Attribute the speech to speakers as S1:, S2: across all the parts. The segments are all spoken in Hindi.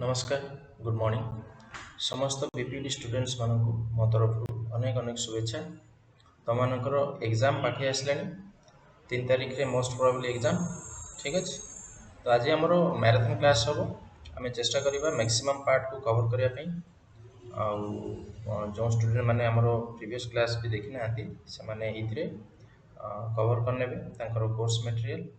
S1: नमस्कार गुड मॉर्निंग समस्त बीपीडी स्टूडेंट्स मानक मो तरफ अनेक अनेक शुभेच्छा तुमर एग्जाम पाखे आसला 3 तारिख रे मोस्ट प्रोबेबली एग्जाम ठीक अच्छे। तो आज आम मैराथन क्लास हम आम चेष्टा करवा मैक्सिमम पार्ट को कवर करने जो स्टूडेंट मैंने आम प्रीवियस क्लास भी देखी ना से कवर करने कोर्स मटेरियल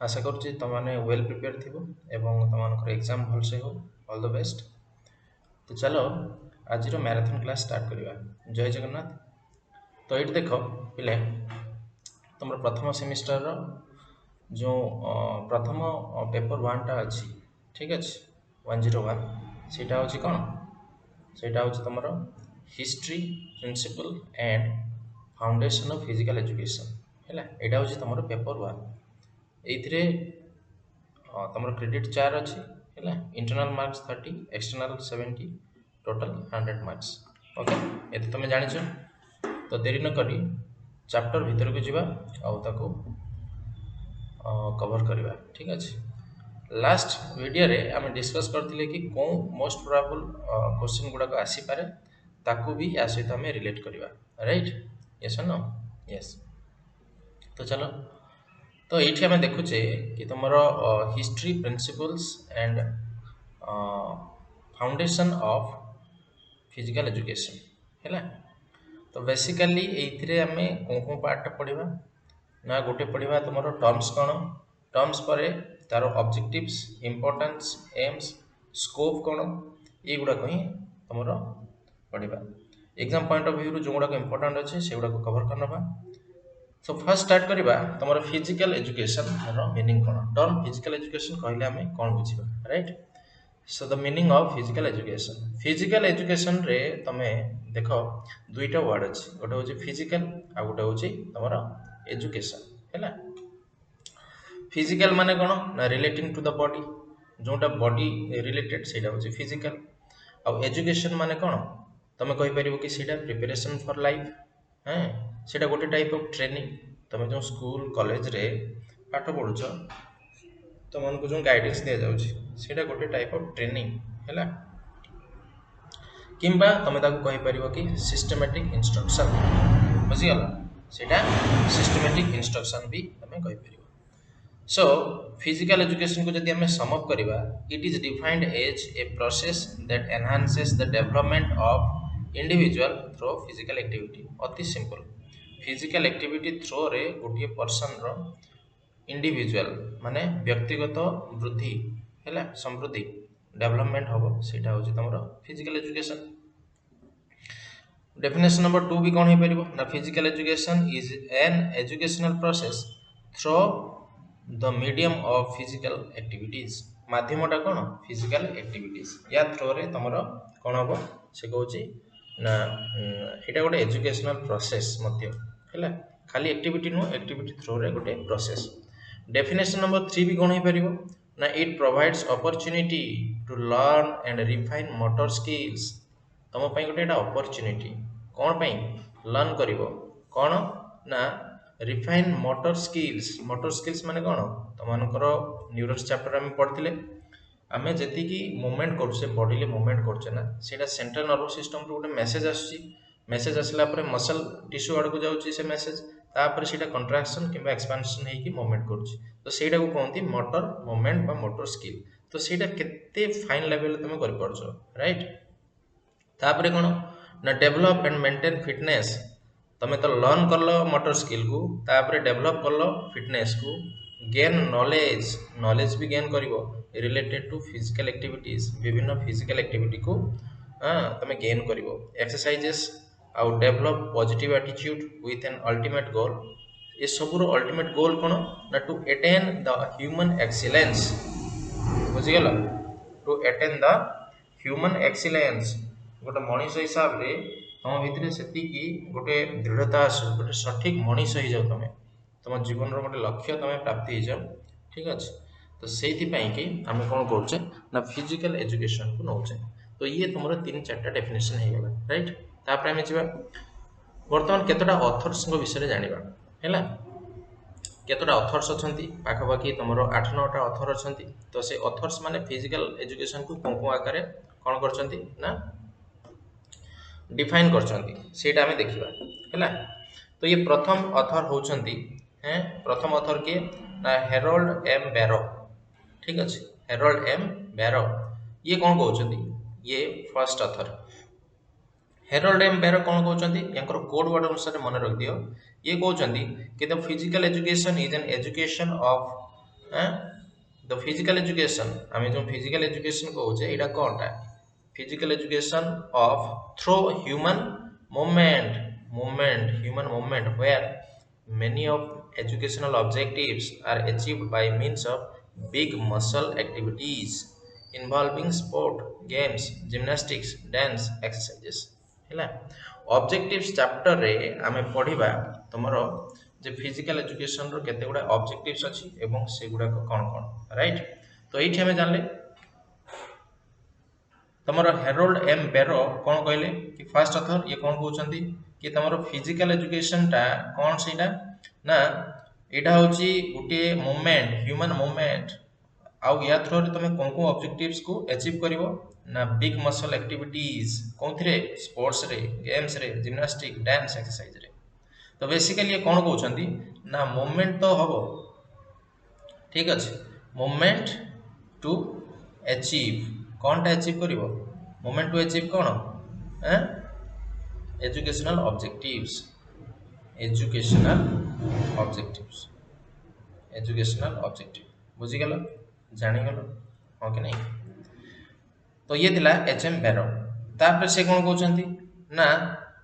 S1: आशा करुच्ची तुमने वेल प्रिपेयर थी एवं तुम एग्जाम भलसे हो ऑल द बेस्ट। तो चलो आज मैराथन क्लास स्टार्ट करवा। जय जगन्नाथ। तो ये देख पिले तुम प्रथम सेमिस्टर जो प्रथम पेपर 1 टा अच्छी ठीक अच्छे 101 सेटा हूँ कौन सेटा हूँ तुम history principle and foundation of physical education है यहाँ हूँ तुम पेपर 1 ये तुम क्रेडिट 4 अच्छी है internal marks 30 external 70 total 100 marks okay ये तुम जान। तो देरी न करी चैप्टर भीतर को जीवा आउ कवर करवा ठीक अच्छे। लास्ट वीडियो रे आम डिस्कस करथिले कि कौन मोस्ट प्रोबेबल क्वेश्चन गुड़ाक आसी पारे ताकू भी या सहित आम रिलेट करवा राइट यस नो यस। तो चलो तो ये आम देखुचे कि तुम history principles and foundation of physical education है। तो बेसिकली ये आम कौन कौन पार्ट पढ़ा ना गोटे पढ़ा तुम टर्म्स कौन टर्म्स पर तार ऑब्जेक्टिव्स इंपोर्टेंस एम्स स्कोप कौन ये गुड़ाक ही तुम पढ़ा एग्जाम पॉइंट ऑफ व्यू जो गुड़ाक इंपोर्टेंट अच्छे से गुड़ाक कवर करना। सो फर्स्ट स्टार्ट करवा तुम फिजिकल एजुकेशन मीनिंग कौन टर्म फिजिकल एजुकेशन कहले आम कौन बुझा right. So the meaning of physical education रे तुम देख दुईटा वर्ड अच्छी गोटे हूँ फिजिकल आ गोटे हूँ तुम एजुकेशन है। फिजिकल माने कौन ना रिलेटिंग टू द बॉडी जोटा बॉडी रिलेटेड से हूँ फिजिकल आ एजुकेशन माने कौन तुम कहीपर कि सीटा प्रिपरेशन फॉर लाइफ हाँ सीटा गोटे टाइप ऑफ ट्रेनिंग तुम जो स्कूल कॉलेज रे पाठ पढ़ुच तुमको जो गाइडेंस दि जाऊँगा गोटे टाइप ऑफ ट्रेनिंग है किंबा तुम कहीपर कि सिस्टमेटिक इंस्ट्रक्शन बुझीगल सेटा सिस्टमेटिक इंस्ट्रक्शन भी तुम कहीपर। सो फिजिकल एजुकेशन को जब सम अप करवा it is defined as a process that enhances the development of individual through physical activity. अति सिंपल फिजिकल एक्टिविटी थ्रो रे गोटे पर्सन रो इंडिविजुअल माने व्यक्तिगत वृद्धि है समृद्धि डेवलपमेंट हम से तुम फिजिकल एजुकेशन। डेफिनेशन नंबर 2 भी कौन हो पार ना physical education is an educational process through the medium of physical activities माध्यमटा कौन फिजिकल एक्टिविटीज या थ्रो रे तुम कौन हम से कौन ना यहाँ गोटे एजुकेशनल प्रोसेस है खाली एक्टिविटी नुह एक्टिविटी थ्रो रे गोटे प्रोसेस। डेफिनेशन नंबर 3 भी कौन हो पार ना it provides opportunity to learn and refine motor skills तुम गोटे अपॉर्चुनिटी कौन लर्न कर कौन ना रिफाइन मोटर स्किल्स माने कौन तुम न्यूरोस चैप्टर आम पढ़ते आम जी मूवमेंट करुचे बॉडी मूवमेंट करुचे ना से सेंट्रल नर्वस सिस्टम गोटे मेसेज आसला मसल टिश्यू आड़ को जाऊँगी से मेसेज तापर से कंट्राक्शन कि एक्सपांशन होगी मूवमेंट करुच्ची तो सहीटा को कहते मोटर मूवमेंट बा मोटर स्किल। तो सहीटा केते फाइन लेवल तुम कर राइट। तापर कौन ना डेवलप एंड मेंटेन फिटनेस तुम तो लर्न कर मोटर स्किल को तापर डेवलप कर फिटनेस को गेन नॉलेज भी गेन कर रिलेटेड टू फिजिकल एक्टिविटीज विभिन्न फिजिकल एक्टिविटी को तुम गेन कर एक्सरसाइजेस आउ develop positive attitude with an ultimate goal ये सबूर अल्टीमेट गोल कौन ना to attain the human excellence बुझीगल to attain the human excellence गोटे मनीष हिसाब से तुम भितर से गोटे दृढ़ता आसू गोटे सठिक मनीष हो जाओ तुम जीवन गोटे लक्ष्य तुम प्राप्ति हो जाओ ठीक अच्छे। तो से कि आम कौन करोचे ना फिजिकल एजुकेशन को नौचे। तो ये तुम 3-4टा डेफिनेशन हो गला राइट। तापर आम जा बर्तमान केतटा ऑथर्स विषय जाना है केतोटा अथर्स अछंती पाखापाखि तुमर 8-9टा अथर अछंती तो से अथर्स माने फिजिकल एजुकेशन को कोन आकार कोन करछंती ना डिफाइन करछंती सेटा हमें देखिबा हैला। तो ये प्रथम अथर होछंती हैं प्रथम अथर के ना हेरोल्ड एम बैरो ठीक अछि हेरोल्ड एम बैरो ये कोन कहउछंती ये first author Harold M Barrow कोन कहउछंती यांकर कोड वर्ड अनुसार मन रख दियो ये कहउछंती कि the physical education is an education of the physical education आमे जो फिजिकल एजुकेशन कहउछे एटा कोनटा physical education of through human movement where many of educational objectives are achieved by means of big muscle activities involving sport games gymnastics dance exercises हैला ऑब्जेक्टिव्स चैप्टर रे आमे पढिबा तमरो जे फिजिकल एजुकेशन रो केते गुडा ऑब्जेक्टिव्स अछि एवं से गुडा को कोन कोन राइट। तो एठी हमें जानले तमरो हेरोल्ड एम बेरो कौन कहले कि फर्स्ट अथर ये कौन कहउछंती कि तमरो फिजिकल एजुकेशन टा कौन सेटा ना एटा होची गुटे मूवमेंट ह्यूमन मूवमेंट आउ या थ्रो रे तमे कोन को ऑब्जेक्टिव्स को अचीव करिवो ना बिग मसल एक्टिविटीज कोनथरे स्पोर्ट्स रे गेम्स रे जिम्नास्टिक डांस एक्सरसाइज रे। तो बेसिकली ये कौन कहउछंती ना मूवमेंट तो हबो ठीक अछि मूवमेंट टू अचीव कौन टा अचीव करिवो मोमेंट टू अचीव कौन educational objectives educational objectives educational objective बुझी गलो जानी गलो हां कि नहीं। तो ये दिला एचएम बैरो तापर से कौन कहउछंती ना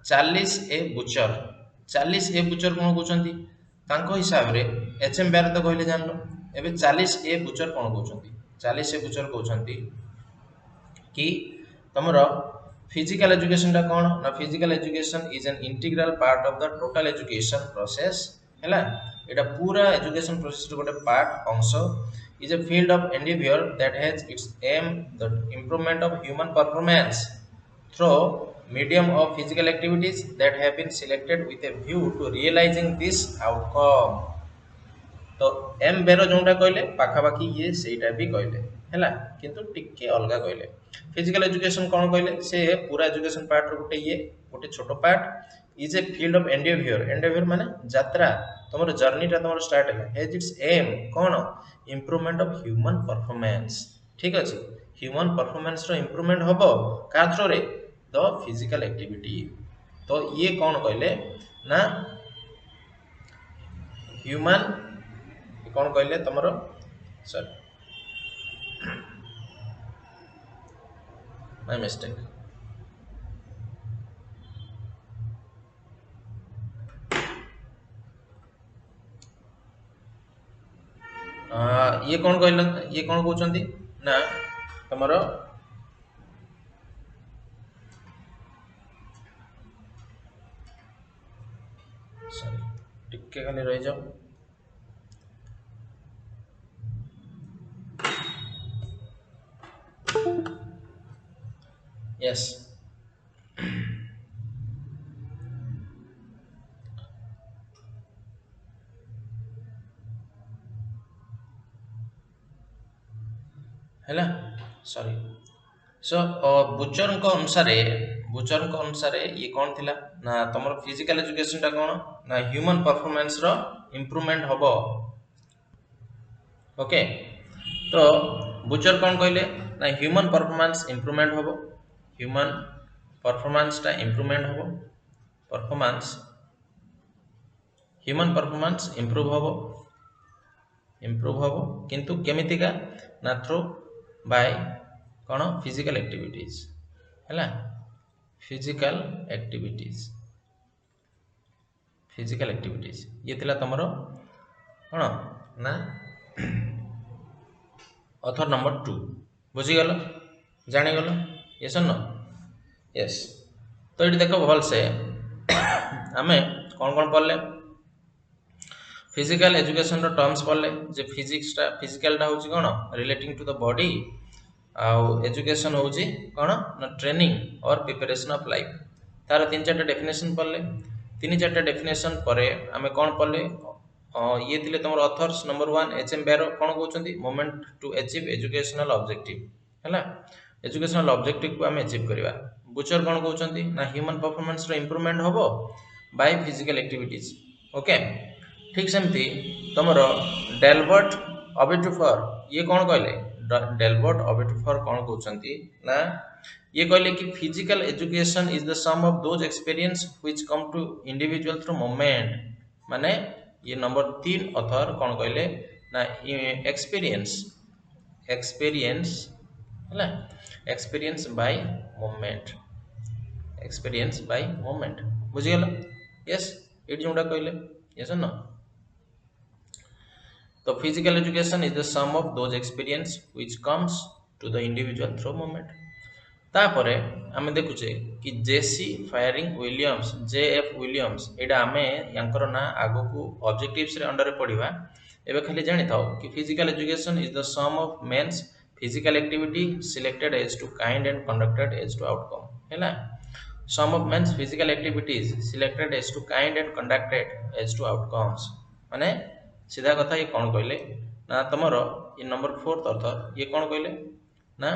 S1: चार्लिस ए बुचर कौन कहउछंती तांको हिसाब रे एचएम बैरो तो कहले जानलो एबे चार्लिस ए बुचर कौन कहउछंती चार्लिस ए बुचर कहउछंती कि तमरो फिजिकल एजुकेशन टा कोन ना physical education is an integral part of the total education process हैला एटा पूरा एजुकेशन प्रोसेस रो गोटे पार्ट अंश is a field of endeavour that has its aim the improvement of human performance through medium of physical activities that have been selected with a view to realizing this outcome। तो एम बेरो जोंटा कहले पाखापाखी ये सेटा भी कहले हैला किंतु टिके अलगा कहले फिजिकल एजुकेशन कौन कहले से पूरा एजुकेशन पार्ट रो गोटे छोटो part is a field of endeavour माने यात्रा तमरो जर्नी टा तमरो स्टार्ट है हैज इट्स एम कौन इंप्रूवमेंट ऑफ ह्यूमन परफॉर्मेंस ठीक अछि ह्यूमन परफॉर्मेंस रो इंप्रूवमेंट हबो का थ्रो रे द फिजिकल एक्टिविटी। तो ये कौन कहले ना ह्यूमन कौन कहले तमरो सॉरी माय मिस्टेक ये कौन कहले ये कौन कहउछंती ना तमरो सॉरी टिके खाली रह जाओ यस हैला सॉरी सो बुचर को अनुसार ये कौन थिला ना तमर फिजिकल एजुकेशन टा कौन ना ह्यूमन परफॉर्मेंस रो इंप्रूवमेंट हबो ओके। तो बुचर कौन कहले ना ह्यूमन परफॉर्मेंस इंप्रूवमेंट हबो ह्यूमन परफॉर्मेंस टा इंप्रूवमेंट हबो परफॉर्मेंस ह्यूमन परफॉर्मेंस इंप्रूव हबो किंतु केमिति का ना थ्रू बाय कौन फिजिकल एक्टिविटीज हैला फिजिकल एक्टिविटीज ये थिला तमरो कौन ना ऑथर नंबर 2 बुझी गलो जानी गलो यस नो यस। तो ये देखो भल से आमे कौन कौन पढ़ले फिजिकल एजुकेशन रो टर्म्स पढ़ले जे फिजिकल टा होची कोन रिलेटिंग टू द बॉडी आउ एजुकेशन होची कोन ना ट्रेनिंग और प्रिपरेशन ऑफ लाइफ तार 3-4 डेफिनेशन पढ़ले 3-4 डेफिनेशन परे आमे कोन पढ़ले ये थिले तमर authors number 1 H M Barrow कोन कहउछंती moment to achieve educational objective हैला एजुकेशनल ऑब्जेक्टिव को हम अचीव करबा बुचर कोन कहउछंती ना ह्यूमन परफॉर्मेंस रो इंप्रूवमेंट होबो बाय फिजिकल एक्टिविटीज ओके ठीक सेमती तमर डेल्बर्ट ऑबिटुफर ये कोन कहले डेल्बर्ट ऑबिटुफर कोन कहउछंती ना ये कहले कि physical education is the sum of those experience which come to individual through moment माने ये नंबर 3 ऑथर कौन कहले ना एक्सपीरियंस एक्सपीरियंस हैला experience by movement experience by movement बुझी गेल यस एट जोडा कहले यस नो तो physical education is the sum of those experience which comes to the individual through movement तापरे आमे देखुचे कि जेसी फायरिंग विलियम्स जेएफ विलियम्स एडा आमे यांकर ना आगो को ऑब्जेक्टिव्स रे अंडर रे पढिबा एबे खाली जानि थाओ कि physical education is the sum of men's physical activity selected as to kind and conducted as to outcome हैला sum of men's physical activities selected as to kind and conducted as to outcomes माने सीधा कथा ये कोन कहले ना तमरो ये नंबर 4 अर्थ ये कोन कहले ना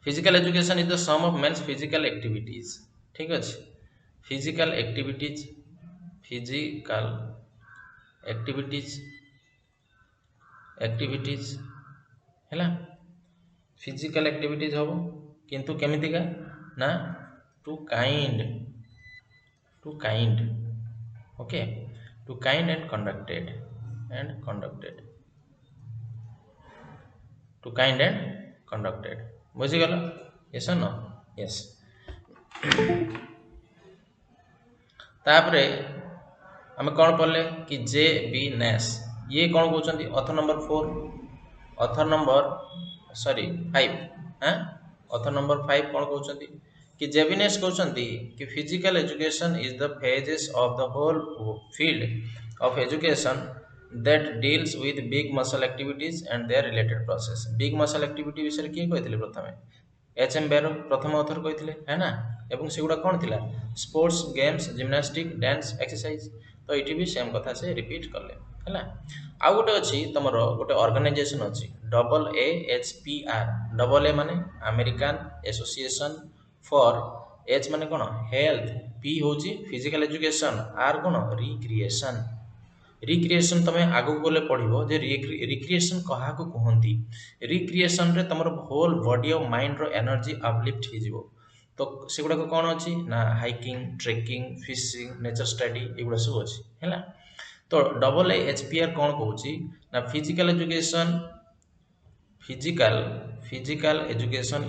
S1: physical education is the sum of men's physical activities ठीक अच्छे physical activities physical activities activities हैला फिजिकल एक्टिविटीज हो किंतु केमितिका ना to kind okay to kind and conducted to kind and conducted बुझी गल यस नो यस तापरे आमे कोन पढ़ले कि जे बी नेस ये कोन कहउछंती author number 4 author number sorry 5 हां ऑथर नंबर 5 कोन कहउछंती कि जेबिनेस कहउछंती कि physical education is the phases of the whole field of education that deals with big muscle activities and their related process big muscle activity विषय किए कहथिले प्रथमे एच एम बेरो प्रथम ऑथर कहथिले है ना एवं सेगुडा कोन थिला sports games gymnastic dance exercise तो इठी भी सेम कथा से रिपीट करले हैला आ गोटे अछि तमरो गोटे ऑर्गेनाइजेशन अछि double A H P R double A माने अमेरिकन एसोसिएशन फॉर एच माने कोन हेल्थ पी होची फिजिकल एजुकेशन आर कोन रिक्रिएशन रिक्रिएशन तमे आगु बोले पढ़िबो जे रिक्रिएशन कहा को कहंती रिक्रिएशन रे तमर होल बॉडी ऑफ माइंड रो एनर्जी अपलिफ्ट हो जिवो तो सेगुडा को कोन अछि ना hiking trekking fishing nature study एगुडा सब अछि हैला तो डबल एचपीआर कोन कहउची ना physical education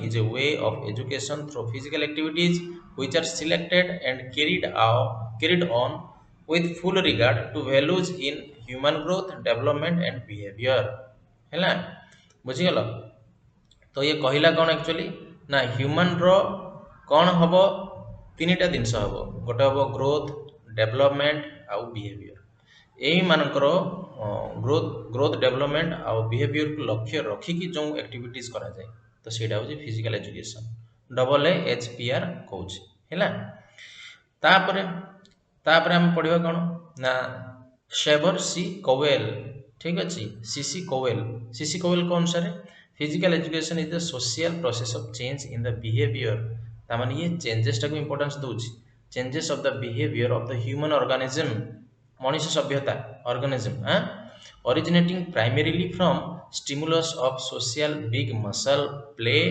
S1: is a way of education through physical activities which are selected and carried on with full regard to values in human growth development and behavior हैला बुझी गलो तो ये कहिला कोन एक्चुअली ना ह्यूमन रो कोन हबो तीनटा दिनस हबो गोटे हबो ग्रोथ डेवलपमेंट आ बिहेवियर एही मानकर ग्रोथ डेवलपमेंट आ बिहेवियर को लक्ष्य रखी कि जो एक्टिविटीज करा जाए तो सेटा होची फिजिकल एजुकेशन डबल एचपीआर कहउची हैला तापरे हम पढ़िबा कोन ना शेवर सी कोवेल ठीक अछि सीसी कोवेल को अनुसार physical education is the social process of change in the behaviour ता माने ये चेंजेस टा को इंपोर्टेंस दोछि changes of the behaviour of the human organism मनुष्य सभ्यता organism originating primarily from stimulus of social big muscle play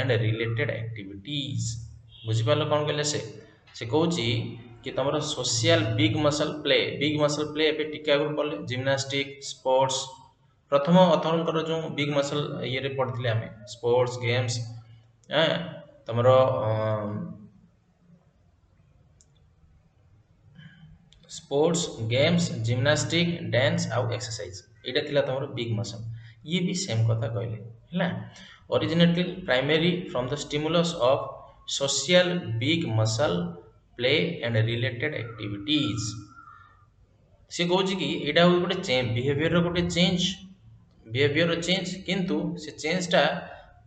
S1: and related activities बुझी पालो कोन कहले से कहउची कि तमरो सोशल बिग मसल प्ले एबे टिका गुड पड़ले जिम्नास्टिक स्पोर्ट्स प्रथम अथरंकर जो बिग मसल ये रे पढ़थिले हमें स्पोर्ट्स गेम्स तमरो स्पोर्ट्स गेम्स जिम्नास्टिक डांस आउ एक्सरसाइज एटा थिला तमरो बिग मसल ये भी सेम कथा कहले हैला originating primary from the stimulus of social big muscle play and related activities से कहउची कि एटा गोटे बिहेवियर रो गोटे चेंज किंतु से चेंज टा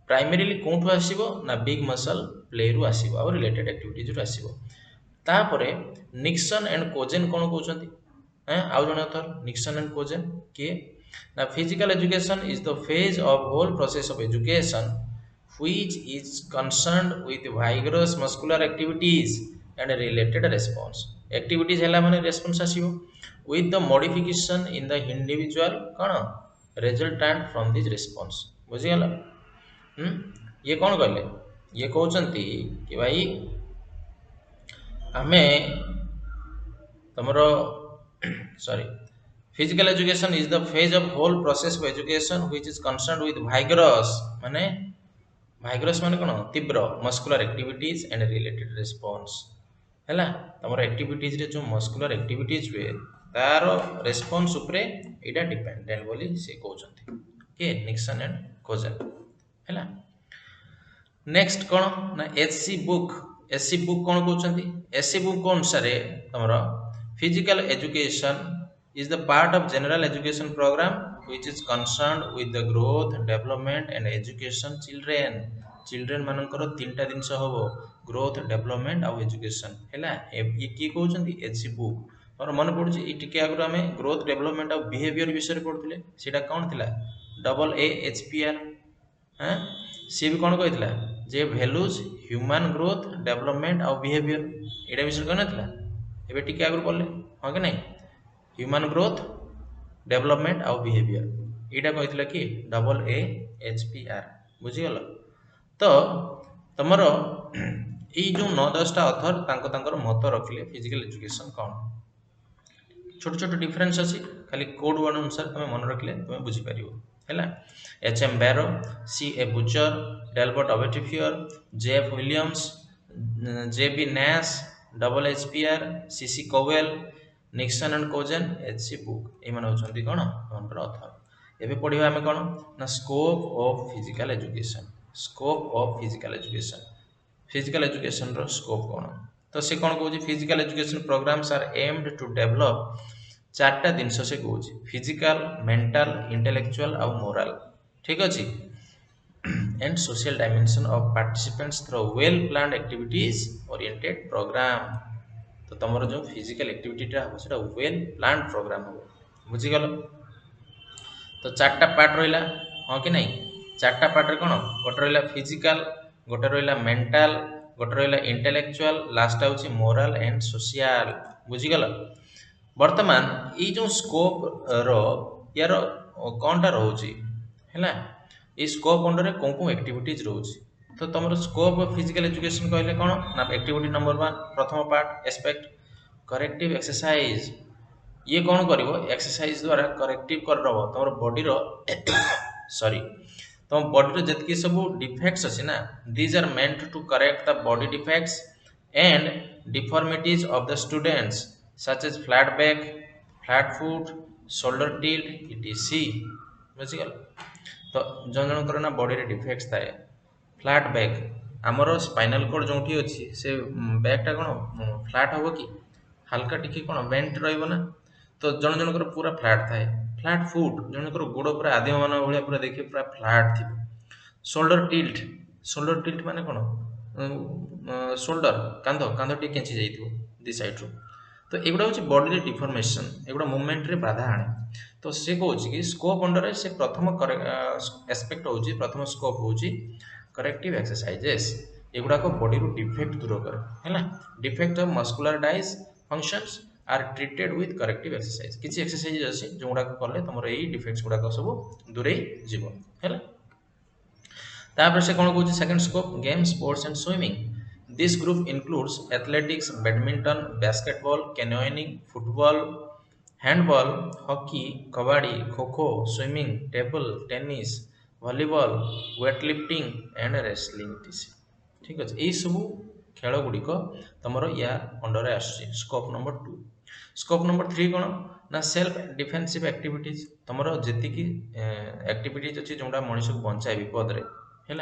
S1: प्राइमरीली कोठु आसीबो ना बिग मसल प्ले रु आसीबो और रिलेटेड एक्टिविटीज रु आसीबो तापरे निक्सन एंड कोजेन कोन कहउचंती ଆଉ ଜଣେ ଅଥର ନିକ୍ସନ ଆଣ୍ଡ କୋଜେନ୍ କିଏ ନା physical education is the phase of whole process of education which is concerned with vigorous muscular activities and related response. Activities ହେଲା ମାନେ response ଆସିବ with the modification in the individual କ'ଣ resultant from this response ବୁଝିଗଲା। ଇଏ କ'ଣ କହିଲେ ଇଏ କହୁଛନ୍ତି କି ଭାଇ ଆମେ ତମର sorry physical education is the phase of whole process of education which is concerned with vigorous ମାନେ ଭାଇଗ୍ରସ୍ ମାନେ କ'ଣ ତୀବ୍ର muscular activities and related response ହେଲା ତମର ଆକ୍ଟିଭିଟିଜ୍ରେ ଯେଉଁ ମସ୍କୁଲାର ଆକ୍ଟିଭିଟିଜ୍ ହୁଏ ତାର ରେସ୍ପନ୍ସ ଉପରେ ଏଇଟା ଡିପେଣ୍ଡେଣ୍ଟ ବୋଲି ସେ କହୁଛନ୍ତି କିଏ ନିକ୍ସନ ଆଣ୍ଡ କୋଜେନ୍ ହେଲା। ନେକ୍ସଟ କ'ଣ ନା ଏସ୍ସି ବୁକ୍ କ'ଣ କହୁଛନ୍ତି ଏସ୍ସି ବୁକ୍ ଅନୁସାରେ ତମର physical education is the part of general education program which is concerned with the growth development and education children ମାନଙ୍କର ତିନିଟା ଜିନିଷ ହବ growth development ଆଉ education ହେଲା ଇଏ କିଏ କହୁଛନ୍ତି ଏଚସି ବୁକ୍ ମୋର ମନେ ପଡୁଛି ଏଇ ଟିକେ ଆଗରୁ ଆମେ growth development ଆଉ behavior ବିଷୟରେ ପଢୁଥିଲେ ସେଇଟା କ'ଣ ଥିଲା AAHPR ସିଏ ବି କ'ଣ କହିଥିଲା ଯେ values human growth development ଆଉ behavior ଏଇଟା ବିଷୟରେ କହିନଥିଲା ଏବେ ଟିକେ ଆଗରୁ ପଢିଲେ ହଁ କି ନାହିଁ ହ୍ୟୁମାନ ଗ୍ରୋଥ ଡେଭଲପମେଣ୍ଟ ଆଉ ବିହେଭିଅର ଏଇଟା କହିଥିଲା କି AAHPR ବୁଝିଗଲ ତ ତମର ଏଇ ଯେଉଁ 9-10ଟା ଅଥର ତାଙ୍କର ମତ ରଖିଲେ ଫିଜିକାଲ ଏଜୁକେସନ କ'ଣ ଛୋଟ ଛୋଟ ଡିଫରେନ୍ସ ଅଛି ଖାଲି କୋଡ୍ ୱାର୍ଡ ଅନୁସାରେ ତମେ ମନେ ରଖିଲେ ତମେ ବୁଝିପାରିବ ହେଲା HM Barrow CA Bucher Delbert Oberteuffer JF Williams JB Nash AAHPR CC Cowell Nixon and Cozens H C Buck ଏମାନେ ହେଉଛନ୍ତି କ'ଣ ଏମାନଙ୍କର ଅଥର ଏବେ ପଢ଼ିବା ଆମେ କ'ଣ ନା ସ୍କୋପ୍ ଅଫ୍ ଫିଜିକାଲ ଏଜୁକେସନର ସ୍କୋପ୍ କ'ଣ ତ ସେ କ'ଣ କହୁଛି ଫିଜିକାଲ ଏଜୁକେସନ ପ୍ରୋଗ୍ରାମସ୍ ଆର୍ ଏମ୍ଡ ଟୁ ଡେଭଲପ ଚାରିଟା ଜିନିଷ ସେ କହୁଛି ଫିଜିକାଲ ମେଣ୍ଟାଲ ଇଣ୍ଟେଲେକ୍ଚୁଆଲ ଆଉ ମୋରାଲ ଠିକ ଅଛି and social dimension of participants through well planned activities oriented program तो तमर जो फिजिकल एक्टिविटीटा हम सेटा वेल प्लान्ड प्रोग्राम हो बुझीगल तो चारटा पार्ट रहिला हां कि नहीं चारटा पार्ट रे कोन गोटे रहिला फिजिकल गोटे रहिला मेंटल गोटे रहिला इंटेलेक्चुअल लास्ट आउची मोरल एंड सोशल बुझीगल वर्तमान ई जो स्कोप रो यार कोनटा रहउची हैला ई स्कोप अंडर कोन एक्टिविटीज रहउची तो तुम स्कोप ऑफ फिजिकल एजुकेशन कहले कौन ना एक्टिविटी नंबर 1 प्रथम पार्ट एस्पेक्ट करेक्टिव एक्सरसाइज ये कौन करिवो एक्सरसाइज द्वारा करेक्टिव कर दबो तुम बॉडी रो सॉरी तुम बॉडी रो जतकी सब डिफेक्ट्स अछि ना these are meant to correct the body defects and deformities of the students such as flat back flat foot shoulder tilt etc बुझिगल तो जन जन ना बॉडी रे डिफेक्ट्स थाए फ्लैट बैक आमर स्पाइनल कोड जोठी अच्छी से बैकटा कौन फ्लैट हम कि हल्का टिके कौन बेंट रहा तो जन जनकर पूरा फ्लैट थाए फ्लैट फुट जनकर गोड़ पूरा आदिम मान भाया पूरा देखिए पूरा फ्लैट थी शोल्डर टिल्ट माने कौन शोल्डर कांध कांध टे केंची जाइथिबो दि साइड रो तो एगुड़ा हूँ बॉडी रे डिफॉर्मेशन एगुड़ा मूवमेंट रे बाधा आने तो से कहूँ कि स्कोप अंडर से प्रथम एस्पेक्ट हूँ प्रथम स्कोप हूँ करेक्टिव एक्सरसाइजेस एगुड़ा बॉडी रू डिफेक्ट दूर करे है defect of muscular dies functions are treated with corrective exercise किसी एक्सरसाइज अच्छी जो गुड़ाक कले तुम यही डिफेक्ट्स गुड़ाक सब दूरे जीव है तापर से कौन कहूँ second scope game sports and swimming this group includes athletics badminton basketball canoeing football handball hockey kabaddi kho kho swimming table tennis volleyball weight lifting and wrestling TC ठीक अच्छे यही सब खेल गुड़िक तुम या under scope number 2 scope number 3 कौन ना सेल्फ डिफेन्सिव एक्टिविटीज तुम जी एक्टिविटीज अच्छी जोटा मनीष को बचाए विपद रे है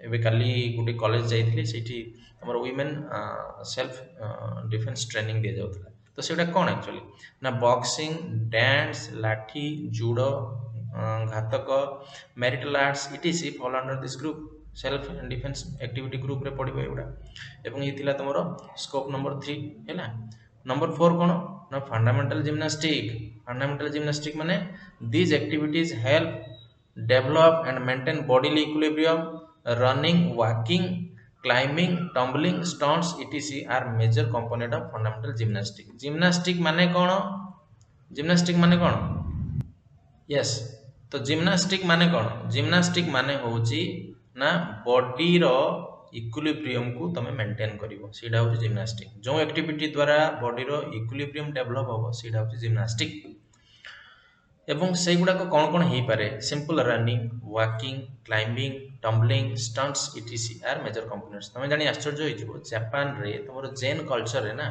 S1: एवं काली गोटे कॉलेज जाइए से तुम वुमेन सेल्फ डिफेन्स ट्रेनिंग दि जाऊला तो सेटा कौन एक्चुअली ना बॉक्सिंग डांस लाठी जुडो घातक marital arts etc. fall under this group self defence activity group रे पड़ो एगुड़ा एवं ये तुम स्कोप नंबर 3 है नंबर 4 कौन ना फंडामेंटल जिम्नास्टिक। फंडामेंटल जिम्नास्टिक माने these activities help develop and maintain bodily equilibrium. Running, walking, climbing, tumbling, stunts etc are major component of fundamental gymnastic. Gymnastic माने कौन? Gymnastic माने कौन? यस, तो जिम्नास्टिक माने कौन? जिम्नास्टिक माने होची ना बॉडी रो इक्विलिब्रियम को तमे मेंटेन करिवो, सेटा होची जिम्नास्टिक। जो एक्टिविटी द्वारा बॉडी रो इक्विलिब्रियम डेवलप होबो सेटा होची जिम्नास्टिक। एवं सेगुडाक कौन कौन हो पारे? Simple running, walking, climbing, tumbling, stunts ETC are major components. तुम जानी आश्चर्य हो जापान रे तुम जैन कल्चर रे ना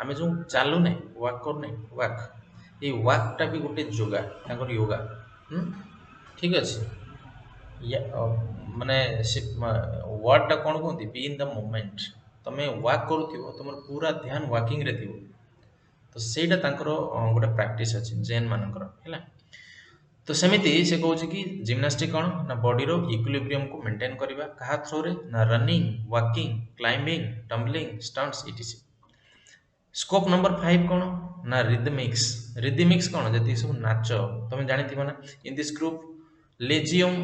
S1: आम जो चलुने वॉक करने वॉक, ये वॉकटा भी गोटे योगा, तांकर योगा। ठीक अच्छे, माने से वर्डटा कौन कहते? Be in the moment. तुम वॉक करूथिबो तुम पूरा ध्यान वॉकिंग रे थिबो, तो सेटा तांकर गोटे प्रैक्टिस अच्छे जैन मानकर है। तो सेमिति से कहूँ कि जिम्नास्टिक कौन ना बॉडी रो इक्विलिब्रियम को मेंटेन करबा कहा थ्रो रे ना running, walking, climbing, tumbling, stunts etc.. Scope number 5 कौन ना रिदमिक्स। रिदमिक्स कौन? जति सब नाच तुम जानिथिबो ना। In this group lezim,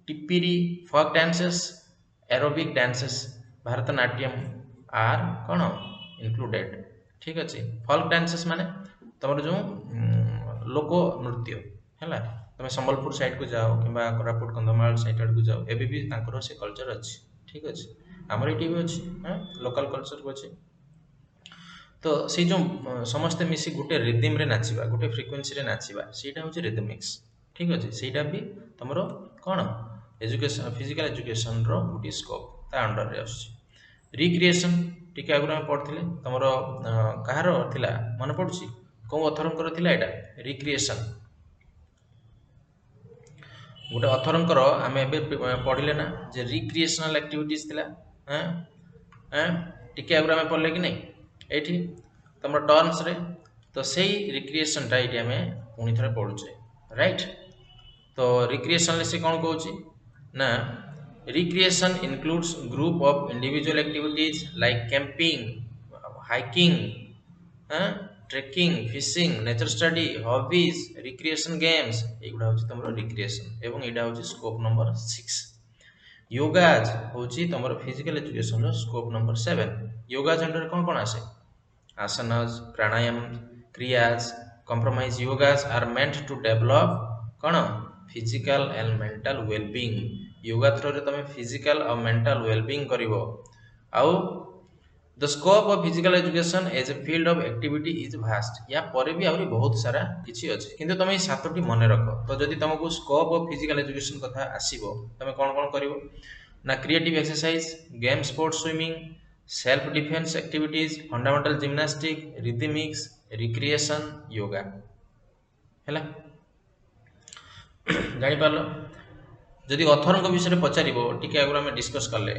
S1: tipri, folk dances, aerobic dances, Bharatanatyam are कौन इनक्लूडेड। ठीक अच्छे, फोक डांसेस माने तुम जो लोक नृत्य है, तुम संबलपुर साइड को जाओ कि कोरापुट कंधमाल साइड आड़ को जाओ, एबी भी तांकर से कल्चर अच्छी। ठीक अच्छे, आमर ये भी अच्छी लोकल कल्चर को अच्छी। तो से जो समस्ते मिसी गोटे रिदिम रे नाचिबा, गोटे फ्रिक्वेन्सी रे नाचिबा, सेटा होची रिदमिक्स। ठीक अच्छे, सेटा भी तुमर कौन एजुकेशन, फिजिकल एजुकेशन रो गोटे स्कोप ता अंडर रे आछी। रिक्रिएशन टिके आगु हम पढ़थिले, तुमर कहार थिला मन पडुची? को अथरंकर थिला एटा रिक्रिएशन? गोटे अथरंकर आम एवं पढ़ले ना जे रिक्रिएशनल एक्टिविटीज थिला। टिके आगु आम पढ़ले कि नहीं एठी तुम टर्म्स रे, तो से रिक्रिएशनटा ये आम पुणी थे पढ़ुचे राइट। तो रिक्रिएशन से कौन कहूँ ना recreation includes group of individual activities like camping, hiking, trekking, fishing, nature study, hobbies, recreation games, एगुड़ा हूँ तुम रिक्रिएशन। एवं यहाँ हूँ स्कोप नंबर 6। योगाज हूँ तुम physical education scope number 7। Yogas under कौन कौन आसे? Asanas, pranayama, kriyas, compromise yogas are meant to develop कौन physical and mental wellbeing. Yoga through रे तुम फिजिकल और मेंटल वेलबींग करिवो। आउ the scope of physical education as a field of activity is vast. या परे भी आहुरी बहुत सारा किछि अछि, किंतु तुम 7टी मन रख। तो जदि तुमको स्कोप ऑफ फिजिकल एजुकेशन कथा आसीबो तुम कौन कौन करिवो ना creative exercise, game, sports, swimming, self defence activities, fundamental gymnastic, rhythmics, recreation, yoga हैला। जानि पारलो? जदि अथरंग विषय पचारिबो टिके आगु हम डिस्कस करले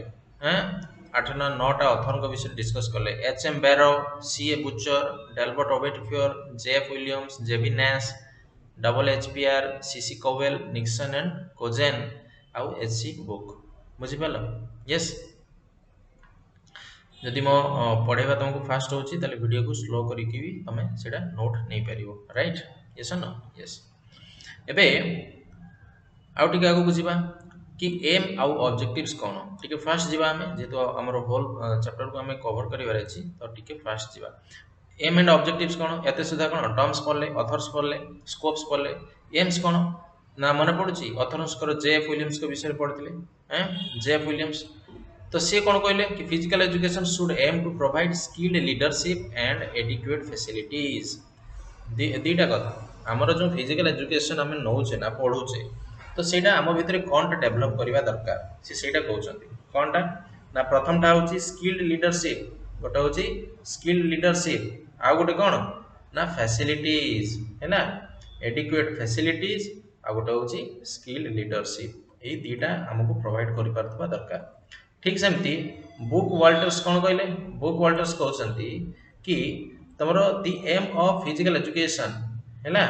S1: 8 ना 9टा अथरंग विषय डिस्कस करले। H M. Barrow, C A. Bucher, Delbert Oberteuffer, J F. Williams, J B. Nash, WHPR, C.C. Cowell, Nixon and Cozens आउ H.C. बुक। बुझी पालो? यस। जदि मो पढ़ेबा तुमको फास्ट होची ताले वीडियो को स्लो करिकि भी तमे सेटा नोट नै परिबो राइट। Yes no yes. एबे आउ टिके आगु बुझिबा कि एम आउ ऑब्जेक्टिव्स कौन। टिके फास्ट जीवा हमें जेहेतु हमर होल चैप्टर को हमें कवर करिवार अछि, तो टिके फास्ट जीवा। एम एंड ऑब्जेक्टिव्स कौन? एते सुधा कौन टर्म्स पढ़ले, ऑथर्स पढ़ले, स्कोप्स पढ़ले। एम्स कौन ना मन पड़ुची? ऑथर्स कर जे.एफ. विलियम्स के विषय पढ़थिले जे.एफ. विलियम्स। तो सी कौन कहले कि physical education should aim to provide skilled leadership and adequate facilities. दीटा कथा आमर जो फिजिकल एजुकेशन आम नौचे ना पढ़ुचे, तो सेटा आम भितर कौन डेभलप करवा दरकार सेटा कहते कौनटा ना प्रथमटा हूँ स्किल्ड लीडरशिप, गोटे हूँ स्किल्ड लीडरशिप, आउ गोटे कौन ना फैसिलिटीज है ना एडिक्वेट फैसिलिटीज, आउ गोटे हूँ स्किल्ड लीडरशिप। यही दीटा आमको प्रोवाइड कर पारथबा दरकार। ठीक सेमती बुक वाल्टर्स कौन कहले? बुक वाल्टर्स कहते कि तुमर the aim of physical education है ना,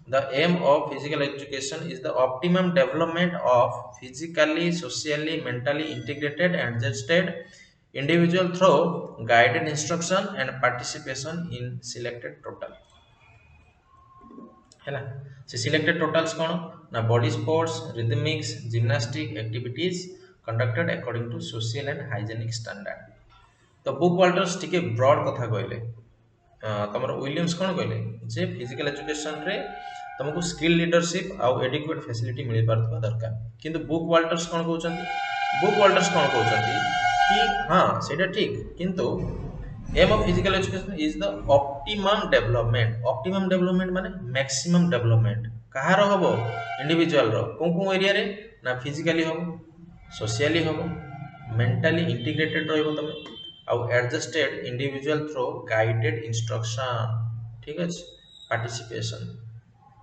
S1: the aim of physical education is the optimum development of physically, socially, mentally integrated and adjusted Individual through guided instruction and participation in selected total. है से सिलेक्टेड टोटल्स कौन ना body sports rhythmics gymnastic activities conducted according to social and hygienic standard तो बुक वाल्टर्स टिके ब्रॉड कथा कहले तुम विलियम्स कौन कहले जे फिजिकल एजुकेशन रे तुमको स्किल लीडरशिप आउ एडिक्वेट फैसिलिटी मिल पारथबा दरकार किंतु बुक वाल्टर्स कौन कहउचंती बुक वाल्टर्स कौन कहउचंती कि हाँ सेटा ठीक किंतु aim of physical education is the optimum development माने मैक्सिमम डेवलपमेंट कहार हबो इंडिविजुअल रो को एरिया रे ना फिजिकली हबो सोशली हबो मेंटली इंटीग्रेटेड रहबो तमे आउ adjusted individual through guided instruction ठीक अछि पार्टिसिपेशन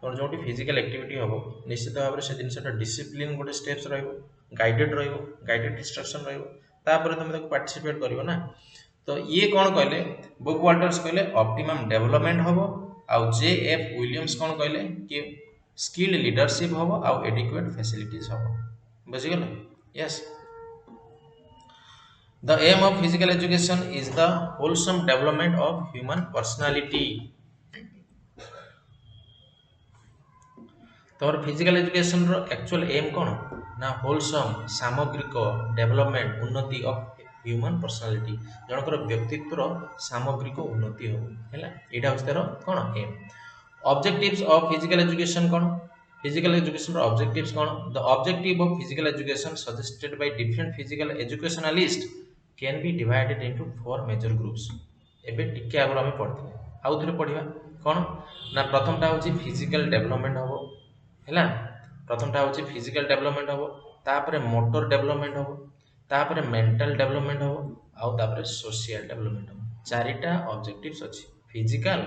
S1: और जोटी फिजिकल एक्टिविटी हबो निश्चित भाव से जिनसटा डिसिप्लिन गोटे स्टेप्स रहबो गाइडेड इंस्ट्रक्शन रहबो तापर तुम ताको पार्टिसिपेट करिवो ना तो ये कौन कहले बुक वाल्टर्स कहले ऑप्टिमम डेवलपमेंट हबो आउ जे एफ विलियम्स कौन कहले कि स्किल लीडरशिप हबो आउ एडिक्वेट फैसिलिटीज हबो बुझि गेल yes the aim of physical education is the wholesome development of human personality तोर फिजिकल एजुकेशन रो एक्चुअल एम कौन ना होलसम सामग्रिक डेवलपमेंट उन्नति ऑफ ह्यूमन पर्सनालिटी जनकर व्यक्तित्व सामग्रिक उन्नति हो हैला एटा होछ तार कोन aim objectives of physical education कोन फिजिकल एजुकेशन रो ऑब्जेक्टिव्स कोन the objective of physical education suggested by different physical educationalist can be divided into four major groups एबे टिके आगर हम पढथि आउ थरे पढिबा कोन ना प्रथमटा होची फिजिकल डेवलपमेंट होबो हैला प्रथमटा होची फिजिकल डेवलपमेंट होबो तापरे मोटर डेवलपमेंट होबो तापरे मेंटल डेवलपमेंट हो आउ तापरे सोशल डेवलपमेंट हो चारिटा ऑब्जेक्टिव्स अछि फिजिकल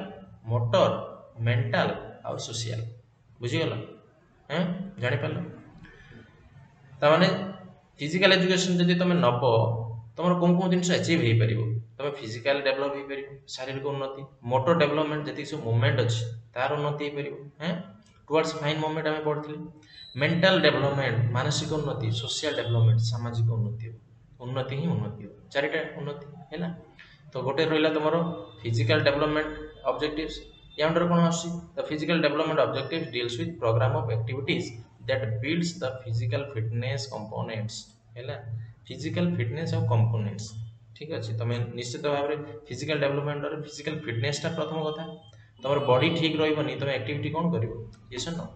S1: मोटर मेंटल आउ सोशल बुझी गलो हैं जानि पालो ता माने फिजिकल एजुकेशन जदि तमे नबो तमर कोन दिन से अचीव हे परिबो तमे फिजिकल डेवलप हे परिबो शारीरिक उन्नति मोटर डेवलपमेंट जति सब मूवमेंट अछि तार उन्नति हे परिबो हैं टुवर्ड्स फाइन मूवमेंट हमें पढ़थिले मेंटल डेवलपमेंट मानसिक उन्नति सोशल डेवलपमेंट सामाजिक उन्नति ही उन्नति हो चारिटा उन्नति है ना तो गोटे रहिला तुमरो फिजिकल डेवलपमेंट ऑब्जेक्टिव्स या अंडर कोन आसी the physical development objectives deals with programme of activities that builds the physical fitness components हैला फिजिकल फिटनेस और कंपोनेंट्स ठीक अछि तमे निश्चित भाव रे फिजिकल डेवलपमेंट और फिजिकल फिटनेस ता प्रथम कथा तमर बॉडी ठीक रहइबनी तमे एक्टिविटी कोन करिवो yes no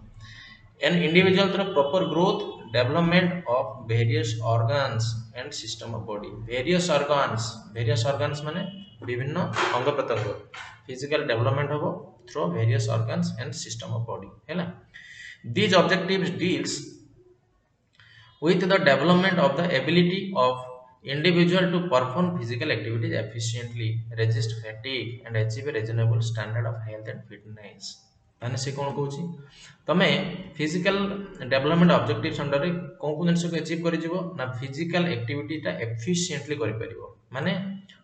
S1: an individual through proper growth development of various organs and system of body various organs माने विभिन्न अंग प्रत्यंग physical development होबो through various organs and system of body हैला these objectives deals with the development of the ability of individual to perform physical activities efficiently resist fatigue and achieve a reasonable standard of health and fitness माने से कोन कहूची तमे फिजिकल डेवलपमेंट ऑब्जेक्टिव्स अंडर रे कोन जिंस को अचीव करि जिवो ना फिजिकल एक्टिविटी ता एफिशिएंटली करि परिबो माने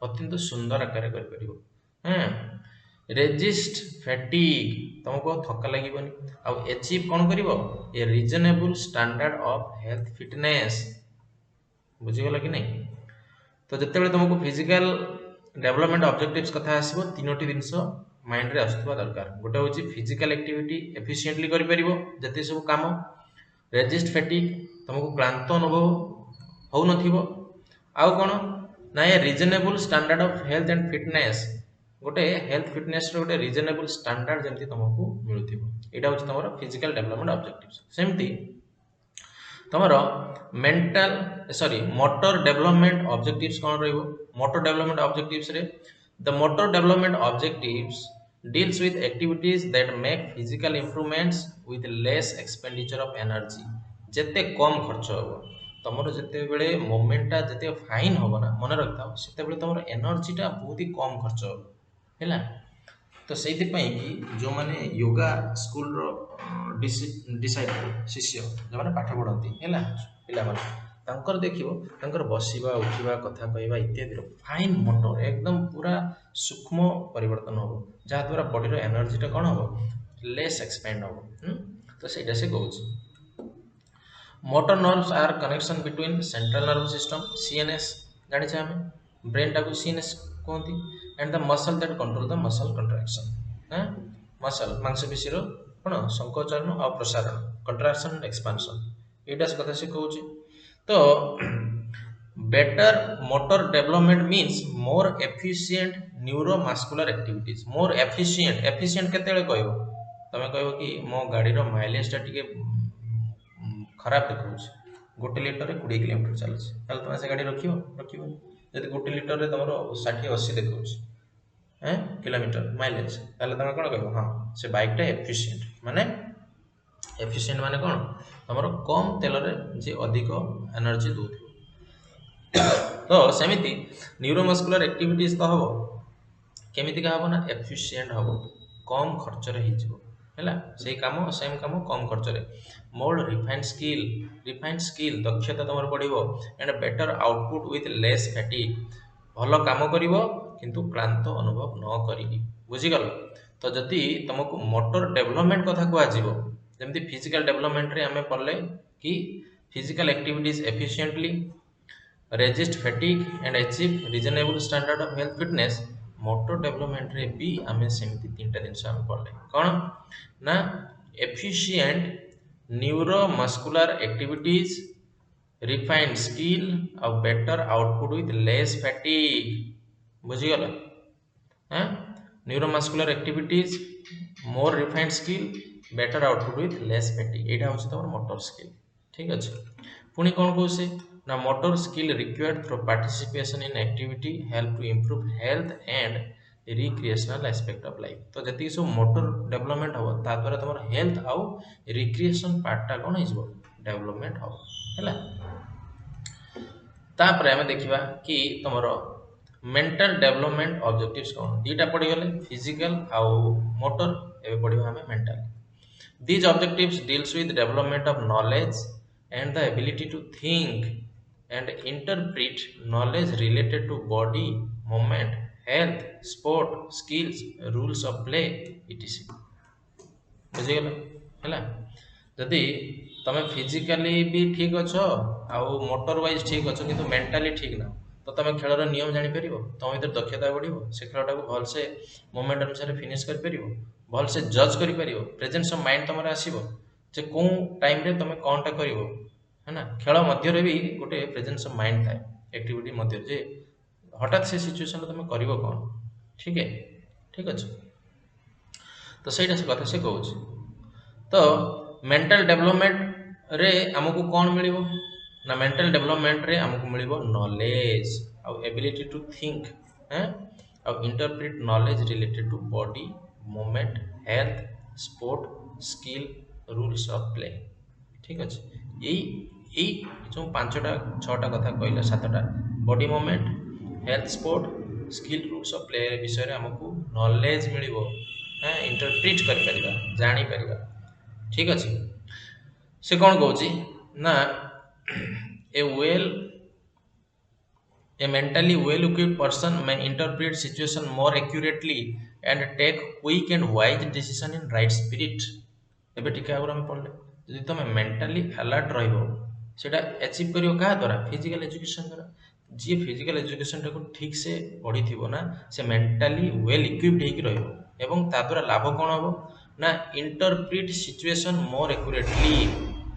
S1: अत्यंत सुंदर आकार करि परिबो हैं रेजिस्ट फैटिग तुमको थक्का लागिबनी आ अचीव कोन करिवो a reasonable standard of health fitness बुझि गेला कि नै तो जते बेले तुमको फिजिकल डेवलपमेंट ऑब्जेक्टिव्स कथा आसीबो तीनोटी जिंस माइंड रे आसुवा दरकार गोटे होची फिजिकल एक्टिविटी एफिशिएंटली करि परिबो जते सब काम रेजिस्ट फैटिग तुमको क्लांत अनुभव हो नथिबो आउ कोन ना ये reasonable standard of health and fitness गोटे हेल्थ फिटनेस रो गोटे रीजनेबल स्टैंडर्ड जेंति तुमको मिलुथिबो एटा होची तमरो फिजिकल डेवलपमेंट ऑब्जेक्टिव्स सेमती तमरो मेंटल मोटर डेवलपमेंट ऑब्जेक्टिव्स कोन रहइबो मोटर डेवलपमेंट ऑब्जेक्टिव्स रे the motor development objectives deals with activities that make physical improvements with less expenditure of energy जते कम खर्च होबो तमरो जते बेले मोमेंटा जते फाइन होबो ना मन रखताओ सेते बेले तमरो एनर्जी टा बहुत ही कम खर्च होबो हैला तो सेति पई कि जो माने योगा स्कूल रो डिसाइपल शिष्य जो माने पाठ पढंती हैला पिला माने तांकर देखिबो तांकर बसिबा उठिबा कथा कहबा इत्यादि रो फाइन मोटर एकदम पूरा सूक्ष्म परिवर्तन हो जहा द्वारा बॉडी रो एनर्जी टा कोन हो लेस एक्सपेंड हो तो सेटा से कहूची motor nerves are connection between central nerve system CNS जानि छ हमें ब्रेन टाको सीनेस कहती and the muscle that control the muscle contraction हाँ मसल मांसपेशी कौन संकोचन और प्रसारण कंट्राक्शन एंड एक्सपांशन एटा से कथा से कहूँ तो better motor development means more efficient neuromuscular activities more efficient efficient केतेबेले कहबो तमे कहबो कि मो गाड़ी रो माइलेज टा टिके खराब देखौछ गोटे लिटर रे 20 किलोमीटर चलछ ताले तमे से गाड़ी रखिबो जदि गोटे लिटर रे तमरो 60 80 देखौछ हैं किलोमीटर माइलेज ताले तमे कोन कहबो हां से बाइक टा एफिशिएंट माने कोन तमरो कम तेल रे जे अधिक एनर्जी दउथि तो सेमिति न्यूरोमस्कुलर एक्टिविटीज तो हम केमिति का हम ना एफिशिएंट हम कम खर्च रे ही जिवो हैला सेम काम कम खर्च रे मोर रिफाइंड स्किल दक्षता तमर पड़िबो and better output with less fatigue भलो काम करिवो किंतु क्लांत अनुभव न करिवि बुझी गल तो जदि तुमको मोटर डेवलपमेंट कथा कुआ जिवो जेमति फिजिकल डेवलपमेंट रे हमें पढ़ले कि physical activities efficiently resist fatigue and achieve reasonable standard of health fitness motor development रे भी हमें सेमती तीनटा जिनस हम पढ़ले कौन ना efficient neuromuscular activities refined skill और better output with less fatigue बुझीगल हाँ neuromuscular activities more refined skill better output with less fatigue एटा होछि तमर motor skill ठीक अछि पुणी कौन कहू से ना motor skill required through participation in activity help to improve health and recreational aspect of life तो जति सब motor development हो ता द्वारा तमर health आउ recreation part टा कोन हिजबो development हो हैला तापर हमें देखिबा कि तमर मेंटल डेवलपमेंट ऑब्जेक्टिव्स कोन दीटा पड़ी गले फिजिकल आउ मोटर एबे पढ़िबा हमें mental these objectives deals with development of knowledge and the ability to think and interpret knowledge related to body, movement, health, sport, skills, rules of play, etc. ବୁଝିଗଲ ହେଲା ଯଦି ତମେ ଫିଜିକାଲି ବି ଠିକ୍ ଅଛ ଆଉ ମୋଟର ୱାଇଜ ଠିକ୍ ଅଛ କିନ୍ତୁ ମେଣ୍ଟାଲି ଠିକ୍ ନା ତ ତମେ ଖେଳର ନିୟମ ଜାଣିପାରିବ ତମ ଭିତରେ ଦକ୍ଷତା ବଢ଼ିବ ସେ ଖେଳଟାକୁ ଭଲସେ ମୋମେଣ୍ଟ ଅନୁସାରେ ଫିନିଶ କରିପାରିବ ଭଲସେ ଜଜ୍ କରିପାରିବ ପ୍ରେଜେନ୍ସ ଅଫ୍ ମାଇଣ୍ଡ ତମର ଆସିବ ଯେ କେଉଁ ଟାଇମରେ ତମେ କ'ଣଟା କରିବ है खेल मध्य भी गोटे प्रेजेंस ऑफ माइंड थाए एक्टिविटी मध्य जे हठात से सिचुएशन तुम कर कौन ठीक है ठीक अच्छे तो सहीटा से कथा से कहूँ तो मेंटल डेवलपमेंट रे आमको कौन मिल ना मेंटल डेवलपमेंट रे आमको मिल नॉलेज आउ एबिलिटी टू थिंक हैं आउ interpret knowledge related to body movement health sport skill rules of play ठीक अच्छे यही जो पांचटा छटा कथा कहला सातटा body movement health sport skill rules of play विषय हमको नॉलेज मिलिबो हां इंटरप्रेट करि परिबा जानि परिबा ठीक अछि से कोन कहूची ना a mentally well equipped person may interpret situation more accurately and take quick and wise decision in right spirit एबे टिके आगर हम पढ़ले यदि तुम मेंटली अलर्ट रहिबो सेटा अचीव करियो का द्वारा फिजिकल एजुकेशन द्वारा जी फिजिकल एजुकेशन टाको ठीक से पढ़ी थिबो ना से मेंटली वेल इक्विप्ड हेकि रहिबो एवं ता द्वारा लाभ कोन हबो ना इंटरप्रेट सिचुएशन मोर एक्यूरेटली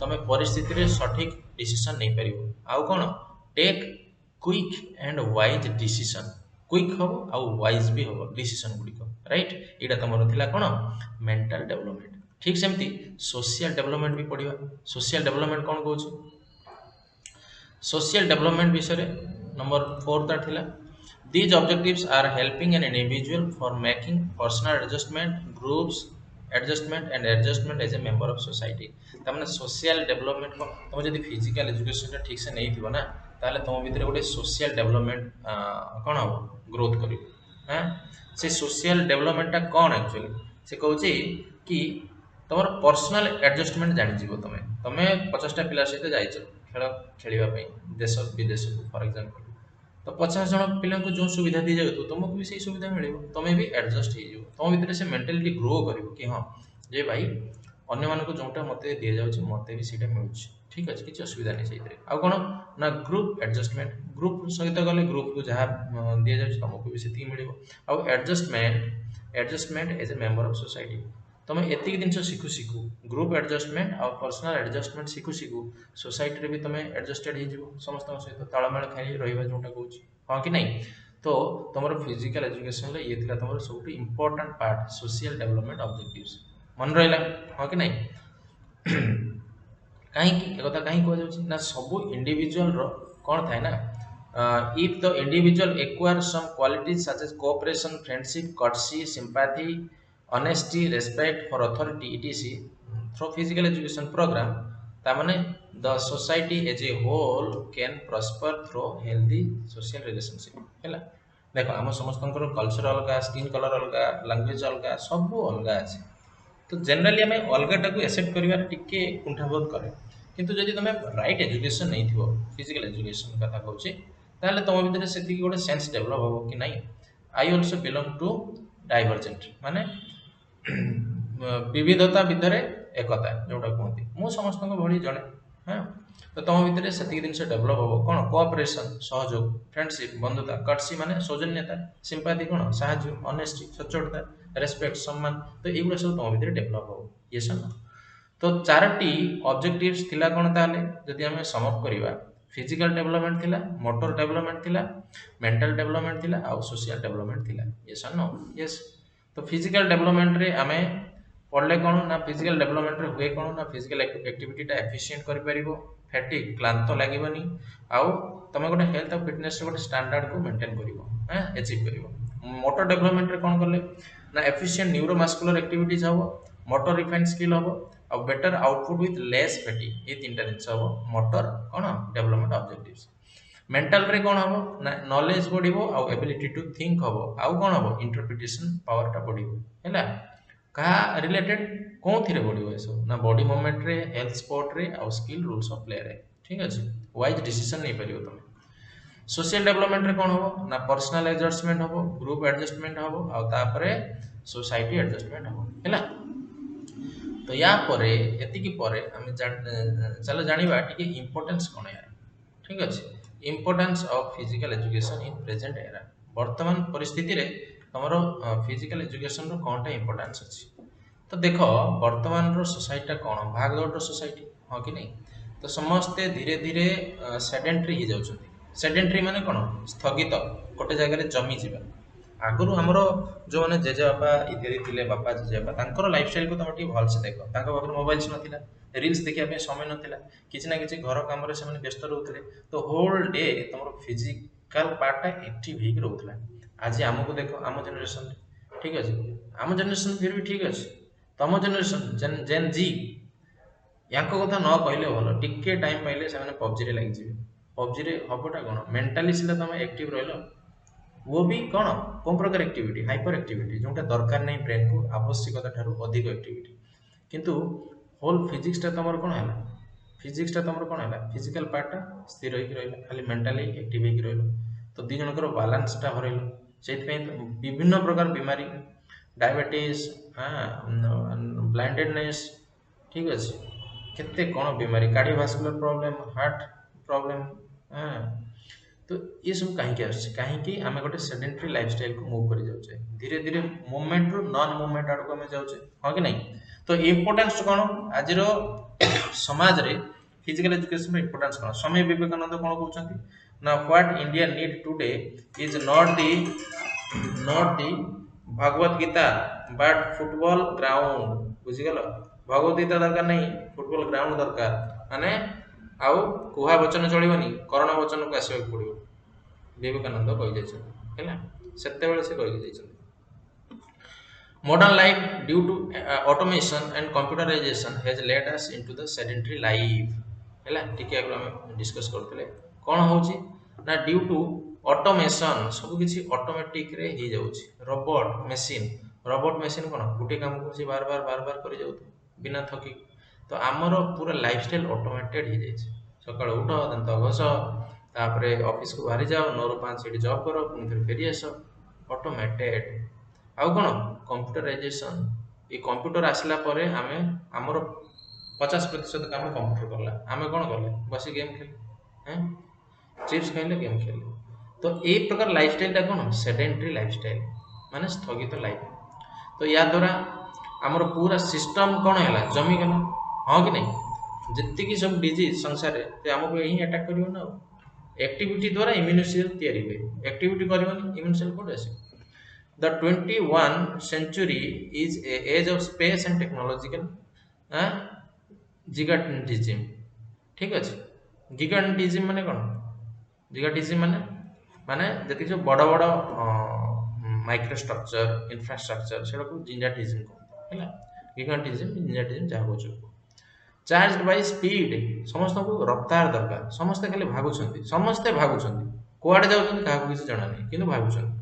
S1: तमे परिस्थिति रे सठिक डिसीजन नै परिबो आउ कोन take quick and wise decision quick हबो आउ वाइज भी हबो डिसीजन गुडी को राइट एटा तमरो थिला कोन मेंटल डेवलपमेंट ठीक सेमती सोशल डेवलपमेंट भी पढ़िबा सोशल डेवलपमेंट कौन कहूँ सोशल डेवलपमेंट विषय नंबर 4 ता थिला these objectives are helping an individual for making personal adjustment groups adjustment and adjustment as a member of society तमने सोशल डेवलपमेंट को तुम जदि फिजिकल एजुकेशन ठीक से नहीं थिबो ना ताले तुम भीतर गोटे सोशल डेवलपमेंट कौन हम ग्रोथ करिवो हां से सोशल डेवलपमेंट कौन एक्चुअली से कहूँ कि तुम पर्सनल एडजस्टमेंट जानी तुम तुम 50टा पिला सहित जाइछ खेल खेलवाई देश विदेश को फॉर एग्जांपल तो 50 जन पिला जो सुविधा दी जाए तुमको भी सही सुविधा मिल तुम भी एडजस्ट हो तुम भीतर से मेंटालिटी ग्रो कर कि हाँ जे भाई अन्य मानक जोटा मत दि जाऊँ मत भी सीटा मिलूँ ठीक अच्छे किसी असुविधा नहीं से आउ कौन ना ग्रुप एडजस्टमेंट ग्रुप सहित गले ग्रुप को जहाँ दि जाए तुमको भी से मिल आउ adjustment as a member of society तुम एतिक जिन शिखु शिखु ग्रुप एडजस्टमेंट आउ पर्सनल एडजस्टमेंट शिखु शिखु सोसाइटी भी तुम एडजस्टेड हो समस्त सहित तालमेल खाई रहा जोटा कौच हाँ कि नहीं तो तुम फिजिकल एजुकेशन ये तुम सब important part social development objectives मन रहा हाँ कि नहीं कहीं एक कहीं कह ना सब इंडिविजुअल कौन थाए ना if the individual acquire some qualities such as cooperation friendship courtesy sympathy honesty respect for authority etc through physical education programme तामाने the society as a whole can prosper through healthy social relationship हैला देखो आम समस्त कल्चर अलग स्किन कलर अलग लैंग्वेज अलग सब अलग अच्छे तो जनरली आम अलगाटा को एक्सेप्ट कर कुंठाबोध कै किंतु जदि तुम राइट एजुकेशन नहीं थो फिजिकल एजुकेशन कथा कहूँ ताहले तुम भितर से गोटे सेन्स डेभलप हम कि नहीं I also belong to divergent माने विविधता भितर एकता जोटा कहते मु समस्त भली जड़े हाँ तो तुम भितर से जिन डेभलप हम कौन कोऑपरेशन सहयोग फ्रेंडशिप बंधुता कर्टसी माने सौजन्यता सिंपाथी कौन साहाय्य ऑनेस्टी सचोटता रेस्पेक्ट सम्मान तो ये सब तुम भितर डेभलप हो ये सन तो चारोटी ऑब्जेक्टिव्स थिला कौन ताले जदि आम समअप करवा फिजिकल डेवलपमेंट थिला मोटर डेवलपमेंट थिला मेंटल डेवलपमेंट थिला आउ सोशल डेवलपमेंट थिला यस और नो यस तो फिजिकल डेवलपमेंट रे आमे पढ़ले कौन ना फिजिकल डेवलपमेंट रे हुए कौन ना फिजिकल एक्टिविटी टा एफिशिएंट करि परिबो फैटिक क्लांत लागबनी आउ तमे गोटे हेल्थ और फिटनेस रे गोटे स्टैंडर्ड को मेंटेन करिवो हां अचीव करिवो मोटर डेवलपमेंट रे कौन करले ना एफिशिएंट न्यूरोमस्कुलर एक्टिविटीज हबो मोटर रिफाइन स्किल हबो और बेटर आउटपुट विथ लेस फैटिक ये तीन टा जिनस हबो मोटर कौन डेवलपमेंट ऑब्जेक्टिव्स मेंटल रे कौन हबो ना नॉलेज बढ़िबो आउ एबिलिटी टू थिंक हबो आउ कौन हबो इंटरप्रिटेशन पावर टा बढ़िबो हैला कहा रिलेटेड कौन थी बढ़िबो एसो ना बॉडी मूवमेंट रे हेल्थ स्पोर्ट रे आउ स्किल रूल्स ऑफ प्ले रे ठीक अछि वाइज डिसीजन नहीं परिबो तुम सोशल डेवलपमेंट रे कौन हबो ना पर्सनल एडजस्टमेंट हबो ग्रुप एडजस्टमेंट हबो आउ तापरे सोसाइटी एडजस्टमेंट हबो हैला तो या परे एतिकी परे हम चलो जानिबा टिके इंपोर्टेंस कोन यार ठीक अछि importance of physical education in present era वर्तमान परिस्थिति रे हमरो फिजिकल एजुकेशन रो कोनटा इंपोर्टेंस अछि तो देखो वर्तमान रो सोसाइटी कोन भागदौड़ रो सोसाइटी हो कि नहीं तो समस्ते धीरे धीरे सेडेंटरी ही जाउछथि सेडेंटरी माने कोन स्थगित गोटे जगह रे जमी जिबा आगुरी आमर जो मैंने जेजे बापा इत्यादि थे बापा जेजे बापा लाइफस्टाइल को तुम टे भलसे देख पाखे मोबाइल्स नाला रिल्स देखा समय नाला किसी ना कि घर कम से व्यस्त रोते तो होल डे तुम फिजिकाल पार्टा एक्टिव हो रोला आज आमको देख आम जेनेरेशन ठीक अच्छे आम जेनेरेशन फिर भी ठीक अच्छे तुम जेनेरेशन जेन जी या कथा न कहले भल टिके टाइम पाइले से पबजी लगे पबजी हबटा कौन मेंटाली सीधा तुम एक्टिव रहा वो भी कौन कौन प्रकार एक्टिविटी हाइपर एक्टिविटी जोटा दरकार नहीं ब्रेन को आवश्यकता ठारू अधिक एक्टिविटी किंतु होल फिजिक्सटा तुम कौन है फिजिक्सटा तुम कौन है फिजिकल पार्टा स्थिर होकर रहा खाली मेंटाली एक्टिव होकर रहा तो दी जनकर बालांसटा हरल से विभिन्न प्रकार बीमारी डायबिटीज ब्लाइंडेडनेस ठीक अच्छे केते कौन बीमारी कार्डियोवास्कुलर प्रॉब्लम हार्ट प्रॉब्लम हाँ तो ये सब कहीं कहीं आम गोटे सेडेंटरी लाइफस्टाइल को मूव कर जाऊे धीरे धीरे मूवमेंट रु नॉन मूवमेंट आड़ को जाऊे हाँ कि नहीं तो इम्पोर्टेंस कौन आज समाज रे फिजिकल एजुकेशन इम्पोर्टेंस कौन स्वामी विवेकानंद कौन कहते ना what India need today is not the Bhagavad Gita but football ground बुझीगल भगवत गीता दरकार नहीं फुटबॉल ग्राउंड दरकार माने आउ कुहा वचन चलनी करण वचन को आसवाक पड़ो विवेकानंद कही से modern life due to automation and computerization has led us into the sedentary life है टिके आगे हम डिस्कस करते कौन होची ना ड्यू टू ऑटोमेशन सब किसी ऑटोमेटिक रे ही जाउची रोबोट मशीन कौन गोटे काम को बार बार कर जाऊ बिना थकी तो आमर पूरा लाइफस्टाइल ऑटोमेटेड हो जाए सकाल उठ दांत घस तापर ऑफिस को बाहरी जाओ 9 ରୁ 5 से जॉब करो पुणी फिर फेरी आस ऑटोमेटेड आउ कौन कंप्यूटराइजेशन ये कंप्यूटर आसला परे आमे आमर 50% काम कंप्यूटर कला आम कौन कले बस गेम खेले चिप्स खाइले गेम खेले तो ये प्रकार लाइफस्टाइल कौन सेडेंटरी लाइफस्टाइल माने स्थगित लाइफ तो या द्वारा आमर पूरा सिस्टम कौन है जमीगला हाँ कि नहीं जितकी सब डिजीज संसार में आमको यही अटैक कर ना एक्टिविटी द्वारा इम्यून सेल तैयारी हुए एक्टिविटी करबनी इम्यून सेल कोड आसे the 21 century is a age of space and technological gigantism ठीक अच्छे gigantism माने कौन gigantism माने माने जति जो बड़ बड़ माइक्रोस्ट्रक्चर इंफ्रास्ट्रक्चर सेटा को gigantism कहते हैं gigantism gigantism जहाँ बोझो चार्ज बाय स्पीड समस्त को रफ्तार दरकार समस्ते खाली भागुछंती समस्ते भागुछंती कुआडे जाउछंती काहाको किछि जणा नै किंतु भागुछंती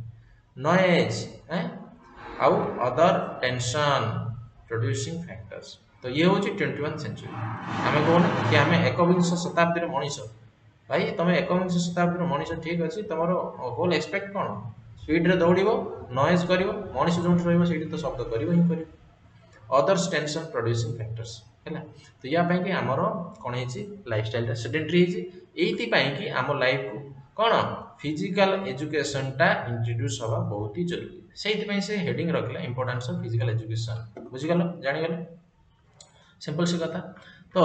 S1: नॉइज आउ अदर टेंशन प्रोड्यूसिंग फैक्टर्स तो ये हूँ 21 सेंचुरी आम कौन कि आम एकविंश शताब्दी मनीष भाई तुम एकविंश शताब्दी मनीष ठीक अच्छे तुम होल एक्सपेक्ट कौन स्पीड रे दौड़ नॉइज कर मनीष जो रही तो शब्द कर ही कर अदर्स टेंशन प्रोड्यूसिंग फैक्टर्स है तो या कि आमर कौन है लाइफस्टाइल सेडेंटरी ये आम लाइफ को कौन फिजिकल एजुकेशन टा इंट्रोड्यूस हवा बहुत ही जरूरी से हेडिंग रखला इंपोर्टेंस ऑफ फिजिकल एजुकेशन बुझीगल जानीगल सिंपल सी कथा तो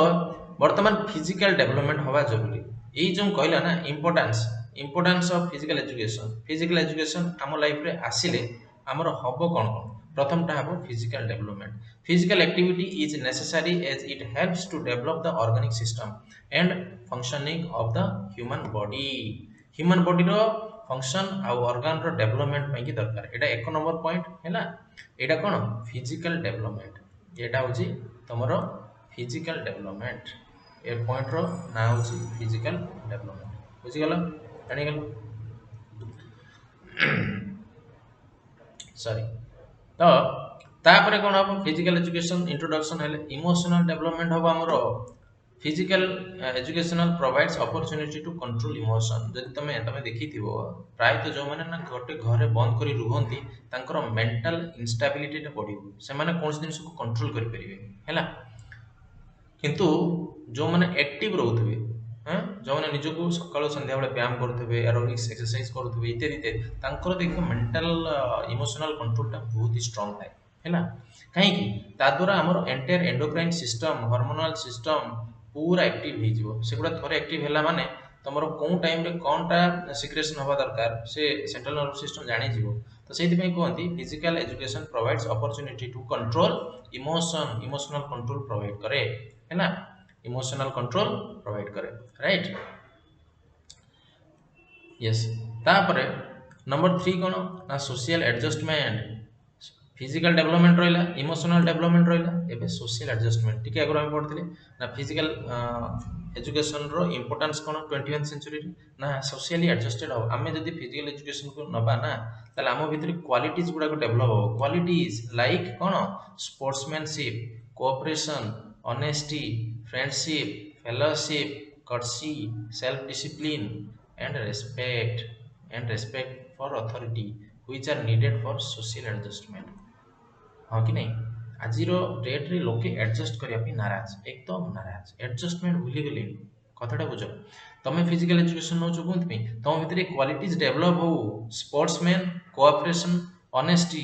S1: वर्तमान फिजिकल डेवलपमेंट हवा जरूरी यही जो कहला ना इंपोर्टेंस ऑफ फिजिकल एजुकेशन आम लाइफ रे आसिले आमर हबो कौन कौन प्रथम टा हबो physical development physical activity is necessary as it helps to develop the organic system and functioning of the human body रो फंक्शन आउ ऑर्गन रो डेवलपमेंट पई की दरकार एटा एक नंबर पॉइंट हैला एटा कोन फिजिकल डेवलपमेंट एटा होची तमरो फिजिकल डेवलपमेंट ए पॉइंट रो ना होची फिजिकल डेवलपमेंट बुझी गलो जानि गलो सॉरी तो तापरे कोन हम फिजिकल एजुकेशन इंट्रोडक्शन हेले इमोशनल डेवलपमेंट हबो हमरो physical educational provides opportunity to control emotion जदि तमे देखिथिबो प्राय तो जो माने ना गोटे घरे बंद करी रुहंती तांकर मेंटल इंस्टेबिलिटी टा बढ़िबो से माने कोन जिनिस को कंट्रोल करि परिबे हैला किंतु जो माने एक्टिव रहउथबे जो माने निज को सकाळ संध्या बेले व्यायाम करथबे एरोबिक्स एक्सरसाइज करथबे इत्यादि तांकर देखो मेंटल इमोशनल कंट्रोल टा बहुत ही स्ट्रांग थाए हैला काहे कि ता द्वारा हमर entire endocrine system hormonal system पूरा एक्टिव हो जिवो सेगुडा थोरे एक्टिव हैला माने तमरो कोन टाइम रे कोनटा सिक्रेशन हवा दरकार से सेंट्रल नर्वस सिस्टम जानि जिवो तो सेति पई कहंती physical education provides opportunity to control emotional control provide करे हैना इमोशनल कंट्रोल प्रोवाइड करे राइट यस तापरे नंबर 3 कोन ना सोशल एडजस्टमेंट फिजिकल डेवलपमेंट रहिला इमोशनल डेवलपमेंट रहिला एबे सोशल एडजस्टमेंट ठीक आगर हम पढथिले ना फिजिकल एजुकेशन रो इंपोर्टेंस कोन 21 सेंचुरी ना सोशली एडजस्टेड हो आमे जदी फिजिकल एजुकेशन को नबा ना तले आम भितर क्वालिटीज गुडा को डेवलप हो क्वालिटीज लाइक कोन sportsmanship cooperation honesty friendship fellowship courtesy self discipline and respect for authority which are needed for social adjustment हाँ कि नहीं आज डेट रे लोके एडजस्ट करने नाराज एकदम नाराज एडजस्टमेंट भूली गले कथाटा बुझ तुम फिजिकल एजुकेशन नौ कौन तुम भितर क्वालिटीज डेवलप हो sportsman cooperation honesty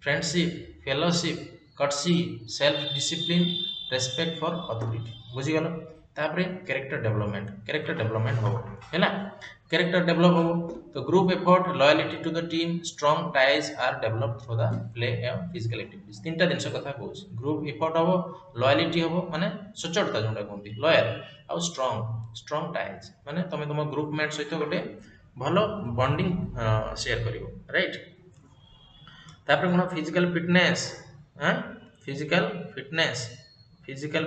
S1: friendship fellowship courtesy self discipline respect for authority बुझीगल तापरे कैरेक्टर डेवलपमेंट हो हैला कैरेक्टर डेवलप हो तो group effort loyalty to the team strong ties are developed through the play and physical activities तीनटा जिंस कथा कहूँ ग्रुप एफर्ट हो लॉयलिटी हो माने सचोटता जोटा कहते लॉयल आउ स्ट्रांग टाइज माने तुम तुम ग्रुप मेट सहित गोटे भलो बॉन्डिंग शेयर करिवो राइट तापर कोन फिजिकल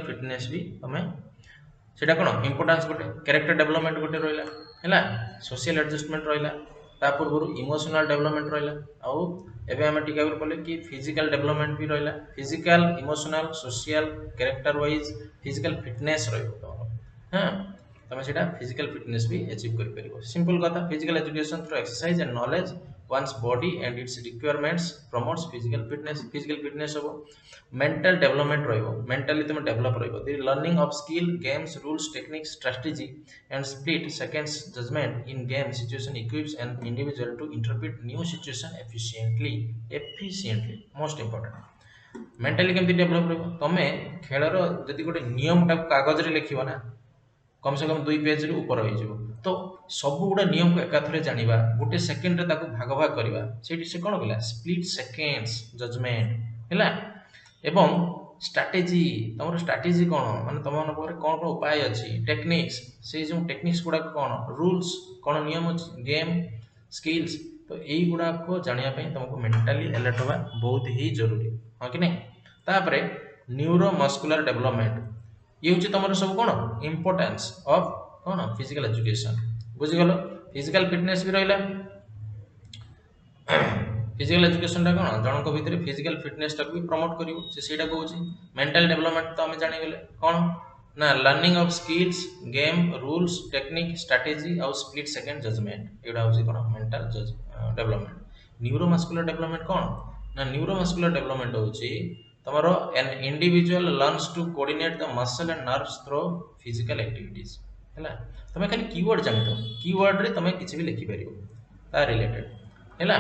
S1: फिटनेस भी तमे सेटा कोन इंपोर्टेंस गोटे कैरेक्टर डेवलपमेंट गोटे रहिला हैला सोशल एडजस्टमेंट रहिला ता पूर्व इमोशनल डेवलपमेंट रहिला आउ एबे हम टिका कर पले कि फिजिकल डेवलपमेंट भी रहिला physical emotional social character wise physical fitness रहिबो हां तमे सेटा फिजिकल फिटनेस भी अचीव कर परिबो सिंपल कथा physical education through exercise and knowledge one's body and its requirements, promotes physical fitness habo, mental development rahibo, mentally tome develop rahibo, the learning of skill, games, rules, techniques, strategy and split seconds judgment in game situation equips an individual to interpret new situation efficiently, most important। Mentally केमती डेभलप रहिबो, तमे खेलर जदि गोटे नियम टाक कागज रे लिखिबो ना कम से कम 2 पेज ରୁ ऊपर ହେଇଯିବ। ତ ସବୁ ଗୁଡ଼ା ନିୟମକୁ ଏକାଥରେ ଜାଣିବା, ଗୋଟେ ସେକେଣ୍ଡରେ ତାକୁ ଭାଗ ଭାଗ କରିବା, ସେଇଠି ସେ କ'ଣ କଲା ସ୍ପ୍ଲିଟ୍ ସେକେଣ୍ଡସ୍ ଜଜମେଣ୍ଟ ହେଲା। ଏବଂ ଷ୍ଟ୍ରାଟେଜି, ତମର ଷ୍ଟ୍ରାଟେଜି କ'ଣ, ମାନେ ତମମାନଙ୍କ ପାଖରେ କ'ଣ କ'ଣ ଉପାୟ ଅଛି, ଟେକ୍ନିକ୍ସ, ସେଇ ଯେଉଁ ଟେକ୍ନିକ୍ସ ଗୁଡ଼ାକ କ'ଣ, ରୁଲ୍ସ କ'ଣ ନିୟମ ଅଛି, ଗେମ୍ ସ୍କିଲ୍ସ, ତ ଏଇଗୁଡ଼ାକ ଜାଣିବା ପାଇଁ ତମକୁ ମେଣ୍ଟାଲି ଆଲର୍ଟ ହେବା ବହୁତ ହି ଜରୁରୀ, ହଁ କି ନାହିଁ। ତାପରେ ନ୍ୟୁରୋ ମସ୍କୁଲାର ଡେଭଲପମେଣ୍ଟ, ये हूँ तुम सब कौन इम्पोर्टान्स ऑफ कौन फिजिकल एजुकेशन, बुझीगल। फिजिकल फिटनेस भी रहा, फिजिकल एजुकेशन टा कौन जनक भितर फिजिकल फिटनेस टाक भी प्रमोट करिवो, सेटा कहूँ मेंटल डेवलपमेंट। तो आम जानीगले कौन ना learning of skills, game, rules, technique, strategy आउ स्प्लिट सेकंड जजमेंट, एटा हूँ कौन मेंटल डेवलपमेंट। न्यूरोमस्कुलर डेवलपमेंट कौन ना न्यूरोमस्कुलर डेवलपमेंट हूँ तमरो an individual learns to coordinate the muscle and nerves through physical activities हैला। तमे खाली कीवर्ड जानतो, कीवर्ड रे तमे किछि भी लिखि परिबो ता रिलेटेड हैला।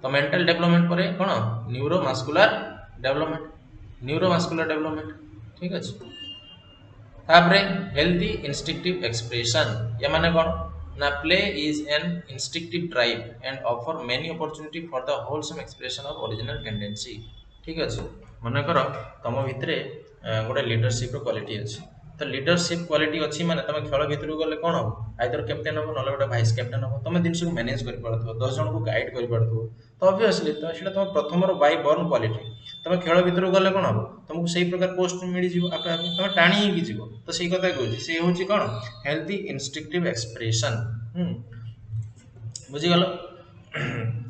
S1: तो मेंटल डेवलपमेंट परे कोन न्यूरोमस्कुलर डेवलपमेंट, न्यूरोमस्कुलर डेवलपमेंट ठीक अछि। तापरे हेल्दी इंस्टिंक्टिव एक्सप्रेशन, या माने कोन ना play is an instinctive drive and offer many opportunity for the wholesome expression of original tendency, ठीक अछि। मनकर तुम भितर गोटे लीडरशिप क्वालिटी अच्छी, तो लीडरशिप क्वालिटी अच्छी माने तुम खेल भितर गले कौन हम आइदर कैप्टेन हम ना गोटे भाइस कैप्टेन हम, तुम जिन को मैनेज कर पारथो, 10 जन को गाइड कर पारथो, तो ऑब्वियसली तो सेटा तुम प्रथम बाय बर्न क्वालिटी। तुम खेल भितर गले कौन हम तुमको सही प्रकार पोस्ट मिल जीव आपे आपे, तुम टाणी ही जीव, तो सही कथा कहूँ सी हूँ कौन हेल्दी इंस्टिंक्टिव एक्सप्रेशन, बुझीगल।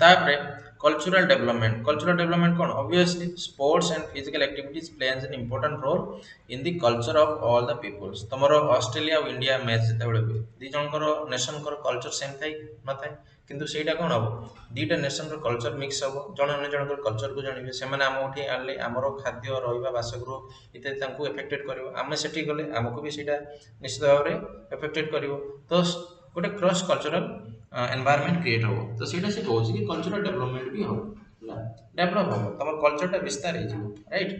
S1: तापरे कल्चरल डेवलपमेंट, कल्चरल डेवलपमेंट कौन obviously sports and physical activities plays an important role in the culture of all the peoples. तुमर ऑस्ट्रेलिया और इंडिया मैच जिते हुए दी जनकर नेशन कल्चर सेम थाई न थाए, किंतु सेटा कौन हम दीटा नेशन कल्चर मिक्स हम, जन अन्य जन कल्चर को जानवे, से आम उठी आनले आमर खाद्य रहा बासगृह इत्यादि एफेक्टेड कर, आम से गले आमको भी सीटा निश्चित भाव में एफेक्टेड कर, तो गोटे क्रॉस कल्चरल एनवायरनमेंट क्रिएट हो, तो सीटा से कहूँ कि कल्चरल डेवलपमेंट भी हम डेवलप हम, तुम कल्चरटा विस्तार हो राइट।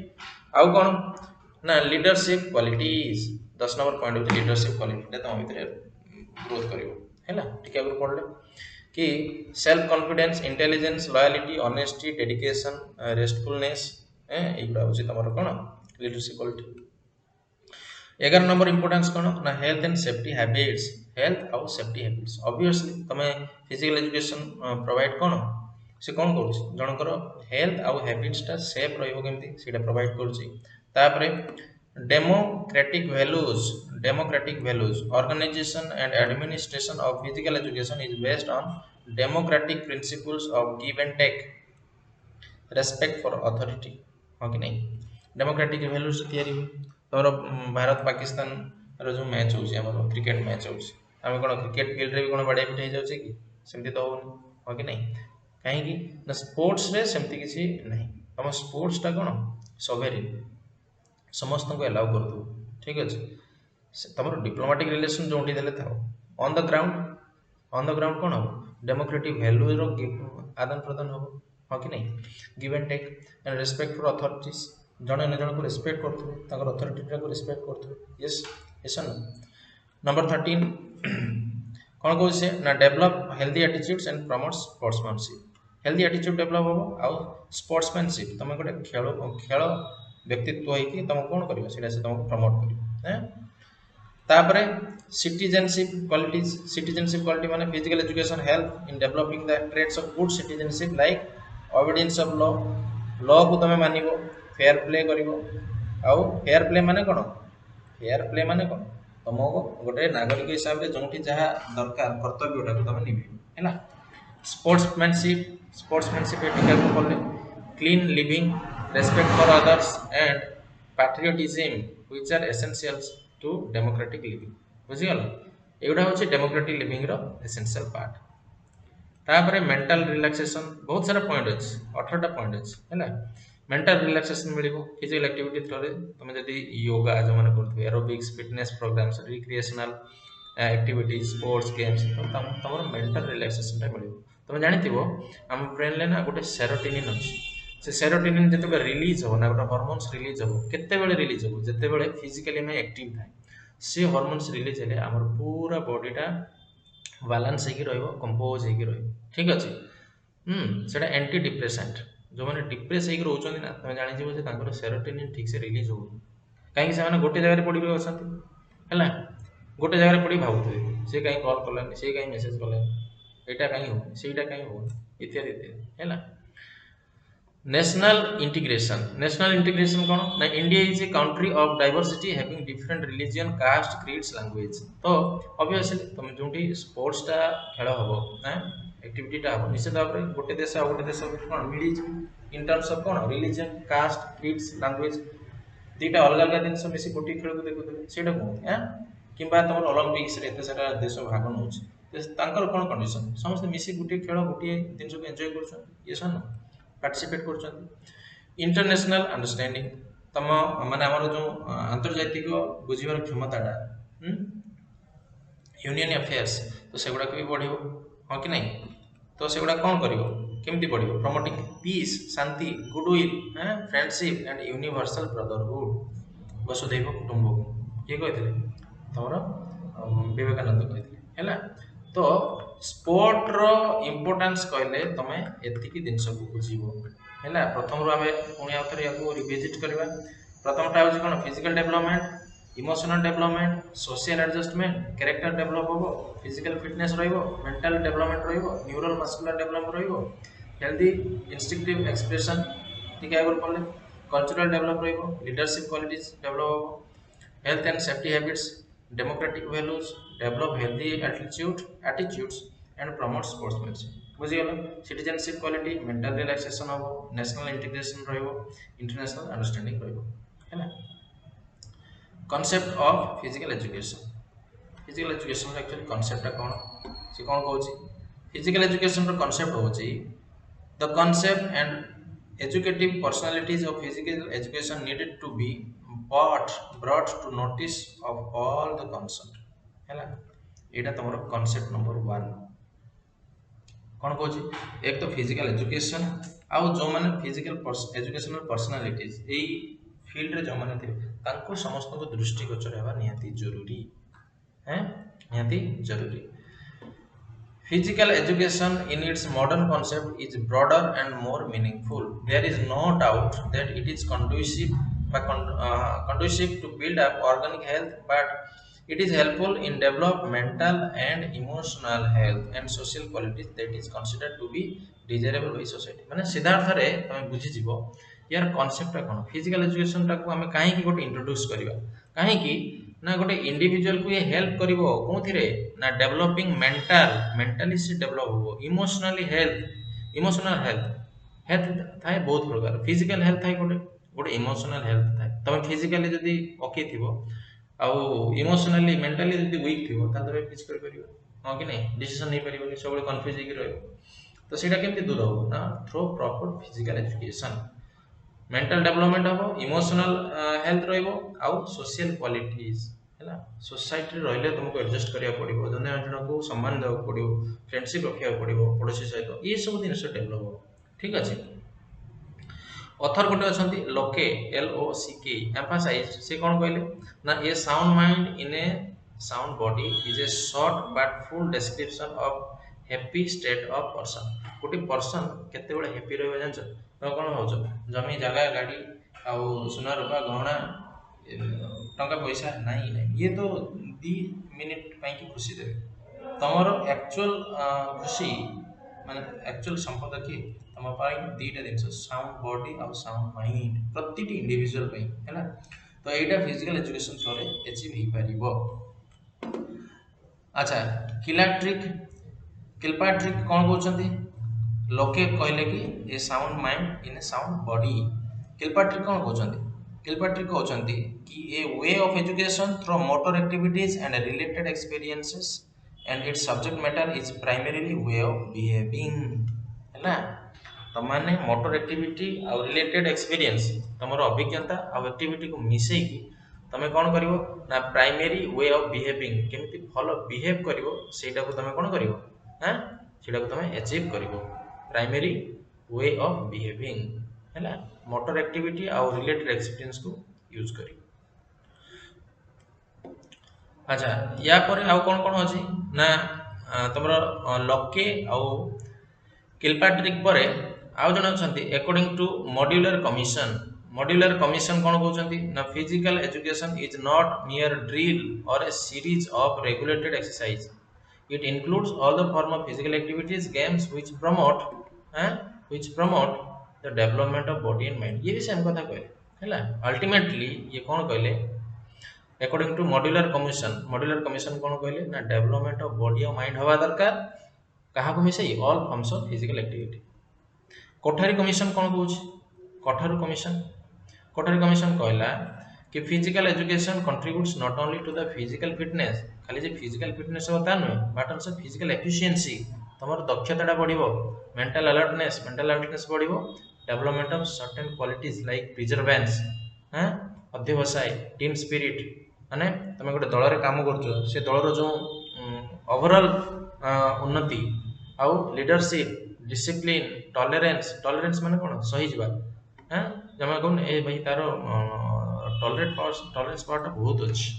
S1: आउ कौन ना लीडरशिप क्वालिटीज, 10 नंबर पॉइंट होती लीडरशिप क्वालिटी तुम भितर ग्रोथ कर टे आगे पढ़ले कि self confidence, intelligence, loyalty, honesty, dedication, restfulness, एगुड़ा हूँ तुम कौन लीडरशिप क्वालिटी। 11 नंबर इंपोर्टेंस कौन ना health and safety habits, health आउ सेफ्टी हैबिट्स। ऑब्वियसली तुम फिजिकल एजुकेशन प्रोवाइड कौन से कौन कर जनकर हेल्थ आउ हैबिट्सटा सेफ रही प्रोवाइड कर। Democratic values organization and administration of physical education is based on democratic principles of give and take, respect for authority, हाँ कि नहीं। डेमोक्रेटिक वैल्यूज तैयारी हुए तुम भारत पाकिस्तान रो जो मैच हो क्रिकेट मैच हो, आम कौन क्रिकेट फील्ड रे भी कौन बाड़िया पिटा हो जाए कि सेमती तो होनी, हाँ कि नहीं। कहीं ना स्पोर्ट्स रे सेमती किसी नहीं, तुम स्पोर्ट्सटा कौन सवेरिन समस्त को एलाउ कर दो, ठीक अच्छे। तुम डिप्लोमेटिक रिलेशन जो देले था ऑन द ग्राउंड कौन हम डेमोक्रेटिक वैल्यू रो आदान प्रदान हम, हाँ कि नहीं। Give and take and respect for authorities, जन अन्य जन को रेस्पेक्ट करते अथॉरिटी को रेस्पेक्ट करते, यस यस ना। नंबर 13 कौन कौन से ना develop healthy attitudes and promote sportsmanship, healthy attitude develop हम आउ स्पोर्ट्समैनशिप तुम गोटे खेल व्यक्तित्व होगी तुम कौन कर से तुमको प्रमोट कर। सिटीजनशिप क्वालिटी माने physical education help in developing the trades of good citizenship like obedience of law को तुम मानिबो, फेयर प्ले करिवो। आउ फेयर प्ले माने कौन, फेयर प्ले माने कौन तुमको गोटे नागरिक हिसाब से जो जहाँ दरकार कर्तव्यटा को तुम निभे है। स्पोर्ट्समैनशिप पढ़ले clean living, respect for others and patriotism which are essentials to democratic living, बुझीगल। एगुड़ा हूँ डेमोक्रेटिक लिविंग रो एसेंशियल पार्ट। तापर मेंटल रिलैक्सेशन बहुत सारा पॉइंट अछि 18टा पॉइंट अछि हैला मेंटल रिलैक्सेशन मिलिबो फिजिकल एक्टिविटी थ्रू तुम जदि योगा जो माने करथि aerobics fitness programmes recreational activity sports games तमर मेंटल रिलैक्सेशन टा मिलिबो तुम जानिथिबो हम ब्रेन ले ना गोटे सेरोटोनिन अछि से सेरोटोनिन जते रिलीज हो ना गोटे हार्मोन्स रिलीज हो केते बेले रिलीज हो जते बेले फिजिकली में एक्टिव थाए से हार्मोन्स रिलीज हेले हमर पूरा बॉडीटा बालांस ହେଇକି ରହିବ कंपोज ହେଇକି ରହିବ ठीक ଅଛି ସେଟା एंटी डिप्रेसेंट जो माने डिप्रेस ହେଇକି ରହୁଛନ୍ତି ନା ତମେ ଜାଣିଯିବ ଯେ ତାଙ୍କର ସେରୋଟୋନିन ଠିକ ସେ ରିलीज ହଉନି କାହିଁକି ସେମାନେ ଗୋଟେ ଜାଗାରେ ପଡି ରହି ଅଛନ୍ତି ହେଲା ଗୋଟେ ଜାଗାରେ ପଡି ଭାବୁଥିବେ ସେ କାହିଁ କଲ୍ କଲାନି ସେ କାହିଁ ମେସେଜ କଲାନି ଏଇଟା କାହିଁ ହଉନି ସେଇଟା କାହିଁ ହଉନି ଇତ୍ୟାଦି ଇତ୍ୟାଦି ହେଲା national integration कौन ना India is a country of diversity having different religion caste creeds language तो ऑब्वियसली तुम जोंटी स्पोर्ट्स टा खेल हबो ना एक्टिविटी टा हबो निश्चित भाव रे गोटे देश आ गोटे देश कोन मिली इन टर्म्स ऑफ कोन रिलीजन कास्ट क्रीड्स लैंग्वेज दीटा अलग अलग दिन से मिसी गोटी खेल को देखुते सेटा कोन हैं किबा तमर ओलंपिक्स रे एते सारा देश भाग नउछ तांकर कोन कंडीशन समस्त मिसी गोटी खेल गोटी दिन को एन्जॉय करछन ये सन पार्टिसिपेट करछन इंटरनेशनल अंडरस्टैंडिंग तम माने हमर जो अंतर्जातिक बुझिबार क्षमताटा यूनियन अफेयर्स तो सेगुड़ा भी बढ़िबो हां कि नहीं तो सेगुड़ा कौन करिवो केमती बढ़िबो प्रमोटिंग पीस शांति goodwill friendship and universal brotherhood वसुधैव कुटुंबकम ये कहथिले तमरो विवेकानंद कहथिले हैला तो स्पोर्ट रो इंपोर्टेंस कहले तमे एतिकी दिन सब बुझिबो हैला प्रथम रो हमें पुणी आउथरे याको रिविजिट करबा प्रथमटा होची कोन physical development emotional development social adjustment character develop होबो फिजिकल फिटनेस रहइबो मेंटल डेवलपमेंट रहइबो न्यूरल मस्कुलर डेवलपमेंट रहइबो हेल्दी इंस्टिंक्टिव एक्सप्रेशन ठीक है बोल पड़ले कल्चरल डेवलप रहइबो लीडरशिप क्वालिटीज डेवलप होबो health and safety habits democratic values develop healthy attitudes and promote sportsmanship बुझिगल सिटीजनशिप क्वालिटी मेंटल रिलैक्सेशन होबो नेशनल इंटीग्रेशन रहइबो इंटरनेशनल अंडरस्टैंडिंग रहइबो हैला concept of physical education actually concept टा कोन से कोन कहूची physical education रो concept होची the concept and educative personalities of physical education needed to be brought to notice of all the concerned हैला एटा तमरो concept number 1 कोन कहूची एक तो फिजिकल एजुकेशन आउ जो माने फिजिकल एजुकेशनल पर्सनालिटीज एई फील्ड रे जो माने थे तांको समस्त को दृष्टिगोचर हेबा निहाती जरूरी हैं निहाती जरूरी physical education in its modern concept is broader and more meaningful there is no doubt that it is conducive to build up organic health but it is helpful in develop mental and emotional health and social qualities that is considered to be desirable by society माने सिद्धार्थ रे तमे बुझी जिवो यार कांसेप्ट टा कोन फिजिकल एजुकेशन टा को हमें काहे की गोटे इंट्रोड्यूस करबा काहे की ना गोटे इंडिविजुअल को ये हेल्प करिवो कोथिरे ना डेवलपिंग मेंटली से डेवलप हो इमोशनल हेल्थ थाए बहुत प्रकार फिजिकल हेल्थ थाए गोटे गोटे इमोशनल हेल्थ थाए तमे फिजिकली जदी ओके थिवो आउ इमोशनली मेंटली जदी वीक थिवो ता तमे किछ कर परिबो हां कि नहीं डिसीजन नै परिबो सब कंफ्यूज होई रहइबो तो सेटा केमती दूर हो ना through proper physical education mental development हो इमोशनल हेल्थ रहइबो आउ सोशल क्वालिटीज हैला सोसाइटी रहले तुमको एडजस्ट करिया पड़िबो जने जन को सम्मान देउ पड़िबो फ्रेंडशिप रखिया पड़िबो पड़ोसी सहित ये सब दिन से डेवलप हो ठीक अछि ऑथर गोटे अछंती लोके LOCK एम्फसाइज से कोन कहले ना a sound mind in a sound body is a short but full description of happy state of person गोटे पर्सन केते बडे हैप्पी रहबा जानछ तो कोन होछ जमी जगह गाड़ी आउ सोना रुपा गहना टंका पैसा नहीं नहीं ये तो 2 मिनिट पई की खुशी देबे तमरो एक्चुअल खुशी माने एक्चुअल संपद की तम पाई दीटा दिन साउंड बॉडी और साउंड माइंड प्रतिटी इंडिविजुअल पई हैला तो एटा फिजिकल एजुकेशन थ्रू अचीव ही परिबो अच्छा किलपाट्रिक कौन कहउछंती लोके कहले कि a sound mind in a sound body Kilpatrick कौन कहउछंती किलपाट्रिक कहउछंती कि a way of education through motor activities and related experiences and its subject matter is primarily way of behaving ହେଲା ତମାନେ ମୋଟର ଆକ୍ଟିଭିଟି ଆଉ ରିଲେଟେଡ୍ ଏକ୍ସପିରିଏନ୍ସ ତମର ଅଭିଜ୍ଞତା ଆଉ ଆକ୍ଟିଭିଟିକୁ ମିଶେଇକି ତମେ କ'ଣ କରିବ ନା ପ୍ରାଇମେରୀ ୱେ ଅଫ୍ ବିହେଭିଂ କେମିତି ଭଲ ବିହେଭ୍ କରିବ ସେଇଟାକୁ ତମେ କ'ଣ କରିବ ନା ସେଇଟାକୁ ତମେ ଆଚିଭ୍ କରିବ ପ୍ରାଇମେରୀ ୱେ ଅଫ୍ ବିହେଭିଂ ହେଲା ମୋଟର ଆକ୍ଟିଭିଟି ଆଉ ରିଲେଟେଡ୍ ଏକ୍ସପିରିଏନ୍ସକୁ ୟୁଜ୍ କରିବ। ଆଚ୍ଛା ୟା ପରେ ଆଉ କ'ଣ ଅଛି ନା ତମର ଲକେ ଆଉ କିଲପାଟ୍ରିକ୍ ପରେ ଆଉ ଜଣେ ଅଛନ୍ତି ଆକର୍ଡିଂ ଟୁ ମଡ୍ୟୁଲାର କମିଶନ କ'ଣ କହୁଛନ୍ତି ନା physical education is not mere drill or a series of regulated exercise it includes all the form of physical activities games which promote the development of body and mind ये भी सेम कथा कहले हैला अल्टीमेटली ये कौन कहले अकॉर्डिंग टू मॉड्यूलर कमीशन कौन कहले ना डेवलपमेंट ऑफ बॉडी और माइंड हवा दरकार कहा को मिसई all forms of physical activity. Kothari commission कौन कहूँ कोठारी कमीशन कहला कि physical education contributes not only to the physical fitness खाली जे फिजिकल फिटनेस होता नुहे बट ऑल्सो फिजिकल एफिशिएंसी तुम दक्षता बढ़ो मेंटल अलर्टनेस बढ़ो development of certain qualities like perseverance अध्यवसाय टीम स्पिरिट माने तुम गोटे दल में काम कर से दलर जो ओवरऑल उन्नति आउ लीडरशिप डिसिप्लिन टॉलरेंस माने कौन सही जावा हाँ जमा कौन ए भाई तार टॉलरेंस पावर बहुत अच्छी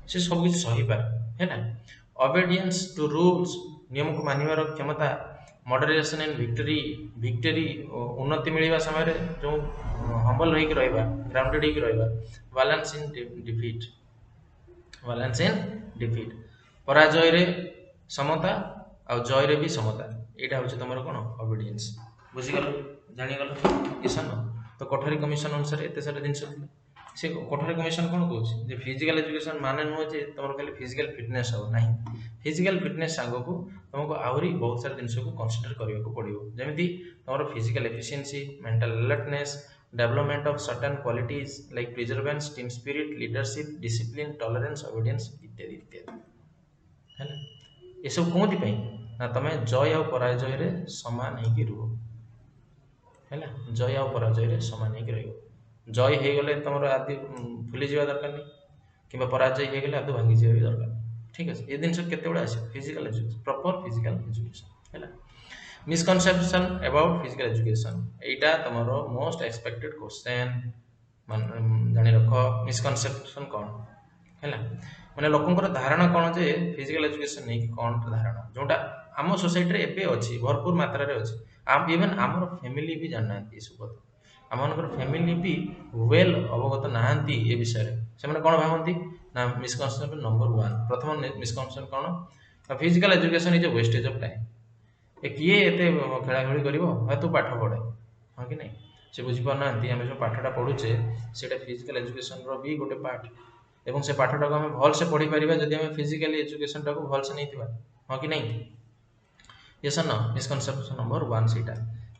S1: से सब किसी सही पाए है ना ओबेडियंस टू रूल्स नियम को मानिबार क्षमता मॉडरेशन एंड विक्टरी उन्नति मिलवा समय जो हम्बल होइक रहबा ग्राउंडेड होइक रहबा बैलेंस इन डिफीट पराजय रे समता और जय रे भी समता एटा होची तमरो कोन ओबेडियंस बुझिगल जानिगल किसान तो कोठारी कमीशन अनुसार एते सारा जिंस से कोठारी कमीशन कोन कहूची जे फिजिकल एजुकेशन माने नुह जे तमरो खाली फिजिकल फिटनेस हो नहीं फिजिकल फिटनेस सांगो को तुमको आहुरी बहुत सारा जिंस को कंसीडर करिया को पड़ियो जेमिति तमरो physical efficiency mental alertness development of certain qualities like perseverance team spirit leadership discipline tolerance obedience इत्यादि इत्यादि है ना ये सब कोंति पई ना तमे जय और पराजय रे समान हेकि रुह हैला जय और पराजय रे समान हेकि रहियो जय हे गले तमरो आदि फुली जीवा दरकार नहीं किबा पराजय हे गले आदि भांगी जीवा दरकार ठीक है ये दिन सब केते बडा आसे physical education proper physical education हैला misconception about physical education Etah तमरो most expected question जानि रखो मिसकनसेप्शन कोन हैला माने लोकंकर धारणा कोन जे फिजिकल एजुकेशन नै कि कोन धारणा जोटा आम सोसाइटी रे एबे अछि भरपूर मात्रा रे अछि आम इवन हमर फैमिली भी जानना ई सब आमनकर फैमिली भी वेल अवगत नाहंती ए विषय रे से माने कोन भाबंती ना मिसकनसेप्शन नंबर 1 प्रथम मिसकनसेप्शन कोन physical education is a wastage of time ए किए एते खेला खेली करिवो आ तू पाठ पढे हां कि नै से बुझी पारनांती हम जो पाठटा पढुचे सेटा फिजिकल एजुकेशन रो भी गोटे पार्ट एवं से पाठटा को हम भल से पढ़ी परिबा जदि हम फिजिकल एजुकेशन टा को भल से नै थिबा हां कि नै यस नो मिसकनसेप्शन नंबर 1 सेटा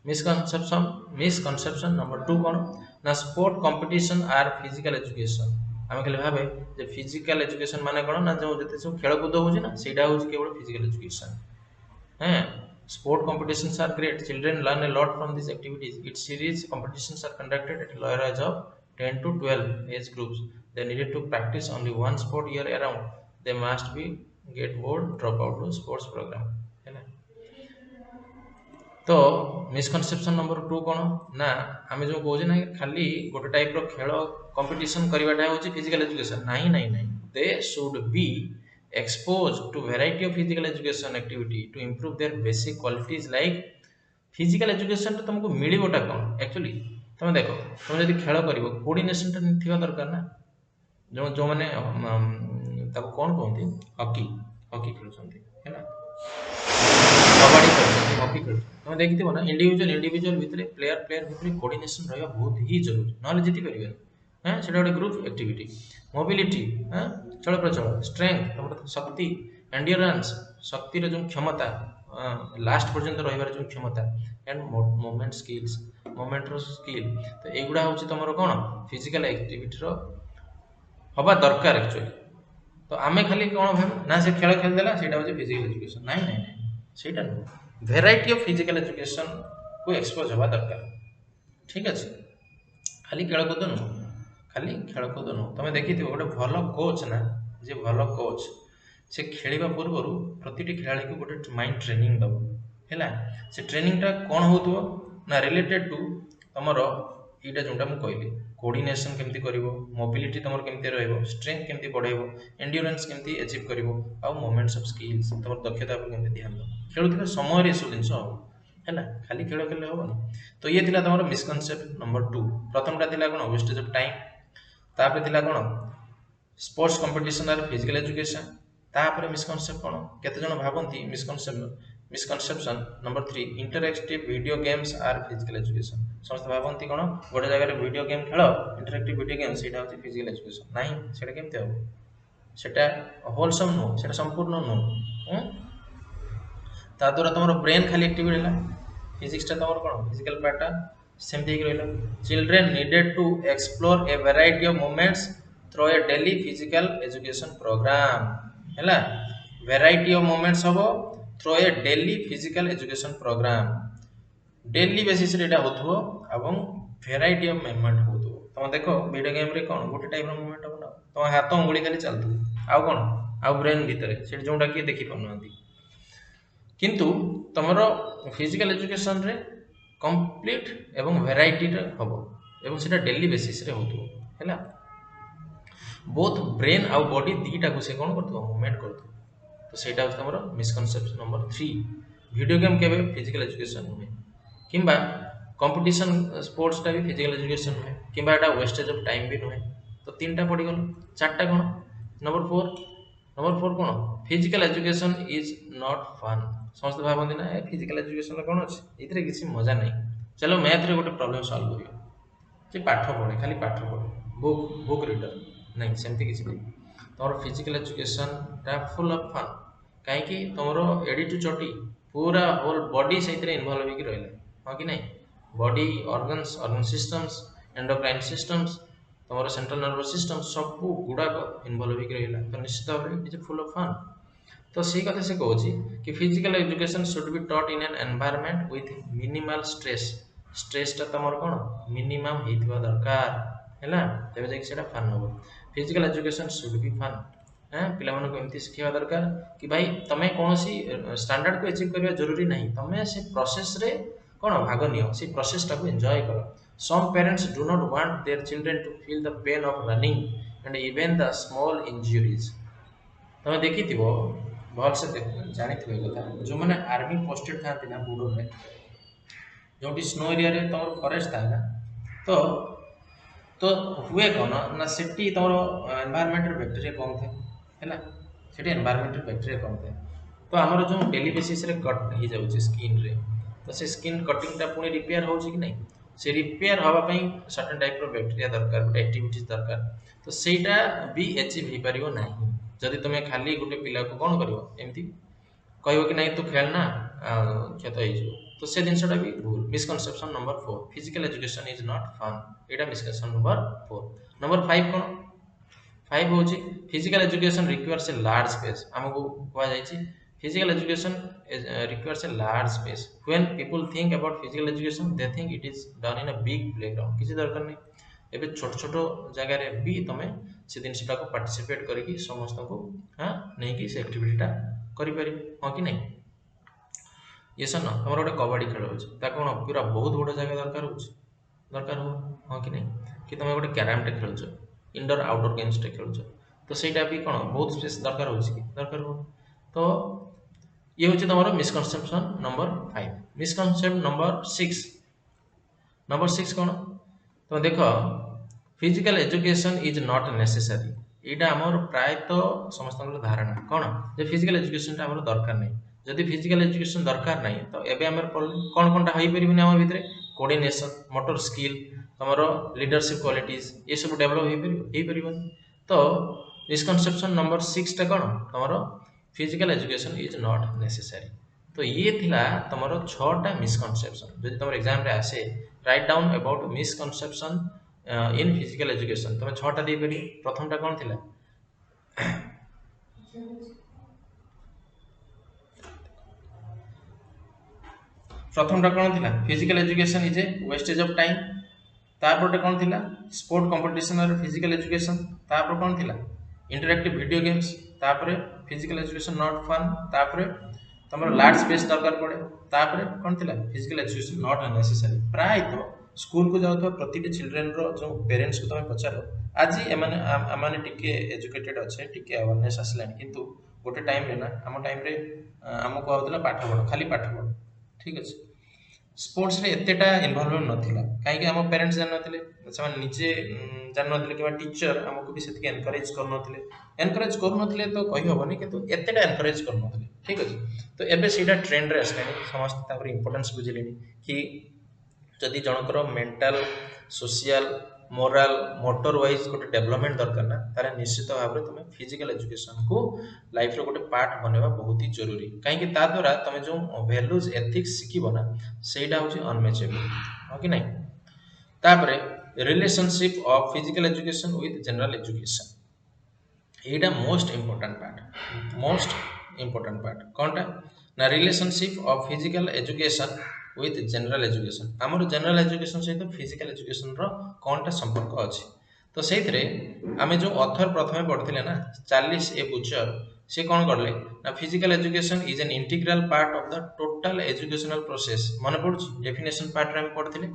S1: मिसकनसेप्शन नंबर 2 कोन ना sport competition are physical education हम कहले भाबे जे फिजिकल एजुकेशन माने कोन ना जो जते सब खेल कूद होउची ना सेटा होउची केवल फिजिकल एजुकेशन हैं sport competitions are great children learn a lot from these activities its series competitions are conducted at lower age of 10 to 12 age groups they needed to practice only one sport year around they must be get bored drop out to sports program है ना तो मिसकनसेप्शन नंबर 2 कोन ना आमे जो कहू ना खाली गोटे टाइप रो खेल कंपटीशन करवाटा होची फिजिकल एजुकेशन नहीं नहीं नहीं they should be exposed to variety of physical education activity to improve their basic qualities like physical education तो तुमको मिलिबोटा कोन एक्चुअली तुम देखो तुम यदि खेल करिवो कोऑर्डिनेशन टा थिबा दरकार ना जो जो माने ताको कोन कहंती हॉकी खेलछंती है ना कबड्डी खेलछंती हॉकी खेल तुम देखिथिबो ना इंडिविजुअल भितरे प्लेयर भितरे कोऑर्डिनेशन रहबा बहुत ही जरूरी नले जिति परिबे हैं सेटा गोटे ग्रुप एक्टिविटी मोबिलिटी हैं चल प्रचल स्ट्रेंथ तुम शक्ति एंड्योरेंस शक्ति रे जो क्षमता लास्ट पर्यंत रहिबार जो क्षमता एंड मूवमेंट रो स्किल तो एगुडा होची तमरो कोन फिजिकल एक्टिविटी रो हबा दरकार एक्चुअली तो आमे खाली कौन भाव ना से खेल खेलदेला सेटा होची फिजिकल एजुकेशन नहीं नहीं नहीं सेटा नुह भेराइटी ऑफ फिजिकल एजुकेशन को एक्सपोज हवा दरकार ठीक अच्छे खाली खेलकूद नुह खाली खेलकूद नुह तुम देखी गोटे भल कोच ना जे भल कोच से खेलिबा पूर्व प्रतिटी खिलाड़ी को गोटे माइंड ट्रेनिंग दब है से ट्रेनिंगटा कौन हो ना रिलेटेड टू तुमर यहाँ जोटा मुझे कहली कोऑर्डिनेशन केमती करिवो मोबिलिटी तुम केमती रहिबो स्ट्रेंथ केमती बढ़ाइबो एंड्योरेंस केमती अचीव करिवो आ मोमेंट्स ऑफ स्किल्स तुम दक्षता पर केमती ध्यान दो खेलुथिबा समय सब जिन हम है खाली खेल खेल हेनी तो ये थिला तुम मिसकनसेप्ट नंबर 2 प्रथमटा थिला कोन वेस्टेज ऑफ टाइम तापर थिला कोन sports competition are physical education तापर मिसकनसेप्ट कोन केते जण भाबंती misconception number 3 interactive video games आर फिजिकल एजुकेशन समस्त भाबंती कोन गोटे जगह वीडियो गेम खेल इंटरएक्टिव वीडियो गेम सेटा होची फिजिकल एजुकेशन नहीं सेटा केमते हो सेटा होलसम नो सेटा संपूर्ण नो ता द्वारा तुम ब्रेन खाली एक्टिव रहा फिजिक्स तुम कौन फिजिकल पार्टा सेमती रहा children needed to explore a variety of movements through a daily physical education program है वेराइटी ऑफ मूवमेंट्स हम through a daily physical education program daily basis रे होथो एवं वेराइटी ऑफ मूवमेंट होथो तुम देखो वीडियो गेम रे कौन गोटे टाइप रो मूवमेंट हो ना तुम हाथ अंगुली खाली चलतु आउ कौन आउ ब्रेन भीतर से जोटा किए देखी पारना किंतु तुमर फिजिकल एजुकेशन रे कंप्लीट एवं वेराइटी हम एवं सेटा डेली बेसिस रे होथो हैला बोथ ब्रेन आउ बॉडी दीटा को से कौन करथो मूवमेंट करथो तो सेटा होछ हमर मिसकनसेप्शन नंबर 3 वीडियो गेम केबे फिजिकल एजुकेशन नुहे किंबा कंपटीशन स्पोर्ट्स टा भी फिजिकल एजुकेशन नुहे किंबा एटा वेस्टेज ऑफ टाइम भी नुहे तो तीनटा पड़ी गलो चारटा कोन नंबर 4 कोन physical education is not fun समस्त भाबंती ना फिजिकल एजुकेशन कोन अछि इतरे किसी मजा नहीं चलो मैथ रे गोटे प्रॉब्लम सॉल्व करियो जे पाठ पढ़े खाली पाठ पढ़े बुक रीडर नहीं सेमती किसी नहीं तुम फिजिकल एजुकेशन टा फुल ऑफ फन कहीं तुम एडी टू चटी पूरा होल बॉडी से इन्वॉल्व होकर रहा हाँ कि नहीं body organ systems endocrine systems तुम सेंट्रल नर्वस सिस्टम सब गुड़ाक इन्वॉल्व होकर रहा तो निश्चित भाव इज फुल ऑफ फन तो सही कथा से कहूँ कि physical education should be taught in an environment with minimal स्ट्रेसटा तुम कौन मिनिमम होता दरकार है तेज जाकि फन हम physical education should be fun पिला एमती शिखा दरकार कि भाई तुम्हें कौन स्टैंडर्ड को अचीव करने जरूरी नहीं तुम्हें से प्रोसेस रे कौन भाग नियो से प्रोसेस टाको एंजॉय कर some parents do not want their children to feel the pain of running and even the small injuries तुम्हें देखी भल से जानी कथा जो मैंने आर्मी पोस्टेड था ना बॉर्डर में जो स्नो एरिया रे तुम फॉरेस्ट था ना तो हुए कौन ना सेठी तुम एनवायरमेंट बैक्टेरिया कम थे है सेठी एनवायरमेंट बैक्टेरिया कम थे तो आमर जो डेली बेसिस रे कट हो जाऊँगी स्किन रे तो से स्किन कटिंगटा पुणी रिपेयर हो कि नहीं से रिपेयर हाँपाई सर्टेन टाइप बैक्टेरिया दरकार गोटे एक्टिविटीज दरकार तो सहीटा भी अचीव हो पार ना जदि तुम्हें खाली गोटे पिला को कौन कर एमती कह कि नहीं तू खेलना क्षत हो तो से जिनसा भी भूल misconception number 4 physical education is not fun यहाँ मिसकनसेप्शन नंबर 4 नंबर 5 कौन 5 हूँ physical education requires a large space आमको कहुई physical education requires a large space when people think about physical education they think it is done in a big playground किसी दरकार नहीं एबे छोट छोट जगह भी तुम्हें से जिनटा को पार्टिसिपेट करके समस्त को हाँ नहीं कि से एक्टिविटीटा करें हाँ कि नहीं ये सन तुम गोटे कबाड़ी खेल हो कौन पूरा बहुत बड़ जगह दरकार हो हाँ कि नहीं कि तुम गोटे क्यारमटे खेल इंडोर आउटडोर गेम्सटे खेल तो सहीटा भी कौन बहुत स्पेस दरकार हो दरकार हो तो ये हूँ तुम मिसकनसेप्शन नंबर 5 मिसकनसेप्ट नंबर 6 कौन तुम देख physical education is not necessary यहाँ आमर प्रायतः समस्त धारणा कौन जो फिजिकल एजुकेशन आम दरकार नहीं जदि फिजिकल एजुकेशन दरकार नहीं तो एबे आम कौन कौन हो पारे आम भितर कोऑर्डिनेशन मोटर स्किल तुम लीडरशिप क्वालिटीज ये सब डेभलप हो पार तो मिसकनसेप्शन नंबर 6 टा कौन तुम physical education is not necessary तो ये थिला तुम 6टा मिसकनसेप्शन जो तुम एग्जाम रे आसे write down about misconception in physical education तुम 6टा दे पारि प्रथमटा कौन थिला प्रथमटा कौन थिला physical education is a wastage of time तापर कौन थिला स्पोर्ट कंपटीशन और फिजिकल एजुकेशन तापर कौन थिला इंटरैक्टिव वीडियो गेम्स तापर फिजिकल एजुकेशन नॉट फन तापर तमरो लार्ज स्पेस दरकार पड़े तापर कौन थिला फिजिकल एजुकेशन नॉट नेसेसरी प्राय तो स्कूल को जाउथवा प्रतिटी चिल्ड्रन रो जो पेरेंट्स को तमे पचारो आज एमाने आमाने टिके एजुकेटेड अच्छे टिके अवेयरनेस आसलानी किंतु गोटे टाइम रे ना हम टाइम रे हमको आउतला पाठ पढ़ खाली पाठ पढ़ ठीक अच्छे स्पोर्ट्स रे एतेटा इन्वॉल्वमेंट नथिला काहे हम पेरेंट्स जान नथिले से निजे जान नथिले कि टीचर हमको भी सेतिके एनकरेज कर नथिले तो कहि होबनी किंतु एतेटा एनकरेज कर नथिले ठीक अछि तो एबे सीधा ट्रेंड रे असलानी समस्त तापर इंपोर्टेंस बुझिलेनी कि जदि जनकर mental social moral motor wise गोटे डेवलपमेंट दरकार ना तारे निश्चित भाव में तुम फिजिकल एजुकेशन को लाइफ रो गोटे पार्ट बनेबा बहुत ही जरूरी कहीं ता द्वारा तुम जो वैल्यूज एथिक्स शिखिबो ना सेटा होची अनमेचेबल हो कि नहीं तापरे relationship of physical education with general education Etah most important part कोनटा ना relationship of physical education with general education आमर जनरल एजुकेशन सहित फिजिकल एजुकेशन रो कोनटा संपर्क अछि तो सेइथरे आमे जो ऑथर प्रथमे पढ़थिले ना चार्ल्स ए बुचर से कौन करले ना physical education is an integral part of the total educational process मन पड़ुछि डेफिनेशन पार्ट रे हम पढ़थिले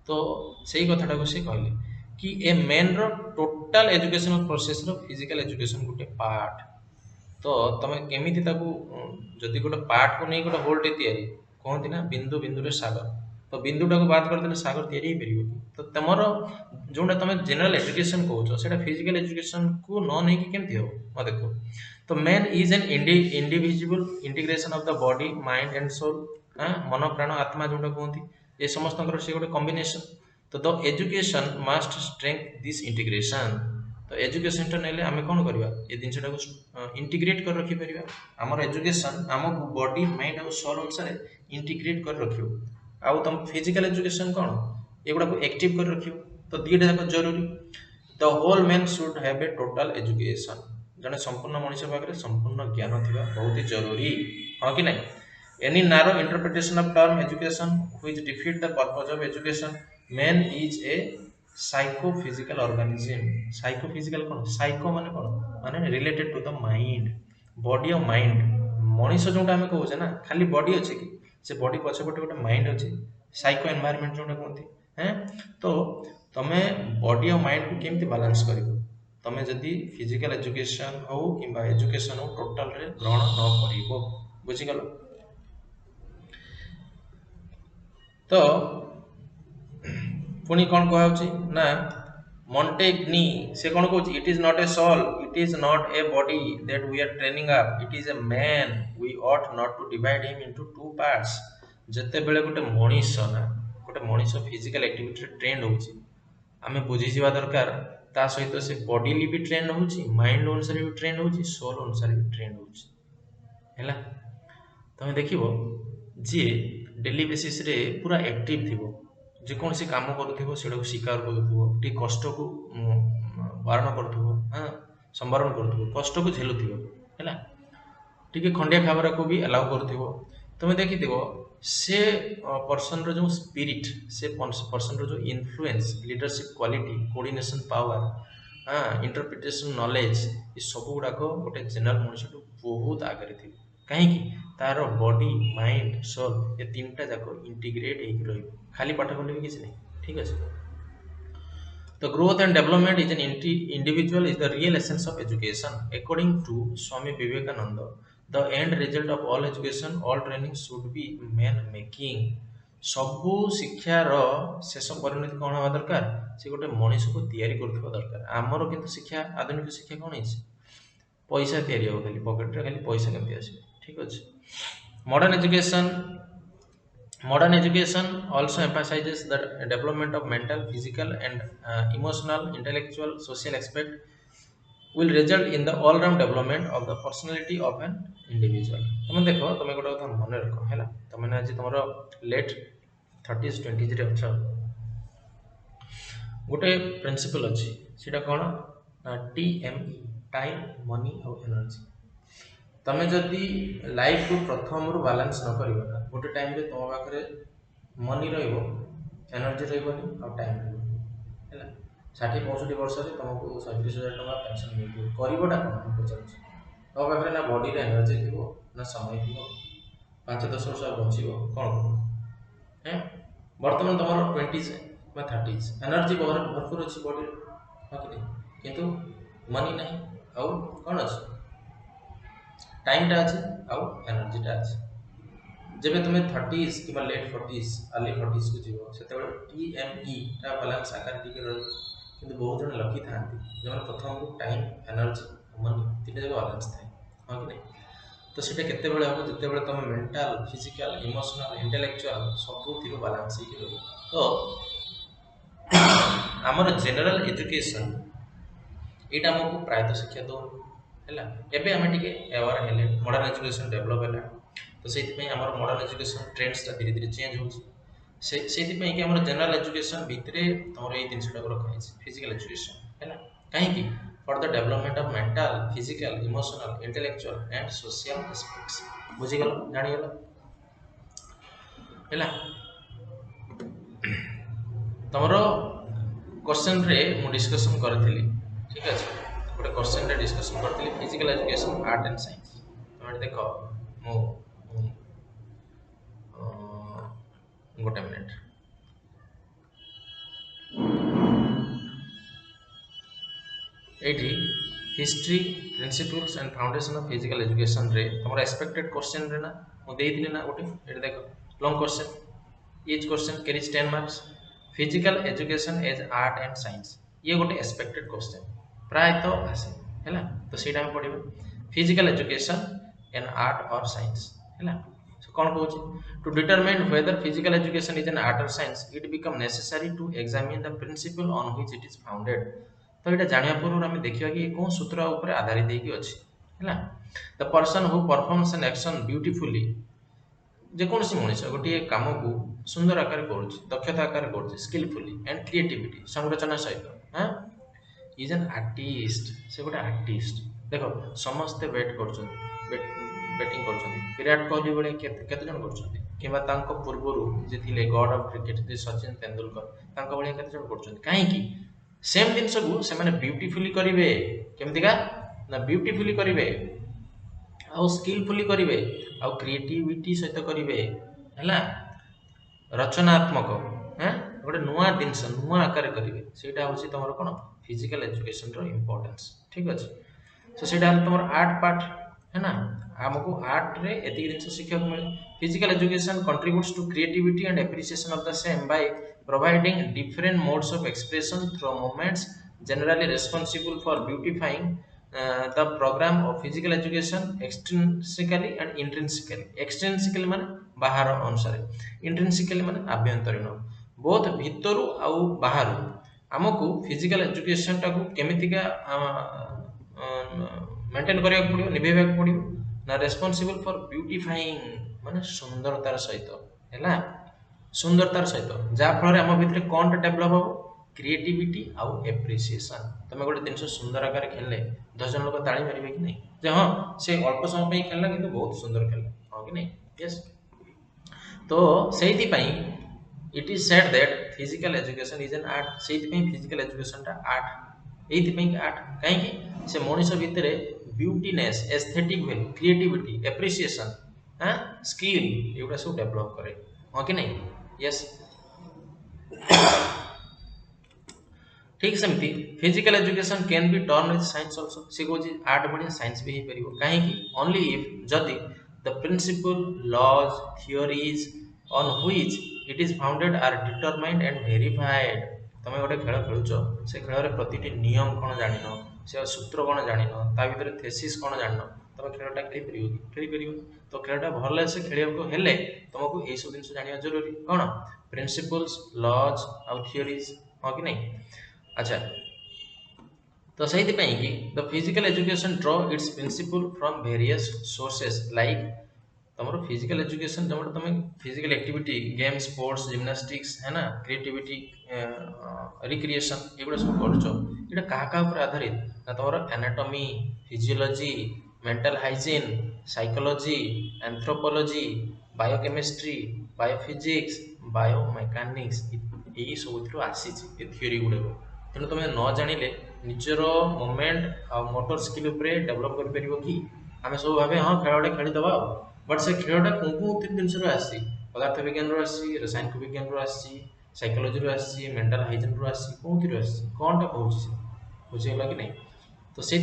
S1: तो सेही कथाटा को से कहले कि ए मेन रो टोटल एजुकेशनल प्रोसेस रो फिजिकल एजुकेशन गुटे पार्ट तो तमे केमिति ताकू जदि गोटे पार्ट को नहीं गोटे होल टे तैयारी कहती ना बिंदु बिंदु रे सागर तो बिंदुटा को बात करदेले सागर तैयारी ही परिबो तो तमर जोटा तुम जनरल एजुकेशन कहूछ सेटा फिजिकल एजुकेशन को न नहीं कि केमति हो म देखो तो man is an individual integration of the body mind and soul मन प्राण आत्मा जोटा कहती ये समस्त से गोटे कॉम्बिनेशन तो the education must strength this integration तो एजुकेशन टा नेले आमे कोन करबा ए दिनसटा को इंटीग्रेट कर रखि परिबा हमर एजुकेशन हमको बॉडी माइंड और सोल अनुसार इंटीग्रेट कर रखियो आउ तुम फिजिकल एजुकेशन कोन एगुडा को एक्टिव कर रखियो तो दीटा जाक जरूरी the whole man should have a total education जने संपूर्ण मनुष्य पाखरे संपूर्ण ज्ञान थिबा बहुत ही जरूरी हां कि नहीं any narrow interpretation of term education which defeat the purpose of education man is a psychophysical organism psychophysical कोन साइको माने कोन माने related to the mind body और माइंड मनीष जोटा आमे कहूचे ना खाली बॉडी अच्छे कि से बॉडी पछे पटे गोटे माइंड अच्छे साइको एनवायरनमेंट जोटा कहते हैं तो तमे बॉडी और माइंड को केमती बैलेंस करिवो तमे जदि फिजिकल एजुकेशन हो किंबा एजुकेशन हो टोटल रे ग्रहण न करिवो बुझि गलो तो पुणी कौन कहुची ना मॉन्टेग्नी से कौन कहूची it is not a soul it is not a body that we are training up it is a man we ought not to divide him into two parts जते बेले गोटे मनीष ना गोटे मनीष फिजिकल एक्टिविटी ट्रेंड होची आमे बुझी जिवा दरकार ता सहित से बॉडीली भी ट्रेंड होची माइंड अनुसार भी ट्रेंड होची सोल अनुसार भी ट्रेंड होची हैला तमे देखिबो जे डेली बेसिस रे पूरा एक्टिव थिबो जेकोसी काम करूथिबो सेटा को स्वीकार करूथिबो टी कष्ट को वारण करूथिबो हां संवरण करूथिबो कष्ट को झेलुथिबो हैला टिके खंडिया खाबरा को भी अलाउ करूथिबो तमे देखिथिबो से पर्सन रो जो स्पिरिट से पर्सन रो जो influence leadership quality coordination power हां इंटरप्रिटेशन नॉलेज ये सब गुडा को गोटे जनरल मनुष्य तो बहुत आगे थिबो काहे कि तार बॉडी माइंड सोल ये तीनटा जाको इंटीग्रेट हेक रही खाली पाठ पढ़ले भी किसी नहीं ठीक है The growth and development is an individual is the real essence of education. According to Swami Vivekananda, the end result of all education, all training should be man making. ସବୁ ଶିକ୍ଷାର ଶେଷ ପରିଣତି କ'ଣ ହେବା ଦରକାର ସେ ଗୋଟେ ମଣିଷକୁ ତିଆରି କରୁଥିବା ଦରକାର ଆମର କିନ୍ତୁ ଶିକ୍ଷା ଆଧୁନିକ ଶିକ୍ଷା କ'ଣ ହେଇଛି ପଇସା ତିଆରି ହେବ ଖାଲି ପକେଟରେ ଖାଲି ପଇସା କେମିତି ଆସିବ ଠିକ ଅଛି Modern education also emphasizes the development of mental, physical, and emotional, intellectual, social aspect will result in the all-round development of the personality of an individual. तुम देखो तुम गोटे कथा मन रख है तुम आज तुम लेट 30s 20s रे अच्छा गोटे प्रिंसिपल अच्छी सीटा कौन TME टाइम मनी और एनर्जी तमें जदि लाइफ को प्रथम रु बैलेंस न कर गोटे टाइम रे तुम पाखे मनी रही एनर्जी रही टाइम रहा 60-65 वर्ष तुमको 37,000 टका पेंशन मिल करटा कौन पचार तुम पाखे ना बॉडी रे एनर्जी थी ना समय थी 5-10 वर्ष बचो कौन है बर्तमान तुम 20s 30s एनर्जी भरपूर अच्छी बॉडी हाँ कि नहीं किंतु मनी नहीं आउ कौन अच्छे टाइमटा अच्छे आउ एनर्जीटा अच्छे जब तुम 30s कि लेट 40s अर्ली 40s को जीव से TME टा बैलेंस आकार टी कि बहुत जन लकी था जो प्रथम टाइम एनर्जी मनी तीन जगह बैलेंस थाए हाँ कि नहीं तो सीटा केते बेले हम जिते बेले तुम मेंटल फिजिकल इमोशनल इंटेलेक्चुअल सब बैलेंस हो तो आमर जनरल एजुकेशन यहाँ आमको प्रायत शिक्षा दौन है एवं आम टे अवेयर हेले मॉडर्न एजुकेशन डेवलप है तो से मॉडर्न एजुकेशन ट्रेंड्स धीरे धीरे चेंज हो आम जनरल एजुकेशन भितर तुम ये जिनसा रखाई फिजिकल एजुकेशन है कहीं for the development of mental physical emotional intellectual and social aspects बुझीगल जानीगल है तुम क्वेश्चन रे मु डिस्कशन करी ठीक अच्छे गोटे क्वेश्चन रे डिस्कशन करी physical education art and science तुम देख मु गोटे minute eighty history principles and foundation of physical education रे तुम एक्सपेक्टेड क्वेश्चन रे ना मुझे ना गोटे ये देख long question each question carries 10 marks physical education as art and science ये गोटे एक्सपेक्टेड क्वेश्चन प्रायतः आसे है तो सीटा हम पढ़ा physical education an art or science है कौन कौन to determine whether physical education is an art or science it become necessary to examine the principle on which it is founded तो यहाँ जाना पूर्व आम देखा कि कौन सूत्र उपर आधारित अच्छी है the person who performs an action beautifully जेकोसी मनीष गोटे कम को सुंदर आकार कर दक्षता आकार कर स्किलफुली एंड क्रिएटिविटी संरचना सहित हाँ इज एन आर्टिस्ट से गोटे आर्टिस्ट देख समस्ते बैट कर बैटिंग कर विराट कोहली भाई केते जन कर पूर्वर जे थे गॉड ऑफ क्रिकेट जे सचिन तेंदुलकर भाई केते जन कर कहीं सेम जिनस को से ब्यूटीफुली करेंगे केमतिका ना ब्यूटीफुली करेंगे आउ स्किलफुली करेंगे आउ क्रिएटिविटी सहित करेंगे है रचनात्मक हाँ गोटे नुआ जिनस नुआ आकार करेंगे सेटा हूँ तुम कौन फिजिकल एजुकेशन रो इम्पोर्टेंस ठीक अच्छे सो सेटा तुम आर्ट पार्ट है ना आमको आर्ट रे एतिक जिनस शिक्षा को मिले physical education contributes to creativity and appreciation of the same by providing different modes of expression through movements generally responsible for beautifying the program of physical education extrinsically and intrinsically extrinsically माने बाहर अनुसार intrinsically माने आभ्यंतरीण बोथ भितरु आउ बाहरु आमको फिजिकल एजुकेशन टाको केमितिका मेंटेन करिया पड़ियो निभेबा पड़ियो ना रेस्पोंसिबल फॉर ब्यूटीफाइंग माने सुंदरतार सहित हैला सुंदरतार सहित जहाँफल आम भितर कौन डेभलप हम क्रिएटिविटी आउ एप्रिसिएशन तुम गोटे जिन सुंदर आकार खेलने 10 जन लोग ताली मारे कि नहीं जे हाँ से अल्प समय खेलना कि बहुत सुंदर खेल हाँ कि नहीं यस तो से it is said that physical education is an art से फिजिकल एजुकेशन टा आर्ट ये आर्ट कहीं से मनीष भितर beautiness aesthetic value creativity appreciation हाँ स्किल एगुड़ा सब डेभलप करे हाँ कि नहीं यस ठीक सेमती physical education can be turn with science also से कहूँ आर्ट बढ़िया साइंस भी हो पार कहीं ओनली इफ जदि the principle laws theories on which it is founded are determined and verified तुम गोटे खेल खेलुच से खेल प्रति नियम कौन जान से सूत्र कौन जान ता भर थेसिस कौन जान तुम खेलटा खेल पार तो खेलटा भल से खेल तुमको यही सब जिन जाना जरूरी कौन प्रिंसिपल्स लॉज आउ थियोरीज हाँ कि नहीं अच्छा तो से कि the physical education draw its principle from various sources like तुम फिजिकल एजुकेशन जो तुम physical activity game sports gymnastics है ना क्रिएटिविटी रिक्रिएशन ये सब कर आधारित ना तुम anatomy physiology mental hygiene, psychology, anthropology, biochemistry, biophysics, biomechanics यही सब आसीची ए थ्योरी गुड़ाक। तेणु तुम न जानिले निजर मोमेंट आ मोटर स्किल उपरे डेभलप कर परिबो कि आमे सब भाबे हाँ खेलटा खेलीदबा बट से खेलटा कोन जिनस आसी पदार्थ विज्ञान आसी, रसायनिक विज्ञान आसी, साइकोलॉजी आसी, मेंटल हाइजीन आसी, कौन आसी कौनटा कहूँ बुझीगला कि नहीं। तो से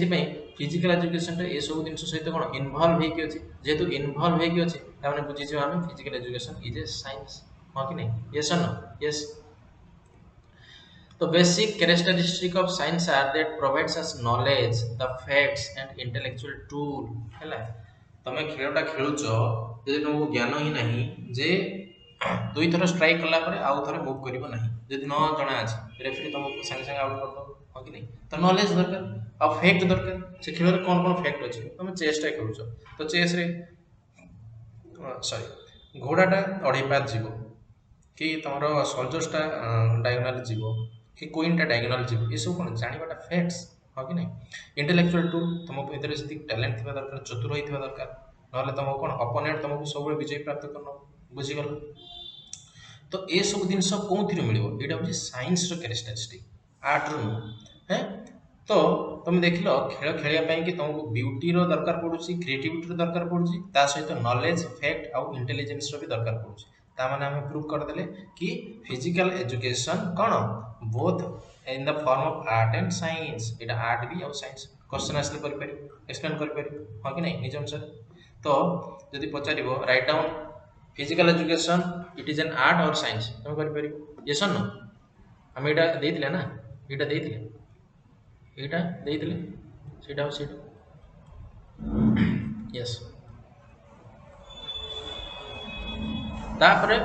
S1: फिजिकल एजुकेशन ये सब जिन सहित कौन इनवल्व होगी अच्छे जेहेतु इनवल्व होगी अच्छे ताने बुझीज आम physical education is a science हाँ कि नहीं यस और नो यस। तो basic characteristic of science are that provides us knowledge the facts and intellectual tool हैला। तमे खेलटा खेलुच जे तुमको ज्ञान ही नहीं जे दुई थर स्ट्राइक कला परे आउ थरे मूव करिवो नहीं जदि न जणा अछि रेफरी तुमको संगे संगे आउट कर दो हाँ कि नहीं। तो नॉलेज दरकार आ फैक्ट दरकार से खेल कौन कौन फैक्ट अच्छे तुम चेसटा खेलुच तो चेस रे सॉरी घोड़ाटा अढ़ई पात जीव कि तुम सोल्जर्सटा डायगोनाल जीव कि क्वीनटा डायगोनाल जीव ये सब कौन जानाटा फैक्ट्स हाँ कि नहीं। इंटेलेक्चुअल टूल तुम भीतर से टैलेंट थी दरकार चतुर होता दरकार ना तुमको कौन अपोनेंट तुमको सब विजय प्राप्त कर बुझीगल। तो ये सब जिन कौन मिल यहाँ हूँ सैंस कैरेक्टरिस्टिक आर्ट रू है। तो तुम देख लो खेल खेलने कि तुमको ब्यूटी दरकार पड़ुची क्रिएटिविटी दरकार पड़ुची ता सहित नॉलेज फैक्ट आउ इंटेलिजेंस भी दरकार पड़ुची ताने आम प्रूव करदेले कि फिजिकल एजुकेशन कौन both in the form of art and science Etah art भी और साइंस क्वेश्चन आसले कर पारिबो एक्सप्लेन कर पारिबो हाँ कि नहीं निज अनुसार। तो जदि पचारिबो write down physical education it is an art or science तुम कर पारिबो यस और नो। आम एटा देइथिले ना एटा देइथिले एटा देइथिले सेटा सेटा यस। तापरे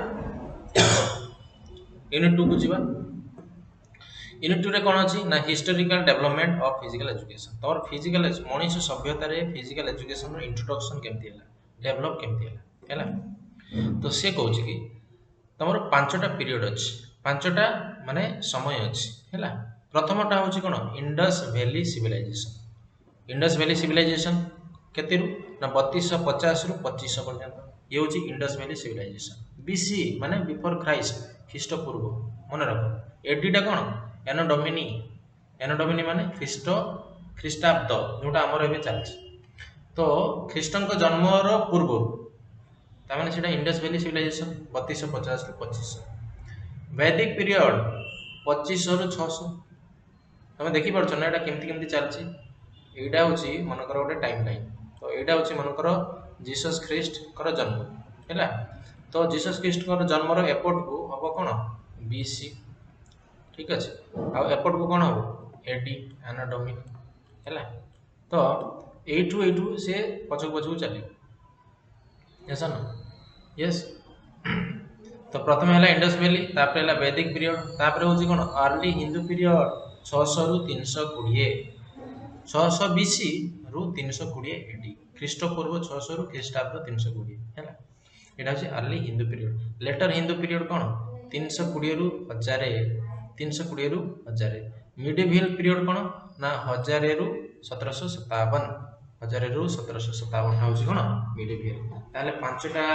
S1: यूनिट 2 को जीवा यूनिट 2 रे कौन अच्छी ना historical development of physical education तोर फिजिकल मनीष सभ्यता रे फिजिकल एजुकेशन रो इंट्रोडक्शन केमती हैला डेवलप केमती हैला। तो से कहूँ कि तुम पांचटा पीरियड अच्छी पांचटा माने समय अच्छी है। प्रथमटा हूँ कौन Indus valley civilization Indus valley civilization केते ना 3250 रु 2500 पर्यंत ये हूँ इंडस वैली सिविलाइजेशन। बीसी माने बिफोर क्राइस्ट ख्रीष्ट पूर्व मन रख। एडीटा कौन एनोडोमिनी एनोडोमिनी माने ख्रीष्टाब्द जोटा आमर एबे चलछि। तो ख्रीष्टन जन्मर पूर्व तामाने सेटा इंडस वैली सिविलाइजेशन 3250 रु 2500। वैदिक पीरियड 2500 रु 600 तुम देखी पार्छ ना एटा केमती केमती चलछि। एटा होछि मनकर गोटे टाइम लाइन। तो एटा होछि मनकर जीसस ख्रीस्ट कर जन्म हैला। तो जीसस ख्रीस्ट कर जन्मर एपट को हम कौन बीसी ठीक अच्छे आ एपट को कौन हम एडी एनाडोमी हैला। तो एठू से पछक पछक चलियो यस ना यस। तो प्रथम है इंडस वैली तापर है वैदिक पीरियड तापर हूँ कौन अर्ली हिंदू पीरियड 600 रु 320 600 बीसी रु 320 एडी ख्रीष्ट पूर्व 600 रु ख्रीष्टाब्द 320 है। यहाँ हूँ early Hindu period. Later Hindu period कौन 320 रु 1000 320 रु 1000। मिडिवल पीरियड कौन ना 1000 रु 1757 1000 रु 1757 हूँ कौन मिडिवल। ताहले पांचटा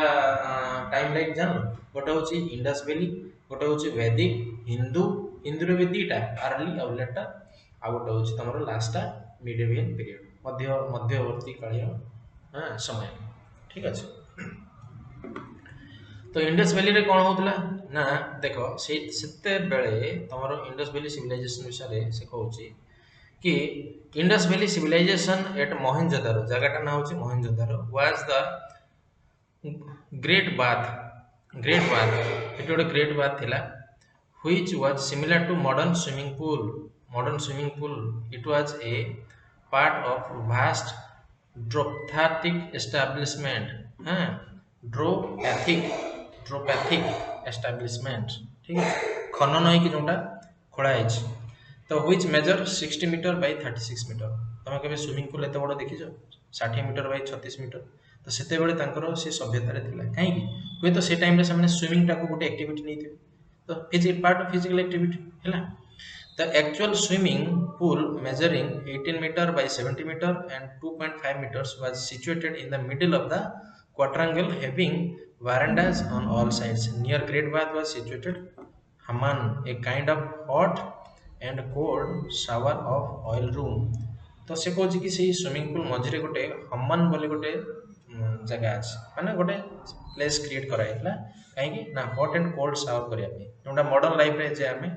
S1: टाइम लाइन जान गोटे हूँ इंडस वैली गोटे हूँ वैदिक हिंदू हिंदू भी दीटा अर्ली और लेटर आ गोटे हूँ तुम लास्टा मिडिवल पीरियड मध्यवर्ती कालीन हाँ समय ठीक अच्छे। तो इंडस वैली रे कौन होता ना देख से बेले तुम इंडस वैली सिविलाइजेशन विषय से कहूँ कि Indus valley civilization at Mohenjodaro जगह ना हूँ Mohenjodaro was the great bath ये गोटे ग्रेट बाथ थिला which was similar to modern swimming pool it was a part of vast dropathic establishment हाँ ड्रोपैथिक एस्टाब्लिशमेंट ठीक है खनन होइकि जोटा खोला है। तो which measure 60 metre by 36 metre तुम कभी स्विमिंग पूल एत बड़ देखी 60 मीटर बाय 36 मीटर। तो सेते बेले तांकर से सभ्यता थिला कहीं हुए तो से टाइम रे से स्विमिंग टाको गोटे एक्टिविटी नहीं थे। तो is a part of physical activity है। The actual swimming pool measuring 18 meter by 70 meter and 2.5 meters was situated in the middle of the quadrangle having verandas on all sides. Near Great Bath was situated Haman, a kind of hot and cold shower of oil room. तो से कौन कि से स्विमिंग पूल मझे गोटे हमान बोले गोटे जगह अच्छे माने गोटे प्लेस क्रिएट कराइला कहीं ना हट एंड कोल्ड सावर करने जोटा मॉडर्न लाइफ रे जे आमे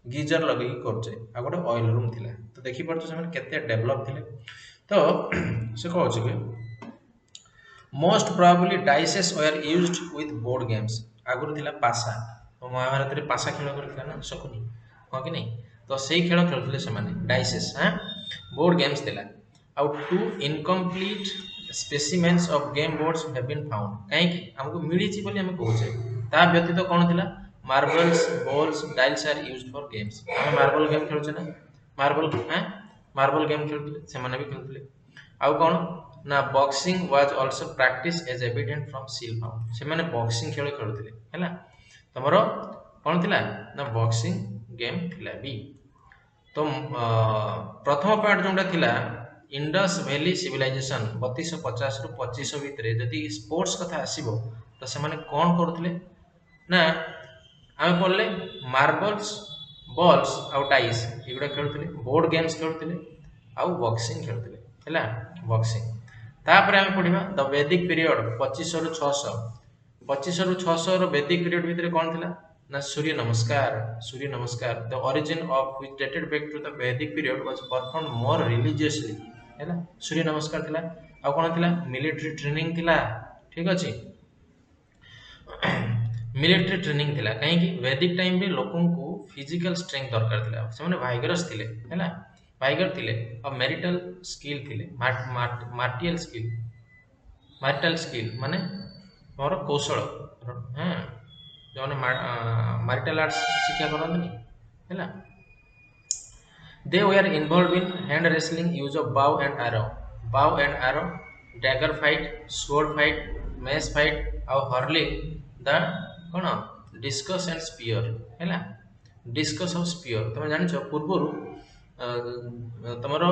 S1: गीजर लगे करचे आ गोटे ऑयल रूम थिला तो देखि परछ से केते डेवलप थिले तो से कहूँ कि most probably dices were used with board games आगुरी थिला पासा तो महाभारत रे पासा खेल करथिला ना शकुनी हां कि नहीं तो सेही खेल खेलुथिले से माने डाइसेस हां बोर्ड गेम्स थिला आउ two incomplete specimens of game boards have been found काहे कि हमको मिली छि बोली हम कहूचे ता व्यतीत कोन थिला marbles balls dice are used for games हम मार्बल गेम खेलुचे ना मार्बल हां मार्बल गेम खेलुथिले से माने भी खेलुथिले आउ कोन ना boxing was also practice as evident from seal found से माने बॉक्सिंग खेल खेलुथिले हैला तमरो कोन थिला ना बॉक्सिंग गेम थिला भी तो प्रथम पॉइंट जोटा थिला इंडस वैली सिविलाइजेशन 3250 रु 2500 भितरे जदि स्पोर्ट्स कथा आसीबो तो से माने कोन करथले ना आमे पढले मार्बल्स बॉल्स आउ डाइस एगुडा खेलुथिले बोर्ड गेम्स खेलुथिले आउ बॉक्सिंग खेलुथिले हैला बॉक्सिंग तापर आमे पढिबा द वैदिक पीरियड 2500 रु 600 2500 रु 600 रो वैदिक पीरियड भितरे कोन थिला ना Surya Namaskar the origin of which dated back to the Vedic period was performed more religiously हैला सूर्य नमस्कार थिला आ कोन थिला मिलिटरी ट्रेनिंग थिला ठीक अछि मिलिटरी ट्रेनिंग थिला काहे कि वैदिक टाइम रे लोकन को फिजिकल स्ट्रेंथ दरकार थिला से माने वाइगरस थिले हैला वाइगर थिले और मैरिटल स्किल थिले मार्टियल स्किल माने मोर कौशल हां जो मार्टियल आर्ट्स शिक्षा करंतनी हैला they were involved in hand wrestling use of bow and arrow dagger fight sword fight mace fight ଆଉ hurling the कोन डिस्कस एंड स्पीयर हैला डिस्कस और स्पीयर तुम जानिछ पूर्वरु तमरो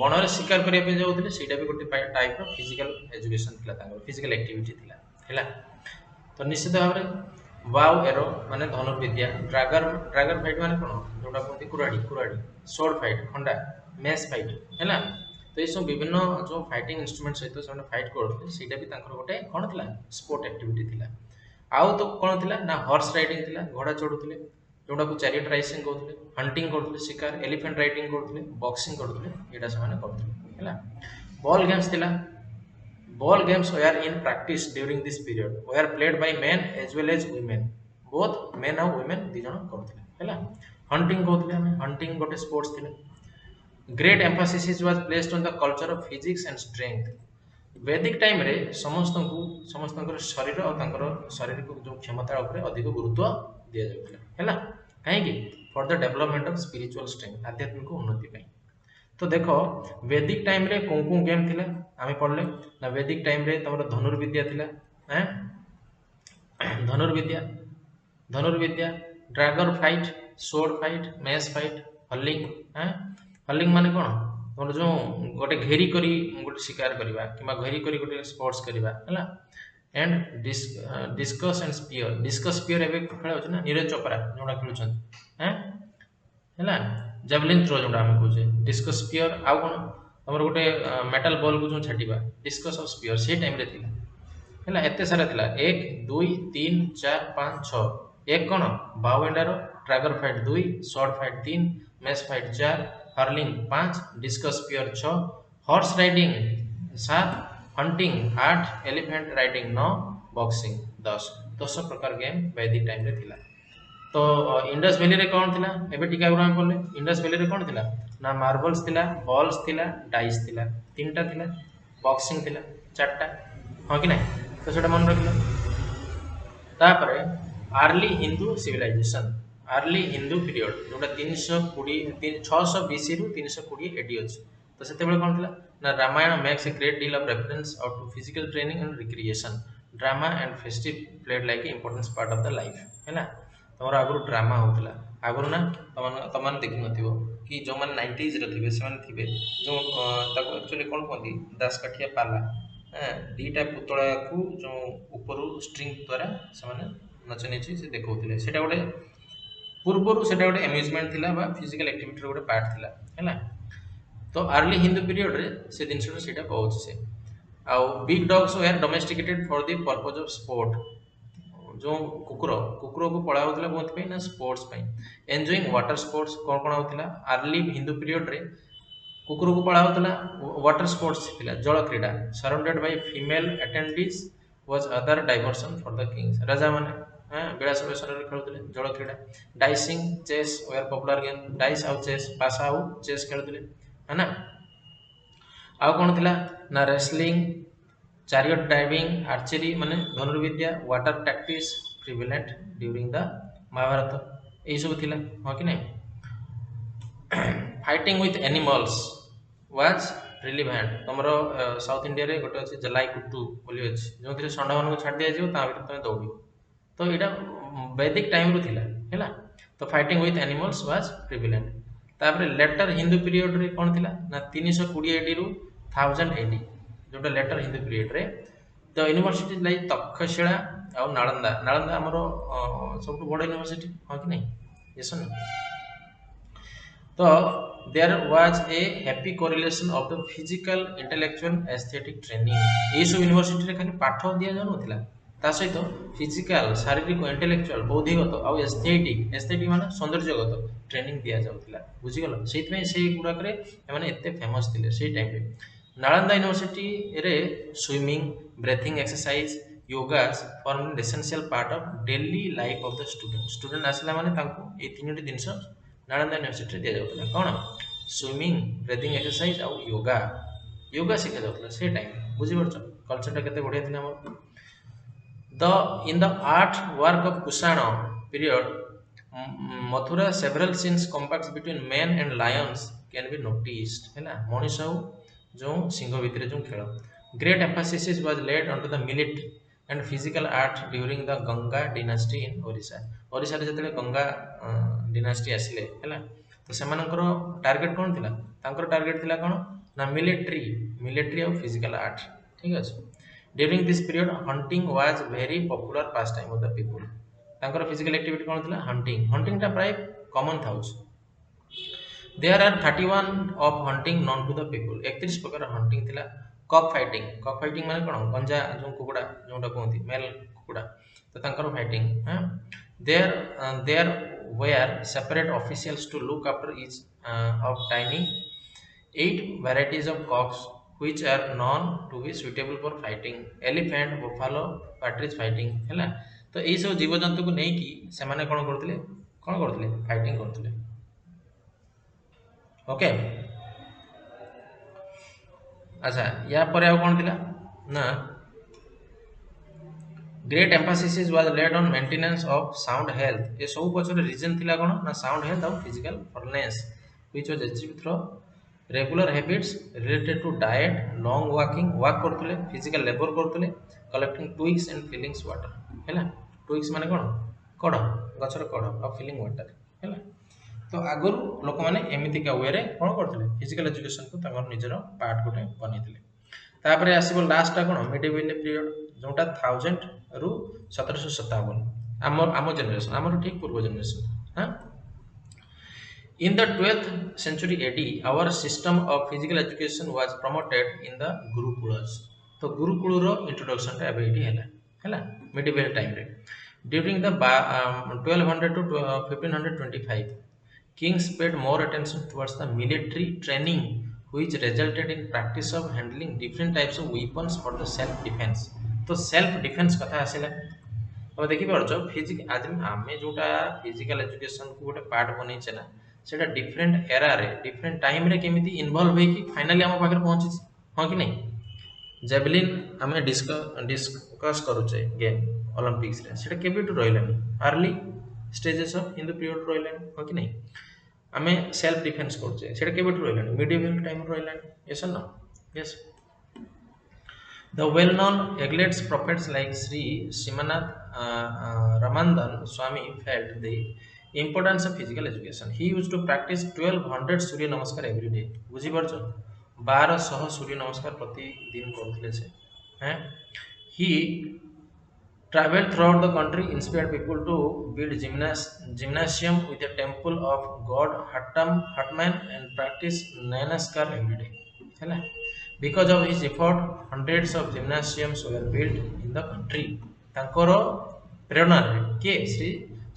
S1: बनरे शिकार करिया पे जाउथिले सेटा भी गोटे टाइप ऑफ फिजिकल एजुकेशन थिला तांगर फिजिकल एक्टिविटी थिला हैला तो निश्चित भाव रे वाव एरो माने धनुर्विद्या ड्रैगर फाइट माने कोन जोटा कोन कुराडी स्वॉर्ड फाइट खंडा मैच फाइट हैला तो ये सब विभिन्न जो फाइटिंग इंस्ट्रूमेंट सहित से फाइट करथले सेटा भी तांकर गोटे कोन थिला स्पोर्ट एक्टिविटी थिला आउ तो कोन थिला ना हॉर्स राइडिंग थिला घोड़ा चढ़ुथिले जोटा को चैरियट राइसिंग कहथले हंटिंग करथले शिकार एलिफेंट राइडिंग करथले बॉक्सिंग करथले एटा से माने करथले हैला बॉल गेम्स थिला ball games were in practice during this period were played by men as well as women both men and women ଦି ଜଣ କରୁଥିଲେ ହେଲା hunting कहथले हम hunting गोटे स्पोर्ट्स थिला great emphasis was placed on the culture of physics and strength वैदिक टाइम रे समस्तंकर शरीर और तांकर शरीर को जो क्षमता ऊपर अधिक गुरुत्व दिया जाउଥିଲା ହେଲା काहे कि for the development of spiritual strength आध्यात्मिक उन्नति ପାଇଁ तो देखो वैदिक टाइम रे कोन गेम थिला आमे पढले ना वैदिक टाइम रे तमरो धनुर्विद्या थिला हैं धनुर्विद्या dragon fight sword fight match fight हलिंग हैं हलिंग माने कोन तमरो जो गोटे घेरी करी गोटे शिकार करबा किबा घेरी करी गोटे स्पोर्ट्स करबा हला एंड डिस्कस स्पीयर एबे खेला होछ ना नीरज चोपड़ा जोडा खेलुछन हैं हला जेवलिन थ्रो जोडा हम कहूचे डिस्कस स्पीयर आउ कोन हमर गोटे मेटल बॉल को जो छाटिबा डिस्कस ऑफ स्पीयर से टाइम रे थिला हला एते सारा थिला 1 2 3 4 5 6 एक कोन bow and arrow dagger fight 2 sword fight 3 match fight 4 hurling 5 discus spear 6 horse riding 7 hunting 8 elephant riding 9 boxing 10 प्रकार गेम वैदिक टाइम रे थिला तो इंडस वैली रे कोन थिला एबे टिका गुरा हम बोले इंडस वैली रे कोन थिला ना मार्बल्स थिला बॉल्स थिला डाइस थिला तीनटा थिला बॉक्सिंग थिला चारटा हां कि नहीं तो सेटा मन रखिलो तापरे early Hindu civilization early Hindu period जोटा 320 600 बीसी रु 320 एडी अछि तो सेते बेले कोन थिला ना Ramayana makes a great deal of reference out to physical training and recreation drama and festive played like important part of the life हैना तमरा आगु ड्रामा होतला आगुरी ना तुम देखी नथिबो कि जो मैंने 90s रे थिबे से थिबे जो ताको एक्चुअली कौन कहती दासकाठिया पाला दीटा पुतला को जो ऊपर स्ट्रिंग द्वारा से नच नची से देखौथिले सेटा गोटे पूर्वर सेटा गोटे एम्यूजमेंट थिला बा फिजिकल एक्टिविटी गोटे पार्ट थिला हैला। तो अर्ली हिंदू पीरियड रे से जिनसटा सेटा कहउछ से आउ big dogs were domesticated for the purpose of sport जो कुकुर कुकुर को पढ़ा होता कौन ना स्पोर्ट्स एंजॉइंग वाटर स्पोर्ट्स कौन कौन होता अर्ली हिंदू पीरियड रे कुकुर को पढ़ा होता वाटर स्पोर्ट्स थिला जल क्रीड़ा surrounded by female attendees was other diversion for the kings राजा माने विलास बेसन खेलुले जल क्रीड़ा dicing chess were popular game dice आउ चेस पासा आउ चेस खेलुले है ना। आउ कौन थिला ना रेसलिंग चैरियट ड्राइविंग आर्चरी माने धनुर्विद्या water tactics prevalent during the Mahabharata यही सब थिला हाँ कि नहीं। Fighting with animals was relevant तुम साउथ इंडिया रे गोटे अच्छे जलाई कुट्टू बोली अच्छी जो षंड मान छाड़ दिया तुम दौड़ तो यहाँ वैदिक टाइम रू थिला हैला। तो fighting with animals was prevalent तापर लेटर हिंदू पीरियड रे कौन थिला ना 320 एडी रु 1000 एडी जोटा लेटर हिंदू पीरियड रे तो यूनिवर्सिटी लाइक तक्षशिला आउ नालंदा नालंदा आमर सब बड़ यूनिवर्सिटी हाँ कि नहीं यस ना। तो there was a happy correlation of the physical intellectual aesthetic training ये सब यूनिवर्सिटी रे खाली पाठ दिया जाउ नथिला ता सहित फिजिकल शारीरिक इंटेलेक्चुअल बौद्धिगत आउ एस्थेटिक एस्थेटिक माने सौंदर्यगत ट्रेनिंग दिया जाउथिला बुझी गलो सेति में से गुडा करे माने एते फेमस थिले से टाइम रे। नालंदा यूनिवर्सिटी रे swimming breathing exercise yoga form an essential part of daily life of the student student आसला माने तांको ए तीनोटी जिंस नालंदा यूनिवर्सिटी दिया जाउथला कौन स्विमिंग ब्रीथिंग एक्सरसाइज आउ योगा योगा शिखा जाउथला से टाइम बुझी परछ कल्चरटा केते बढ़िया थिला हमर। The in the art work of Kushan period Mathura several scenes combats between man and lions can be noticed हैला मनीष आउ जो सिंह भितर जो खेल great emphasis was laid on to the military and physical art during the Ganga dynasty in Odisha Odisha रे जतले गंगा डिनास्टी आसिले हैला तो सेमानकर टार्गेट कौन थिला तांकर टार्गेट थिला कौन ना मिलिट्री मिलिट्री और फिजिकल आर्ट ठीक अछि। During this period hunting was very popular pastime of the people तांकर फिजिकल एक्टिविटी कौन थिला हंटिंग हंटिंग टा प्राय कॉमन थाउच। There are 31 of hunting known to the people 31 प्रकार हंटिंग थिला। कॉक फाइटिंग माने कोन गंजा जो कुकुड़ा जोटा कहती मेल कुकुड़ा तो तांकर फाइटिंग हां there were separate officials to look after each of tiny 8 varieties of cocks which are known to be suitable for fighting elephant buffalo partridge fighting हैला। तो एई सब जीव जंतु को नै कि से माने कोन करथिले फाइटिंग करथिले ओके। अच्छा या पर आ कोन थिला ना great emphasis was laid on maintenance of sound health ये सब पछरे रीजन थिला कोन ना साउंड हेल्थ और physical fitness which was achieved through regular habits related to diet long walking walk करथले फिजिकल लेबर करथले collecting twigs and feelings water हैला। ट्विग्स माने कोन कड़ गछर कड़ और फीलिंग वाटर हैला। तो आगुर लोक मैंने एमती का वे कौन करते फिजिकल एजुकेशन को तंगर निजर पार्ट गोटे बनई तापर आसब लास्टा कौन मिडिवल पीरियड जोटा 1000 रु 1757 आम जेनेरेशन आम ठीक पूर्व जेनेरेशन हाँ। In the 12th century AD, our system of physical education was promoted in the Gurukulas. तो गुरुकुल इंट्रोडक्शन टा एबे एटी हैला मिडिवल टाइम रे during the 1200 to 1525 kings paid more attention towards the military training which resulted in practice of handling different types of weapons for the self defense तो सेल्फ डिफेन्स कथा आसिला अब देखि परछ फिजिक आज आमे जोटा फिजिकल एजुकेशन को गोटे पार्ट बनै ना सेटा डिफरेंट एरा रे डिफरेंट टाइम रे केमिति इन्वॉल्व होई कि फाइनली हम पाखर पहुंची हां कि नहीं जेवलिन आमे डिस्कस करूचे गेम ओलंपिक्स रे सेटा केबिटु रहिलानी early stages of in the period रहिलानी हां कि नहीं आमे सेल्फ डिफेन्स करूचे सेटा केबिटु रहिलानी मिडिवल टाइम रहिलानी yes no yes. The well-known Aglates prophets like Sri Simanath Ramandan Swami felt the importance of physical education he used to practice 1200 Surya namaskar every day बुझी पारछ 1200 सूर्य नमस्कार प्रतिदिन करथिले से हैं ही traveled throughout the country, inspired people to build gymnasium with a temple of god Hatman and practice Namaskar every day. ହେଲା because of his effort, hundreds of gymnasiums were built in the country. ତାଙ୍କର ପ୍ରେରଣାରେ କିଏ ଶ୍ରୀ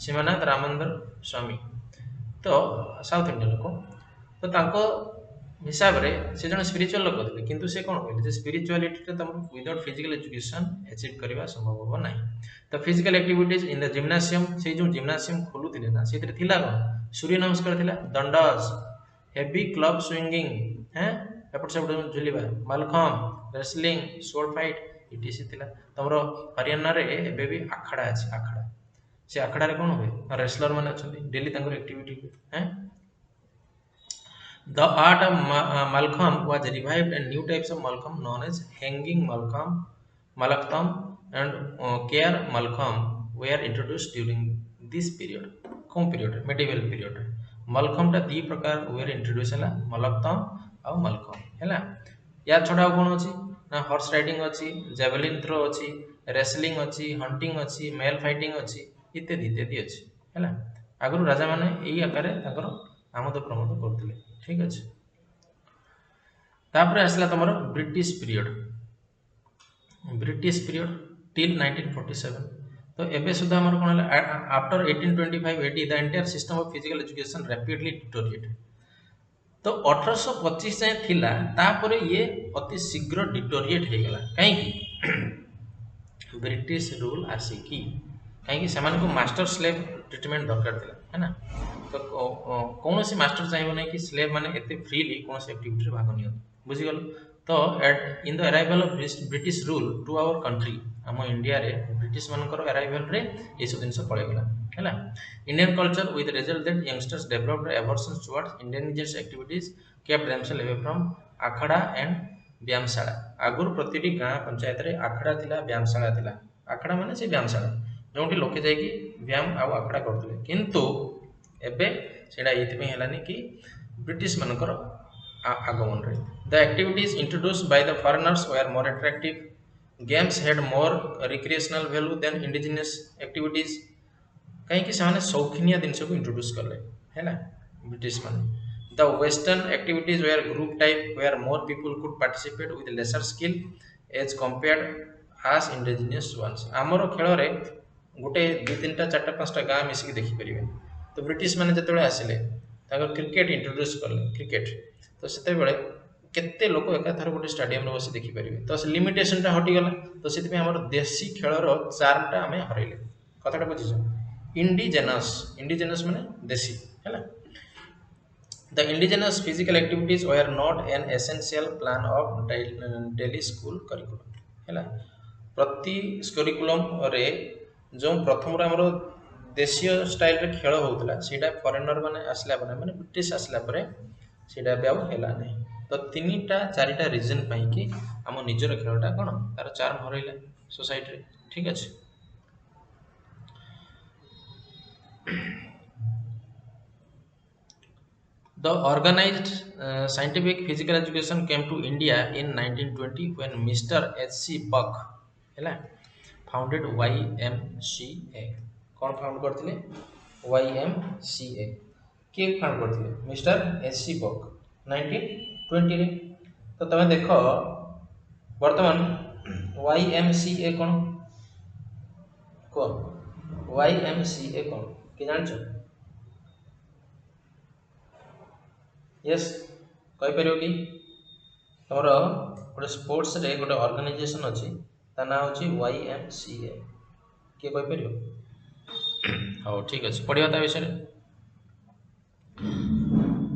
S1: ସୀମାନାଥ ରାମେନ୍ଦ୍ର ସ୍ୱାମୀ ତ ସାଉଥ ଇଣ୍ଡିଆନ ଲୋକ ତ ତାଙ୍କ ହିସାବରେ ସେ ଜଣେ ସ୍ପିରିଚୁଆଲ ଲୋକ ଥିଲେ କିନ୍ତୁ ସେ କ'ଣ କହିଲେ ଯେ ସ୍ପିରିଚୁଆଲିଟିରେ ତମକୁ ୱିଦାଉଟ୍ ଫିଜିକାଲ ଏଜୁକେସନ୍ ଆଚିଭ୍ କରିବା ସମ୍ଭବ ହେବ ନାହିଁ ତ physical activities in the gymnasium ସେଇ ଯେଉଁ ଜିମ୍ନାସିୟମ୍ ଖୋଲୁଥିଲେ ନା ସେଥିରେ ଥିଲା କ'ଣ ସୂର୍ଯ୍ୟ ନମସ୍କାର ଥିଲା ଦଣ୍ଡସ୍ ହେଭି କ୍ଲବ୍ ସୁଇଙ୍ଗିଂ ଏପଟ ସେପଟ ଝୁଲିବା mallakhamb wrestling sword fight ETC ଥିଲା ତମର ହରିୟାଣାରେ ଏବେ ବି ଆଖଡ଼ା ଅଛି ଆଖଡ଼ା ସେ ଆଖଡ଼ାରେ କ'ଣ ହୁଏ ରେସଲର ମାନେ ଅଛନ୍ତି ଡେଲି ତାଙ୍କର ଆକ୍ଟିଭିଟି ହୁଏ The art of Malcolm was revived and new types of Malcolm known as hanging Malcolm, Malaktham and Care Malcolm were introduced during this period. कौन period? Medieval period. Malcolm टा दी प्रकार were introduced है Malaktham और Malcolm है या छोड़ा कौन अच्छी ना हॉर्स राइडिंग अच्छी जेवलिन थ्रो अच्छी रेसलिंग अच्छी हंटिंग अच्छी मेल फाइटिंग अच्छी इत्यादि इत्यादि अच्छी है आगु राजा माने यही आकार आमोद प्रमोद करते ठीक अच्छे तापर आसला तुम ब्रिटिश पीरियड टिल 1947 तो एबे सुधा हमर कोन after 1825 AD the entire system of physical education rapidly deteriorate तो 1825 जाए थिला तापर ये अति शीघ्र डिटोरिएट हो गला काई ब्रिटिश रूल आसिकी कहीं से मास्टर स्लेव ट्रिटमेंट दरकार था है ना तो कौन सी मास्टर चाहिए नहीं कि स्लेव माने एते फ्रीली कौन सी एक्टिविटी भाग नि बुझीगल तो in the arrival of British rule to our country आम इंडिया रे ब्रिटिश मानकर अराइवल रे ये सब जिंस पळे गला हैला Indian culture with result that youngsters developed aversion towards indigenous activities kept themselves away from akhara and vyayamshala आगुर प्रतिटी गाँ पंचायत रे आखड़ा थिला व्यायामशाला थिला आखड़ा माने से व्यायामशाला जोटी लोके जाइए व्यायाम आउ आखड़ा करते किंतु एबे सेटा एइथिपई हेलानी कि ब्रिटिश मानकर आगमन रे the activities introduced by the foreigners were more attractive games had more recreational value than indigenous activities कहीं कि सामाने शौखिनिया जिनस को इंट्रोड्यूस करले हैला ब्रिटिश माने the western activities were group type were more people could participate with lesser skill as compared as indigenous ones आमर खेल रे गोटे 2-3टा 4टा 5टा गाँ मिसिक देखिपारे तो ब्रिटिश मैंने जो आसिले क्रिकेट इंट्रोड्यूस कले क्रिकेट तो से केते लोक एकाथर गोटे स्टाडियम बस देखिपारे तो से लिमिटेशनटा हटिगला तो से देशी खेलर चार्मटा आम हरइले कथाटा बुझीछ इंडिजेनस माने देशी है the indigenous physical activities were not an essential plan of daily school curriculum है प्रति करिकुलम रे जो प्रथम आमर देशीय स्टाइल रे खेल होता सीटा फरेनर माने आसला माने ब्रिटिश आसला सीटा है नहीं तो 3-4टा रिजन कि आम निजर खेलटा कौन तार चार्म हरइला सोसाइटी रे ठीक अच्छे The organized scientific physical education came to India in 1920 when Mr. H.C. Buck founded YMCA. कौन फाउंड करथिले YMCA के फाउंड करथिले मिस्टर H.C. Buck 1920 रे तो तमे देखो वर्तमान YMCA कौन YMCA कौन कि जानछो यस कहि परियो कि तमर गोटे स्पोर्ट्स रे गोटे ऑर्गेनाइजेशन अछि ता ना होछि YMCA के कहि परियो हाँ ठीक अच्छे पढ़िया ता विषय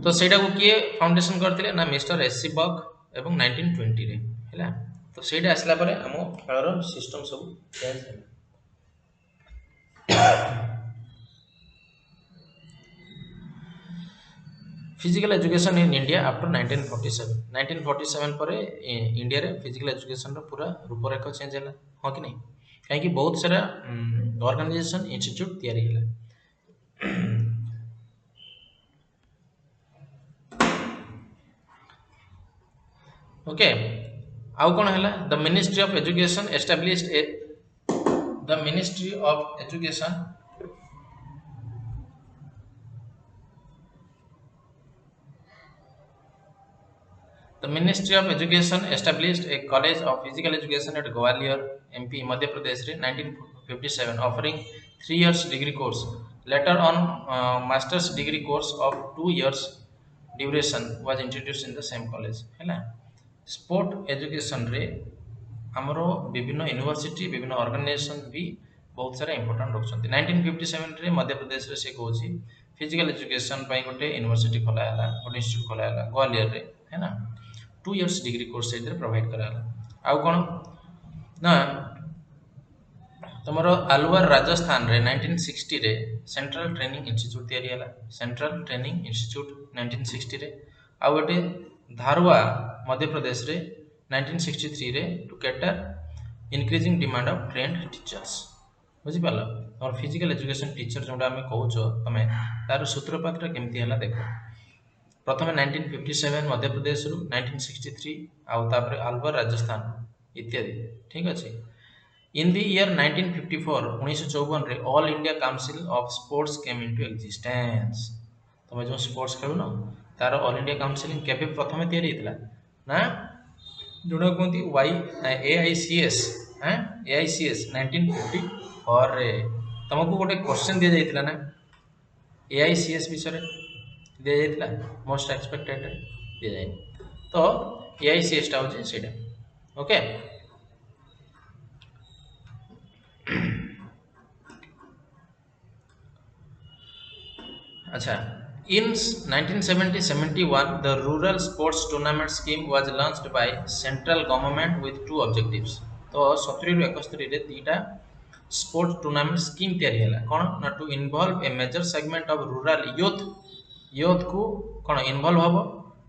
S1: तो सेटा को किए फाउंडेशन करथिले ना मिस्टर एससी बक एवं 1920 रे हैला तो सेटा आसला परे हमो खेलर सिस्टम सब चेंज होला physical education in India after 1947 पर इंडिया रे फिजिकल एजुकेशन रो पूरा रूपरेख चेंज है हाँ कि नहीं कहीं बहुत सारा ऑर्गेनाइजेशन इंस्टीट्यूट तैयारी है ओके आउ कौन है the ministry of education established A the ministry of education The Ministry of Education established a College of Physical Education at Gwalior, MP, Madhya Pradesh, 1957, offering 3 years degree course. Later on, master's degree course of 2 years duration was introduced in the same college. है स्पोर्ट एजुकेशन रे आमर विभिन्न यूनिवर्सिटी विभिन्न ऑर्गेनाइजेशन भी बहुत सारा इंपोर्टेंट रखुଛନ୍ତି 1957 रे मध्य प्रदेश रे से कहूची फिजिकल एजुकेशन पई गोटे यूनिवर्सिटी खोला हैला गोटे इंस्टीट्यूट खोला हैला ग्वालियर रे है ना 2 इयर्स डिग्री कोर्स से प्रोवाइड करा हैला आउ कोन ना तुमरो अलवर राजस्थान रे 1960 रे सेंट्रल ट्रेनिंग इंस्टीट्यूट तैयारी हैला सेंट्रल ट्रेनिंग इंस्टीट्यूट 1960 रे आउ एटे धारवा मध्य प्रदेश रे 1963 रे to cater increasing demand of trained teachers बुझी पाल और फिजिकल एजुकेशन टीचर जोटा आम कहूच तमें तार सूत्रपात केमती है देख प्रथम 1957 मध्य प्रदेश रु 1963 आउ तापर अलवर राजस्थान इत्यादि ठीक अच्छे इन द ईयर 1954 1954 रे all India council of sports came into existence तुम जो स्पोर्ट्स खेलुन तार ऑल इंडिया काउंसिलिंग केबे प्रथम तैयारी हेतला ना जोड़ा कहती वाई AICS AICS 1954 रे तुमको गोटे क्वेश्चन दि जाइतिला ना AICS विषय दि जाइतिला मोस्ट एक्सपेक्टेड दि जाय तो AICS टा होची सेटा ओके अच्छा in 1970-71 the rural sports tournament scheme was launched by central government with two objectives तो 70 ରୁ 71 रे दीटा स्पोर्ट्स टूर्नामेंट स्कीम तैयारी हैला कोन ना to involve a major segment of rural youth को कोन इन्वॉल्व हबो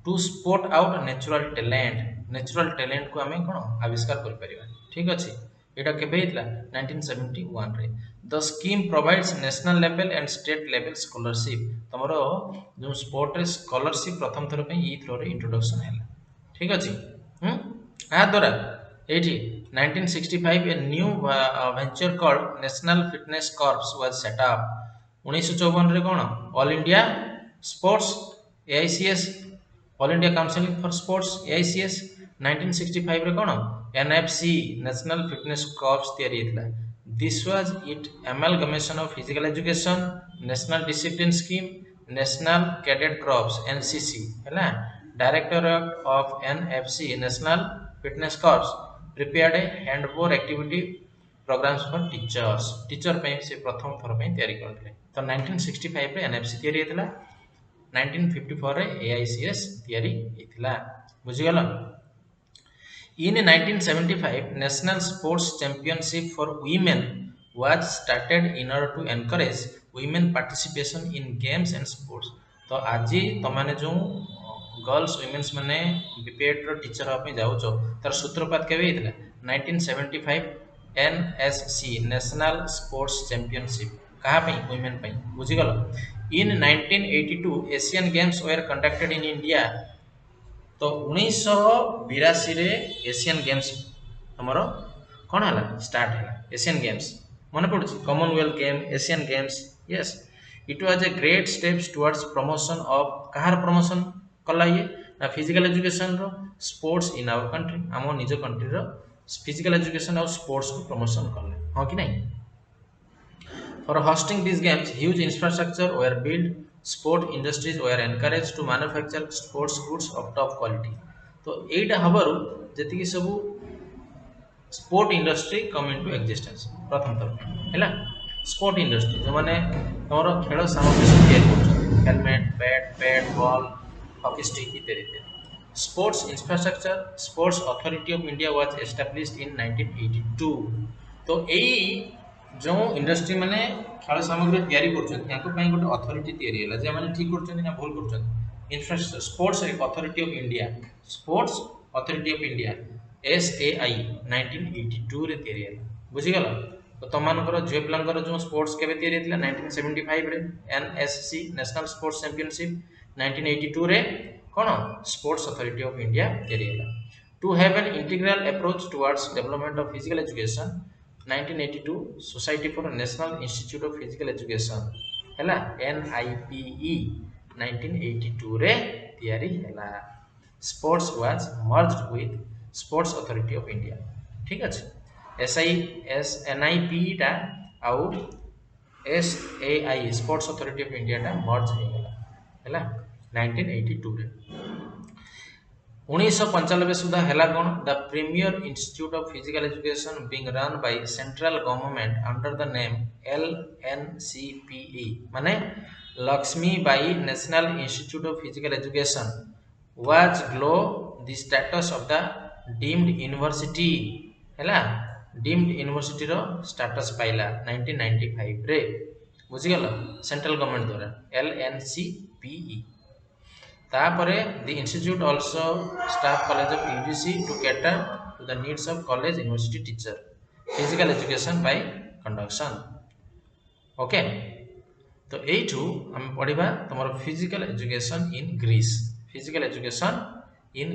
S1: to sport out natural talent को हमें कोन आविष्कार कर परिबा ठीक अछि एटा केबे हितला 1971 रे the scheme provides national level and state level scholarship तमरो जो स्पोर्ट रे स्कॉलरशिप प्रथम थर पे ई थ्रो रे इंट्रोडक्शन हैला ठीक अछि आ द्वारा eighty 1965 a new venture called National Fitness Corps was set up 1954 रे कोन all India sports AICS all India council for sports AICS 1965 रे कोन NFC National Fitness Corps तैयारी हेतला this was it amalgamation of physical education national discipline scheme national cadet corps NCC हैला directorate of NFC National Fitness Corps prepared a handbook activity programs for teachers teacher पे से प्रथम थर पे तैयारी करले तो 1965 रे NFC तैयारी हेतला 1954 रे AICS तैयारी हेतला बुझि गेल In 1975, National Sports Championship for Women was started in order to encourage women participation in games and sports. तो आज तमाने जो गर्ल्स वुमेन्स माने बीपीएड रो टीचर होपे जाउचो तार सूत्रपात केबे हितला 1975 NSC National Sports Championship कहा पे वुमेन पे बुझि गलो In 1982, Asian Games were conducted in India. तो 1982 रे एशियन गेम्स हमरो कोन हला स्टार्ट हला एशियन गेम्स मन पडुची Commonwealth game Asian games yes it was a great steps towards promotion of कहार प्रमोशन कला ये ना फिजिकल एजुकेशन रो स्पोर्ट्स इन आवर कंट्री हमो निज कंट्री रो फिजिकल एजुकेशन और स्पोर्ट्स को प्रमोशन करले हां कि नहीं for hosting this games huge infrastructure were build sport industries were encouraged to manufacture sports goods of top quality तो एटा हबरु जति कि सब sport industry come into existence प्रथम थर हैला स्पोर्ट इंडस्ट्री जो माने हमर खेल सामग्री सब तैयार करछन helmet bat ball hockey stick इत्यादि sports infrastructure sports authority of India was established in 1982 तो एई जो इंडस्ट्री माने खेल सामग्री तैयारी करछन याको पई गोटे अथॉरिटी तैयारी होला जे माने ठीक करछन ना भूल करछन infrastructure sports authority of India sports authority of India SAI 1982 रे तैयारी होला बुझि गेल तो तमानकर जे प्लानकर जो स्पोर्ट्स केबे तैयारी थिला 1975 रे NSC नेशनल स्पोर्ट्स चैंपियनशिप 1982 रे कोन स्पोर्ट्स अथॉरिटी ऑफ इंडिया तैयारी होला To have an integral approach towards development of physical education, 1982 Society for National Institute of Physical Education ହେଲା NIPE 1982 रे तैयारी ହେଲା। Sports was merged with Sports Authority of India। ठीक ଅଛି NIPE टा आउ SAI Sports Authority of India टा merge ହେଇଗଲା ହେଲା 1982 रे। 1995 सुधा हैला कौन the premier institute of physical education being run by central government under the name LNCPE माने Lakshmi Bai national institute of physical education was glow the status of the deemed university हैला डीम्ड यूनिवर्सिटी रो स्टेटस पाइला 1995 रे बुझी गलो सेंट्रल गवर्नमेंट द्वारा LNCPE। तापरे the institute also staff college of UGC to cater to the needs of college university teacher physical education by conduction। Okay तो एठू हम पढ़िबा तमर फिजिकल एजुकेशन इन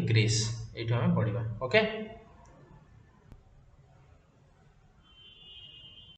S1: ग्रीस एठू हम पढ़िबा ओके।